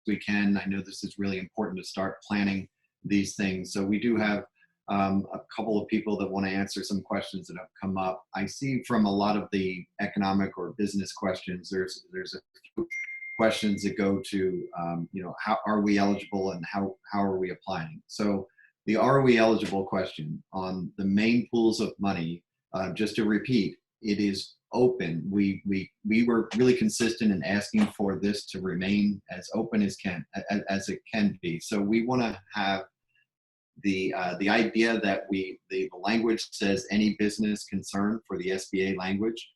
we can. I know this is really important to start planning these things. So we do have a couple of people that want to answer some questions that have come up. I see from a lot of the economic or business questions, there's a few questions that go to, you know, how are we eligible and how are we applying? So the are we eligible question on the main pools of money, just to repeat, it is open. We were really consistent in asking for this to remain as open as it can be. So we want to have the idea that the language says any business concern for the SBA language,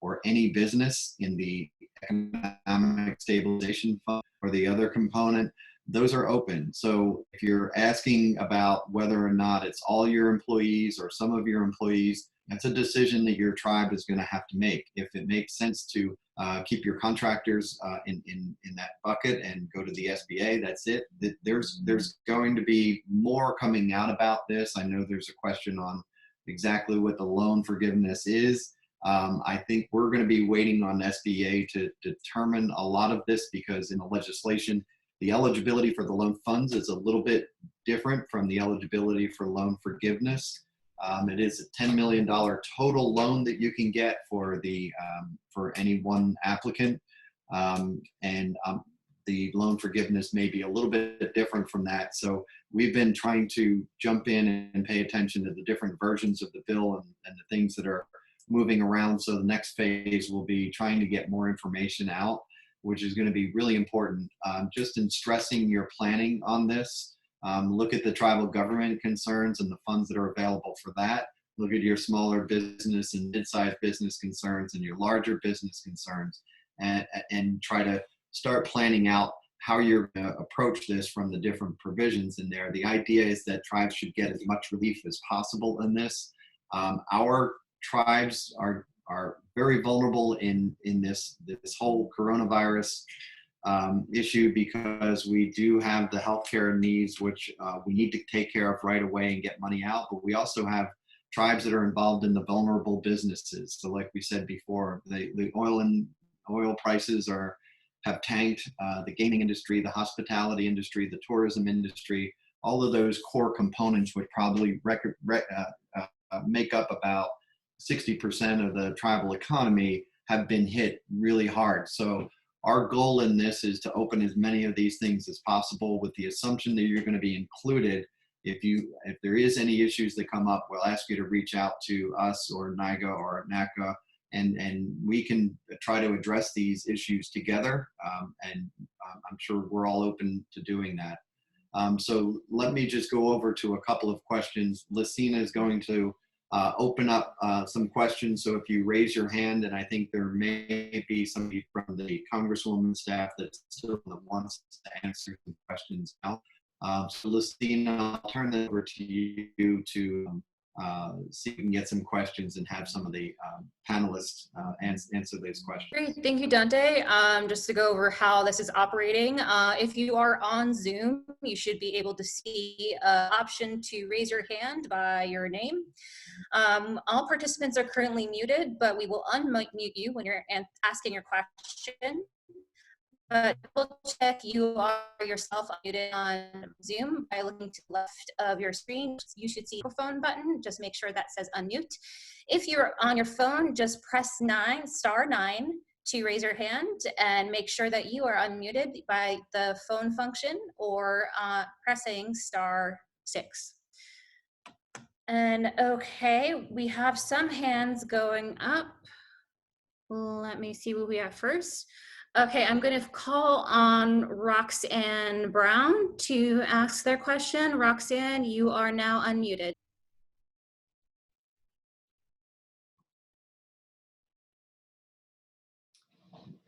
or any business in the Economic Stabilization Fund or the other component, those are open. So if you're asking about whether or not it's all your employees or some of your employees, that's a decision that your tribe is going to have to make. If it makes sense to keep your contractors in that bucket and go to the SBA, that's it. There's going to be more coming out about this. I know there's a question on exactly what the loan forgiveness is. I think we're going to be waiting on SBA to determine a lot of this, because in the legislation, the eligibility for the loan funds is a little bit different from the eligibility for loan forgiveness. It is a $10 million total loan that you can get for any one applicant. The loan forgiveness may be a little bit different from that. So we've been trying to jump in and pay attention to the different versions of the bill and the things that are moving around. So the next phase will be trying to get more information out, which is going to be really important. Just in stressing your planning on this, look at the tribal government concerns and the funds that are available for that. Look at your smaller business and mid-sized business concerns and your larger business concerns, and try to start planning out how you're going to approach this from the different provisions in there. The idea is that tribes should get as much relief as possible in this. Our tribes are very vulnerable in this whole coronavirus issue, because we do have the healthcare needs, which we need to take care of right away and get money out. But we also have tribes that are involved in the vulnerable businesses. So like we said before, the oil prices have tanked, the gaming industry, the hospitality industry, the tourism industry, all of those core components would probably make up about 60% of the tribal economy, have been hit really hard. So our goal in this is to open as many of these things as possible, with the assumption that you're going to be included. If there is any issues that come up, we'll ask you to reach out to us or NIGA or NACA, and we can try to address these issues together. I'm sure we're all open to doing that. So let me just go over to a couple of questions. Lucina is going to open up some questions. So if you raise your hand, and I think there may be somebody from the Congresswoman staff that still wants to answer some questions now. So Lucina, I'll turn it over to you to see if we can get some questions and have some of the panelists answer those questions. Great, thank you, Dante. Just to go over how this is operating, if you are on Zoom, you should be able to see an option to raise your hand by your name. All participants are currently muted, but we will unmute you when you're asking your question. But double check you are yourself unmuted on Zoom by looking to the left of your screen. You should see a microphone button. Just make sure that says unmute. If you're on your phone, just press *9 to raise your hand and make sure that you are unmuted by the phone function or pressing *6. And okay, we have some hands going up. Let me see what we have first. Okay, I'm going to call on Roxanne Brown to ask their question. Roxanne, you are now unmuted.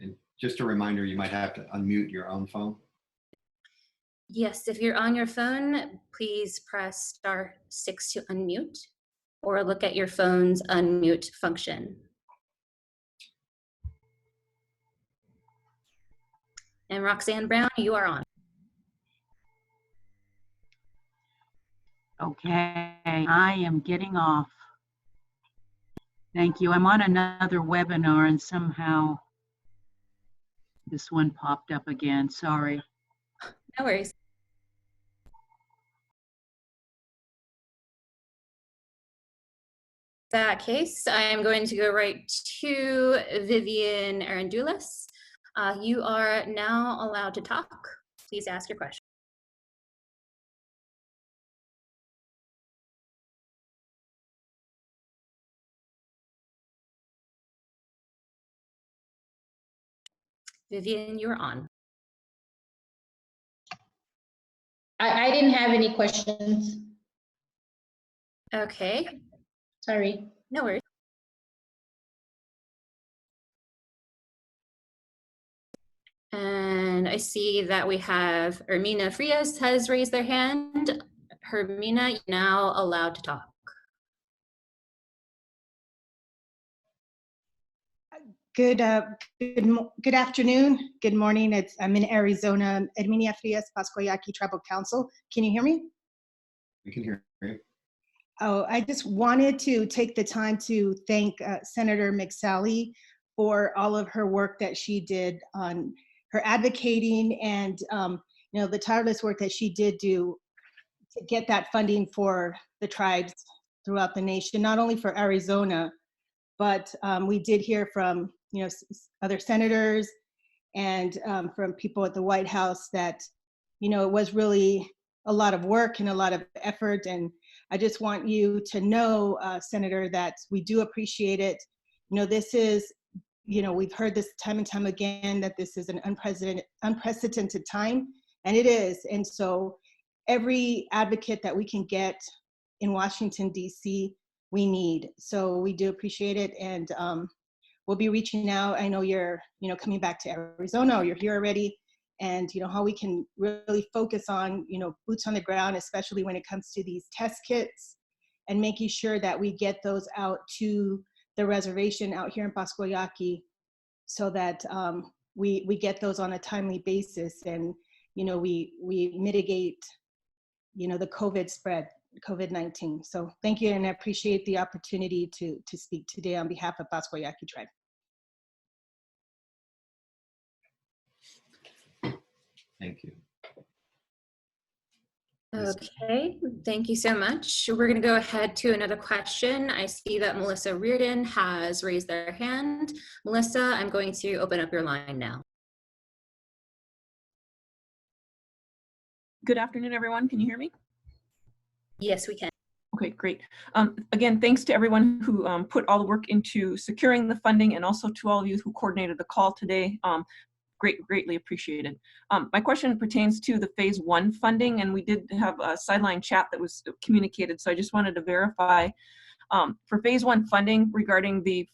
And just a reminder, you might have to unmute your own phone. Yes, if you're on your phone, please press *6 to unmute or look at your phone's unmute function. And Roxanne Brown, you are on. Okay, I am getting off. Thank you. I'm on another webinar and somehow this one popped up again. Sorry. No worries. In that case, I am going to go right to Vivian Arandulas. You are now allowed to talk. Please ask your question. Vivian, you're on. I didn't have any questions. Okay. Sorry. No worries. And I see that we have Hermina Frias has raised their hand. Hermina, you're now allowed to talk. Good afternoon, good morning. I'm in Arizona, Herminia Frias, Pascoyaqui Tribal Council. Can you hear me? We can hear you. Oh, I just wanted to take the time to thank Senator McSally for all of her work that she did on her advocating and the tireless work that she did do to get that funding for the tribes throughout the nation, not only for Arizona, but we did hear from other senators and from people at the White House that it was really a lot of work and a lot of effort. And I just want you to know, Senator, that we do appreciate it. This is, we've heard this time and time again that this is an unprecedented time, and it is. And so every advocate that we can get in Washington, D.C., we need. So we do appreciate it, and we'll be reaching out. I know you're, coming back to Arizona, or you're here already, and how we can really focus on, boots on the ground, especially when it comes to these test kits, and making sure that we get those out to the reservation out here in Pascoyaqui, so that we get those on a timely basis, and we mitigate, the COVID spread. COVID-19. So thank you, and I appreciate the opportunity to speak today on behalf of Pascoyaqui Tribe. Thank you. Okay, thank you so much. We're going to go ahead to another question. I see that Melissa Reardon has raised their hand. Melissa, I'm going to open up your line now. Good afternoon, everyone. Can you hear me? Yes, we can. Okay, great. Again, thanks to everyone who put all the work into securing the funding, and also to all of you who coordinated the call today. greatly appreciated. My question pertains to the phase 1 funding, and we did have a sideline chat that was communicated, so I just wanted to verify for phase 1 funding regarding the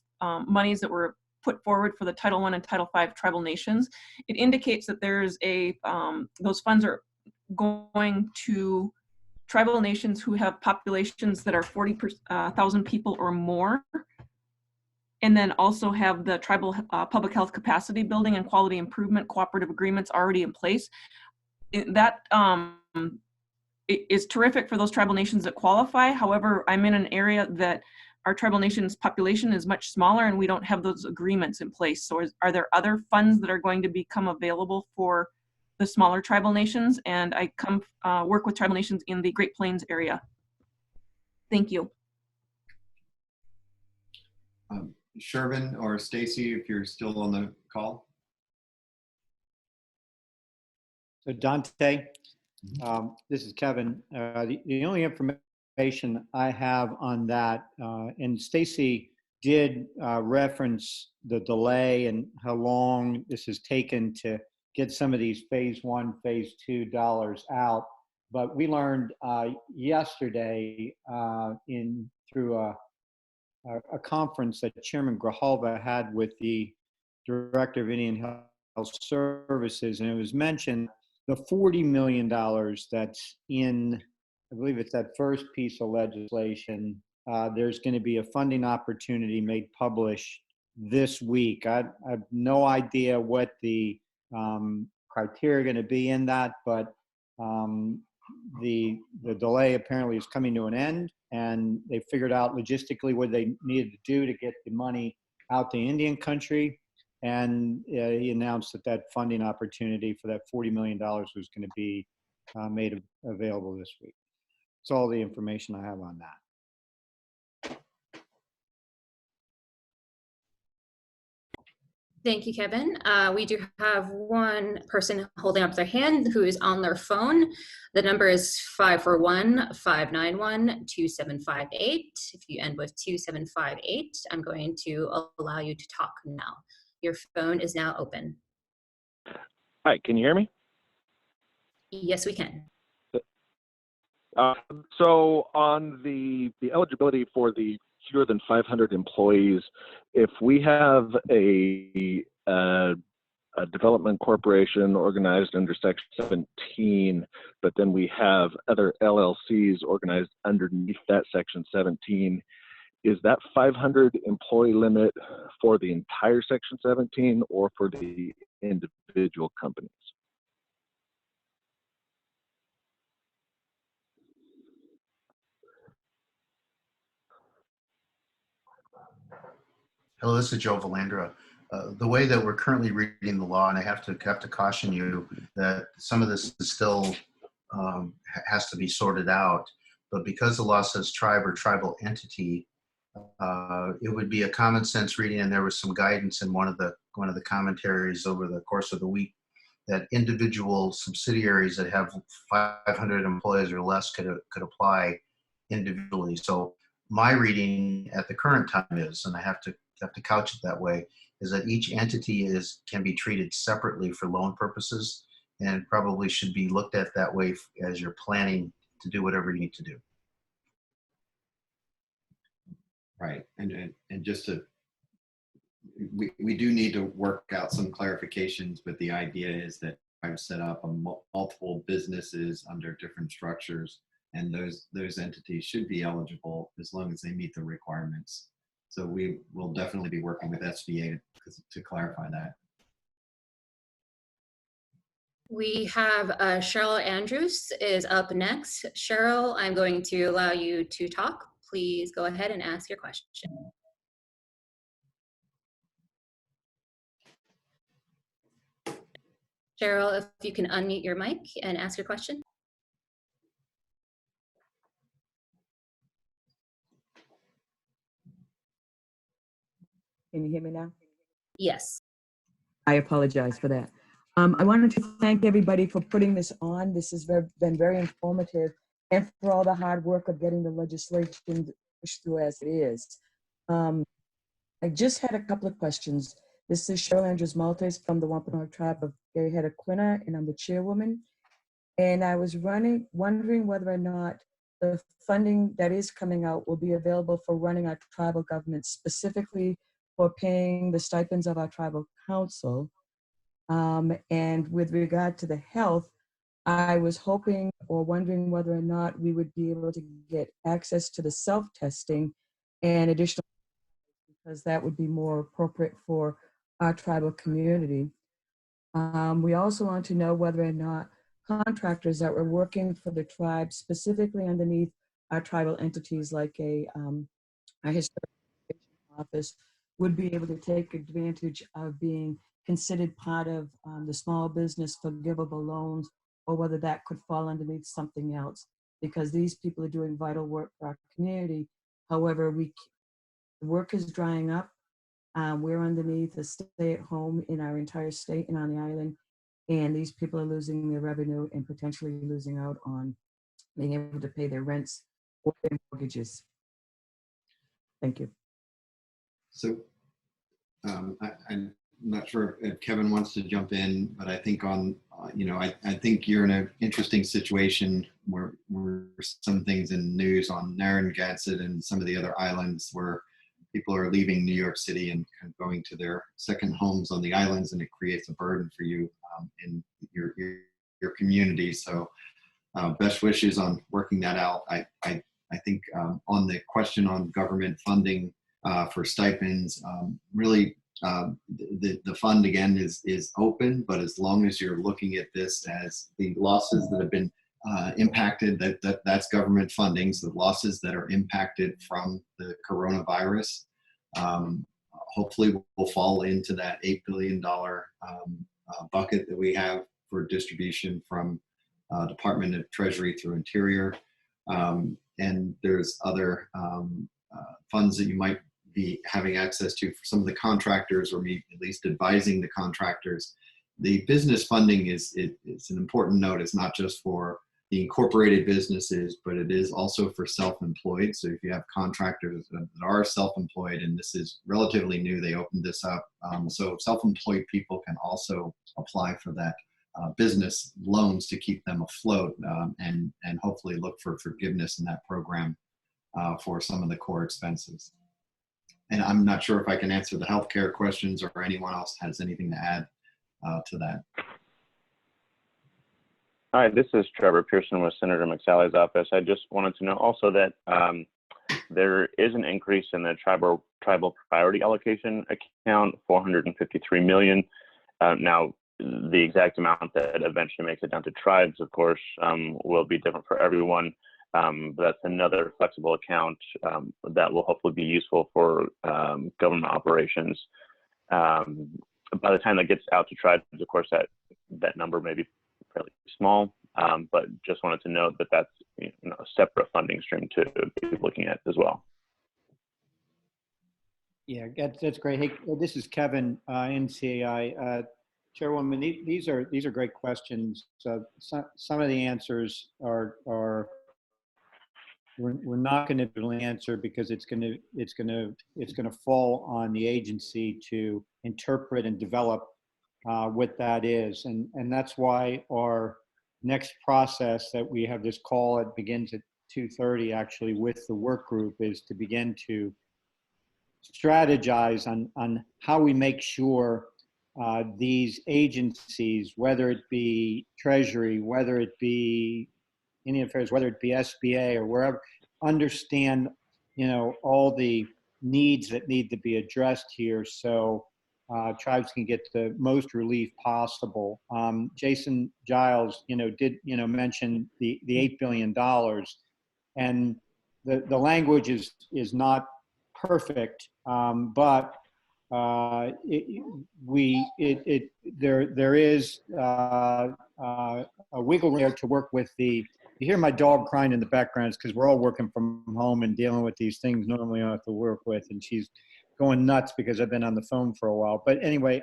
monies that were put forward for the Title I and Title V tribal nations. It indicates that there's those funds are going to tribal nations who have populations that are 40,000 people or more, and then also have the tribal public health capacity building and quality improvement cooperative agreements already in place. That is terrific for those tribal nations that qualify. However, I'm in an area that our tribal nations population is much smaller and we don't have those agreements in place. So are there other funds that are going to become available for the smaller tribal nations? And I work with tribal nations in the Great Plains area. Thank you. Shervin or Stacy, if you're still on the call. So Dante, this is Kevin. The only information I have on that, and Stacy did reference the delay and how long this has taken to get some of these phase 1, phase 2 dollars out. But we learned yesterday through a conference that Chairman Grijalva had with the Director of Indian Health Services, and it was mentioned the $40 million that's in, I believe it's that first piece of legislation. There's going to be a funding opportunity made public this week. I have no idea what the criteria are going to be in that, but the delay apparently is coming to an end, and they figured out logistically what they needed to do to get the money out to Indian country. And he announced that funding opportunity for that $40 million was going to be made available this week. That's all the information I have on that. Thank you, Kevin. We do have one person holding up their hand who is on their phone. The number is 541-591-2758. If you end with 2758, I'm going to allow you to talk now. Your phone is now open. Hi, can you hear me? Yes, we can. So on the eligibility for the fewer than 500 employees, if we have a development corporation organized under Section 17, but then we have other LLCs organized underneath that Section 17, is that 500 employee limit for the entire Section 17 or for the individual companies? Hello, this is Joe Valandra. The way that we're currently reading the law, and I have to caution you that some of this is still has to be sorted out, but because the law says tribe or tribal entity, it would be a common sense reading, and there was some guidance in one of the commentaries over the course of the week that individual subsidiaries that have 500 employees or less could apply individually. So my reading at the current time is, and I have to couch it that way, is that each entity can be treated separately for loan purposes and probably should be looked at that way as you're planning to do whatever you need to do. Right, and just to, we do need to work out some clarifications, but the idea is that I've set up multiple businesses under different structures, and those entities should be eligible as long as they meet the requirements. So we will definitely be working with SBA to clarify that. We have Cheryl Andrews is up next. Cheryl, I'm going to allow you to talk. Please go ahead and ask your question. Cheryl, if you can unmute your mic and ask your question. Can you hear me now? Yes. I apologize for that. I wanted to thank everybody for putting this on. This has been very informative, and for all the hard work of getting the legislation pushed through as it is. I just had a couple of questions. This is Cheryl Andrews Maltese from the Wampanoag Tribe of Garrihetta-Quina, and I'm the chairwoman. And I was wondering whether or not the funding that is coming out will be available for running our tribal government, specifically for paying the stipends of our tribal council. And with regard to the health, I was hoping or wondering whether or not we would be able to get access to the self-testing and additional, because that would be more appropriate for our tribal community. We also want to know whether or not contractors that were working for the tribe, specifically underneath our tribal entities like a historic office, would be able to take advantage of being considered part of the small business forgivable loans, or whether that could fall underneath something else, because these people are doing vital work for our community. However, the work is drying up. We're underneath a stay-at-home in our entire state and on the island, and these people are losing their revenue and potentially losing out on being able to pay their rents or their mortgages. Thank you. So I'm not sure if Kevin wants to jump in, but I think I think you're in an interesting situation where some things in the news on Narragansett and some of the other islands where people are leaving New York City and going to their second homes on the islands, and it creates a burden for you in your community. So best wishes on working that out. I think on the question on government funding for stipends, really the fund again is open, but as long as you're looking at this as the losses that have been impacted, that's government funding. So the losses that are impacted from the coronavirus, hopefully will fall into that $8 billion bucket that we have for distribution from Department of Treasury through Interior. And there's other funds that you might be having access to for some of the contractors, or maybe at least advising the contractors. The business funding it's an important note. It's not just for the incorporated businesses, but it is also for self-employed. So if you have contractors that are self-employed, and this is relatively new, they opened this up. So self-employed people can also apply for that business loans to keep them afloat, and hopefully look for forgiveness in that program for some of the core expenses. And I'm not sure if I can answer the healthcare questions, or anyone else has anything to add to that. Hi, this is Trevor Pearson with Senator McSally's office. I just wanted to know also that there is an increase in the tribal priority allocation account, $453 million. Now, the exact amount that eventually makes it down to tribes, of course, will be different for everyone. But that's another flexible account that will hopefully be useful for government operations. By the time that gets out to tribes, of course, that number may be fairly small, but just wanted to note that that's a separate funding stream to be looking at as well. Yeah, that's great. Hey, this is Kevin, NCAI. Chairwoman, these are great questions. Some of the answers are we're not going to really answer, because it's going to fall on the agency to interpret and develop what that is, and that's why our next process that we have this call, it begins at 2:30 actually with the work group, is to begin to strategize on how we make sure these agencies, whether it be Treasury, whether it be Indian Affairs, whether it be SBA or wherever, understand all the needs that need to be addressed here, so tribes can get the most relief possible. Jason Giles, did mention the $8 billion, and the language is not perfect, but there is a wiggle there to work with the. You hear my dog crying in the background, because we're all working from home and dealing with these things normally I have to work with, and she's going nuts because I've been on the phone for a while. But anyway,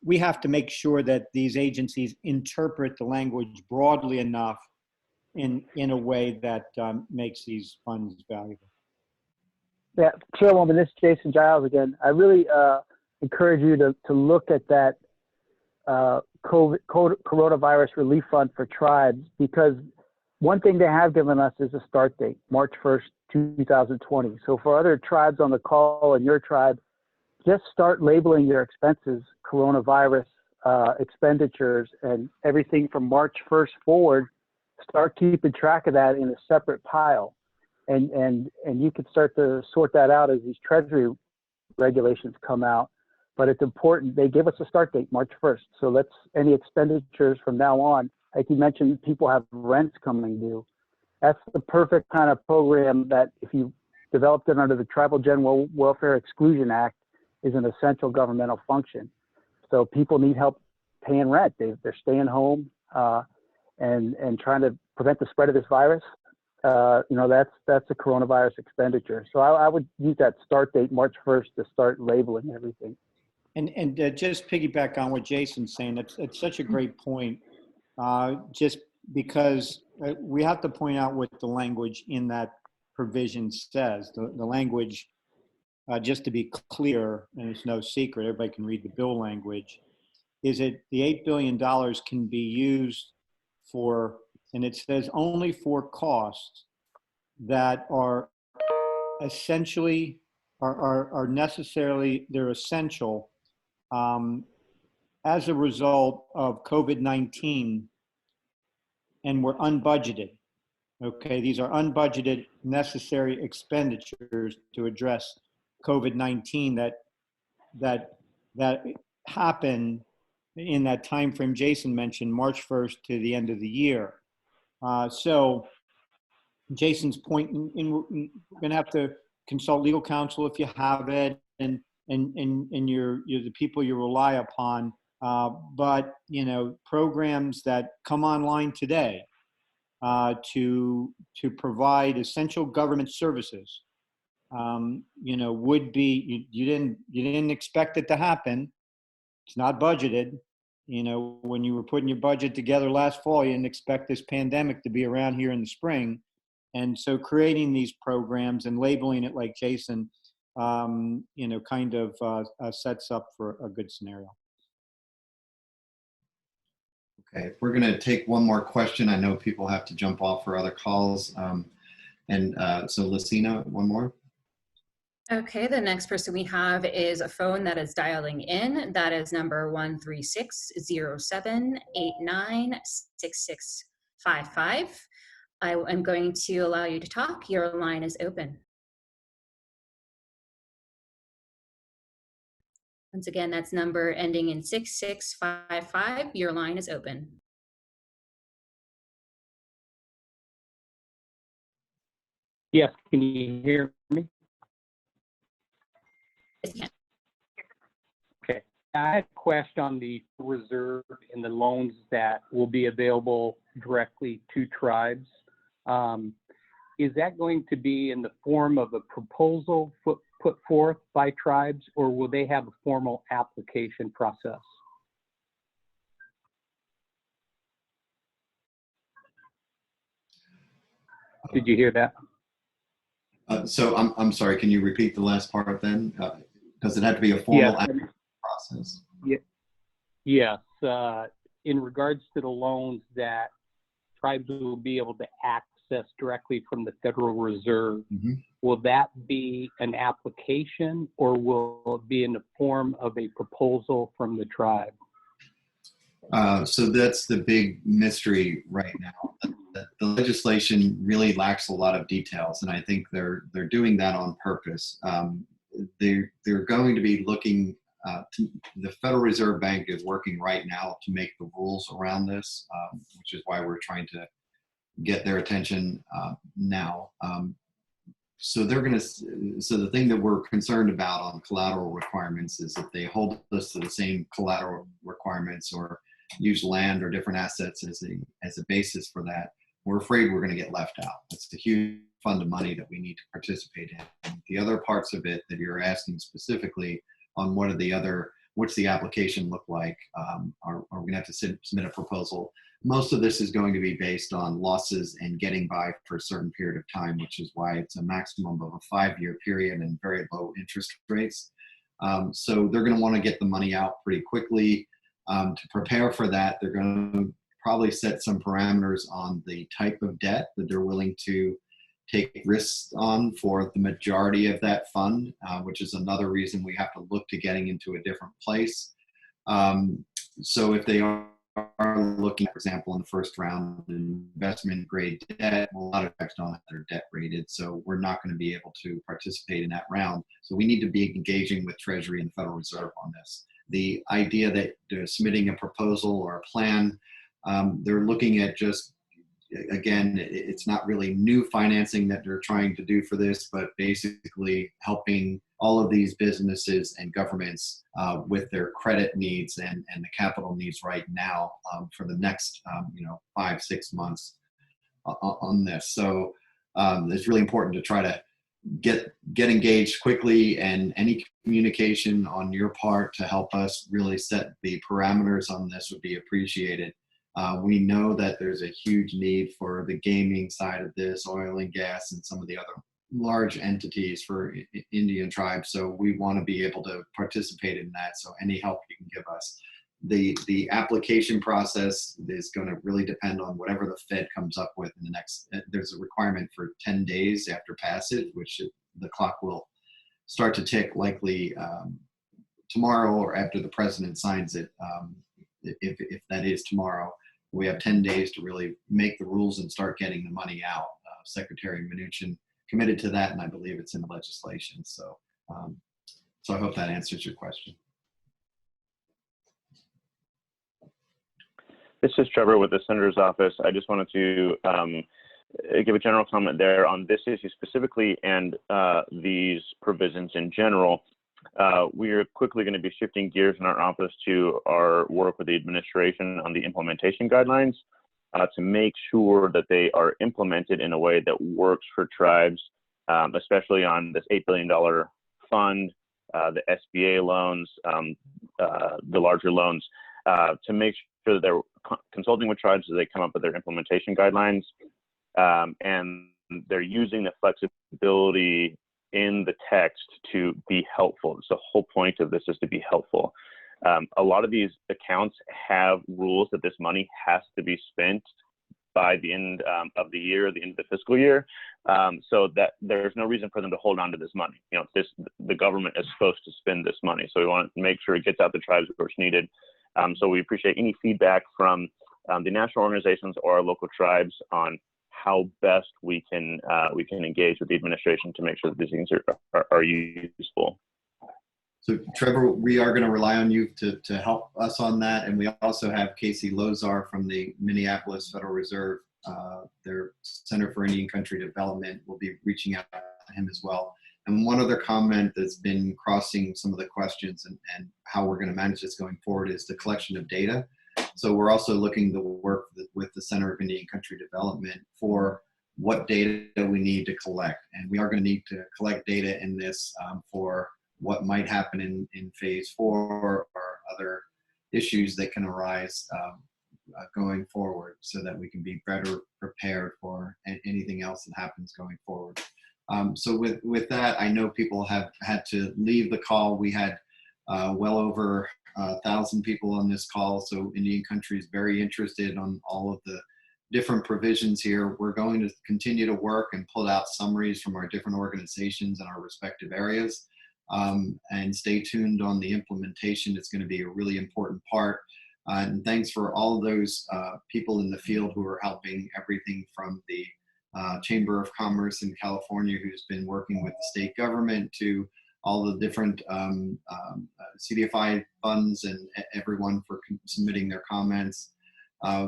we have to make sure that these agencies interpret the language broadly enough in a way that makes these funds valuable. Yeah, Chairwoman, this is Jason Giles again. I really encourage you to look at that coronavirus relief fund for tribes, because one thing they have given us is a start date, March 1st, 2020. So for other tribes on the call and your tribe, just start labeling your expenses, coronavirus expenditures, and everything from March 1st forward. Start keeping track of that in a separate pile. And you can start to sort that out as these Treasury regulations come out. But it's important. They give us a start date, March 1st. So any expenditures from now on, like you mentioned, people have rents coming due. That's the perfect kind of program that, if you developed it under the Tribal General Welfare Exclusion Act, is an essential governmental function. So people need help paying rent. They're staying home and trying to prevent the spread of this virus. That's a coronavirus expenditure. So I would use that start date, March 1st, to start labeling everything. And just piggyback on what Jason's saying, it's such a great point. Just because we have to point out what the language in that provision says. The language, just to be clear, and it's no secret, everybody can read the bill language, is that the $8 billion can be used for, and it says only for costs that are essentially, are necessarily, they're essential as a result of COVID-19, and were unbudgeted. Okay, these are unbudgeted necessary expenditures to address COVID-19 that happen in that time frame Jason mentioned, March 1st to the end of the year. So Jason's point, we're going to have to consult legal counsel if you have it, and you're the people you rely upon. But programs that come online today to provide essential government services, would be, you didn't expect it to happen. It's not budgeted. When you were putting your budget together last fall, you didn't expect this pandemic to be around here in the spring. And so creating these programs and labeling it like Jason, kind of sets up for a good scenario. Okay, we're going to take one more question. I know people have to jump off for other calls. So Lucina, one more. Okay, the next person we have is a phone that is dialing in. That is number 136-07-89-6655. I am going to allow you to talk. Your line is open. Once again, that's number ending in 6655. Your line is open. Yes, can you hear me? Okay, I had a question on the reserve and the loans that will be available directly to tribes. Is that going to be in the form of a proposal put forth by tribes, or will they have a formal application process? Did you hear that? So I'm sorry, can you repeat the last part then? Does it have to be a formal process? Yes, in regards to the loans that tribes will be able to access directly from the Federal Reserve, will that be an application, or will it be in the form of a proposal from the tribe? So that's the big mystery right now. The legislation really lacks a lot of details, and I think they're doing that on purpose. They're going to be looking. The Federal Reserve Bank is working right now to make the rules around this, which is why we're trying to get their attention now. So the thing that we're concerned about on collateral requirements is if they hold us to the same collateral requirements or use land or different assets as a basis for that, we're afraid we're going to get left out. It's a huge fund of money that we need to participate in. And the other parts of it that you're asking specifically on what are the other what's the application look like? Are we going to have to submit a proposal? Most of this is going to be based on losses and getting by for a certain period of time, which is why it's a maximum of a 5-year period and very low interest rates. So they're going to want to get the money out pretty quickly. To prepare for that, they're going to probably set some parameters on the type of debt that they're willing to take risks on for the majority of that fund, which is another reason we have to look to getting into a different place. So if they are looking, for example, in the first round, investment grade debt, a lot of banks don't have their debt rated, so we're not going to be able to participate in that round. So we need to be engaging with Treasury and the Federal Reserve on this. The idea that they're submitting a proposal or a plan, they're looking at just, again, it's not really new financing that they're trying to do for this, but basically helping all of these businesses and governments with their credit needs and the capital needs right now for the next 5-6 months on this. So it's really important to try to get engaged quickly, and any communication on your part to help us really set the parameters on this would be appreciated. We know that there's a huge need for the gaming side of this, oil and gas, and some of the other large entities for Indian tribes. So we want to be able to participate in that. So any help you can give us. The application process is going to really depend on whatever the Fed comes up with in the next. There's a requirement for 10 days after passage, which the clock will start to tick likely tomorrow or after the president signs it, if that is tomorrow. We have 10 days to really make the rules and start getting the money out. Secretary Mnuchin committed to that, and I believe it's in the legislation. So, so I hope that answers your question. This is Trevor with the Senator's Office. I just wanted to give a general comment there on this issue specifically and these provisions in general. We are quickly going to be shifting gears in our office to our work with the administration on the implementation guidelines to make sure that they are implemented in a way that works for tribes, especially on this $8 billion fund, the SBA loans, the larger loans, to make sure that they're consulting with tribes as they come up with their implementation guidelines, and they're using the flexibility in the text to be helpful. So the whole point of this is to be helpful. A lot of these accounts have rules that this money has to be spent by the end of the year, the end of the fiscal year, so that there's no reason for them to hold on to this money. You know, the government is supposed to spend this money, so we want to make sure it gets out to tribes where it's needed. So we appreciate any feedback from the national organizations or our local tribes on how best we can engage with the administration to make sure that these things are useful. So Trevor, we are going to rely on you to help us on that. And we also have Casey Lozar from the Minneapolis Federal Reserve, their Center for Indian Country Development. Will be reaching out to him as well. And one other comment that's been crossing some of the questions and how we're going to manage this going forward is the collection of data. So we're also looking to work with the Center of Indian Country Development for what data we need to collect. And we are going to need to collect data in this for what might happen in phase 4 or other issues that can arise going forward, so that we can be better prepared for anything else that happens going forward. So with that, I know people have had to leave the call. We had well over 1,000 people on this call, so Indian Country is very interested on all of the different provisions here. We're going to continue to work and pull out summaries from our different organizations in our respective areas, and stay tuned on the implementation. It's going to be a really important part. And thanks for all of those people in the field who are helping, everything from the Chamber of Commerce in California, who's been working with the state government, to all the different CDFI funds and everyone for submitting their comments.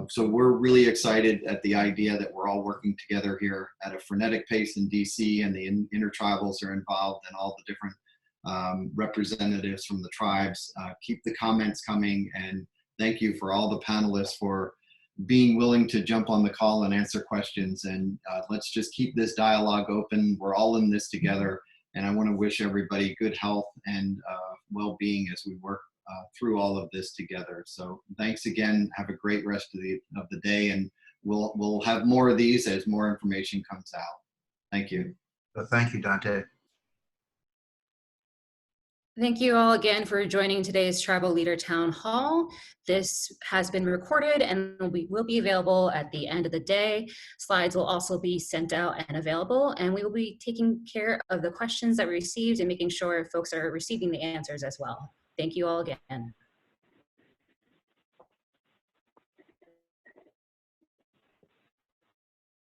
So we're really excited at the idea that we're all working together here at a frenetic pace in DC, and the intertribals are involved, and all the different representatives from the tribes. Keep the comments coming, and thank you for all the panelists for being willing to jump on the call and answer questions. And let's just keep this dialogue open. We're all in this together. And I want to wish everybody good health and well-being as we work through all of this together. So thanks again. Have a great rest of the day, and we'll have more of these as more information comes out. Thank you. Thank you, Dante. Thank you all again for joining today's Tribal Leader Town Hall. This has been recorded and will be available at the end of the day. Slides will also be sent out and available, and we will be taking care of the questions that we received and making sure folks are receiving the answers as well. Thank you all again.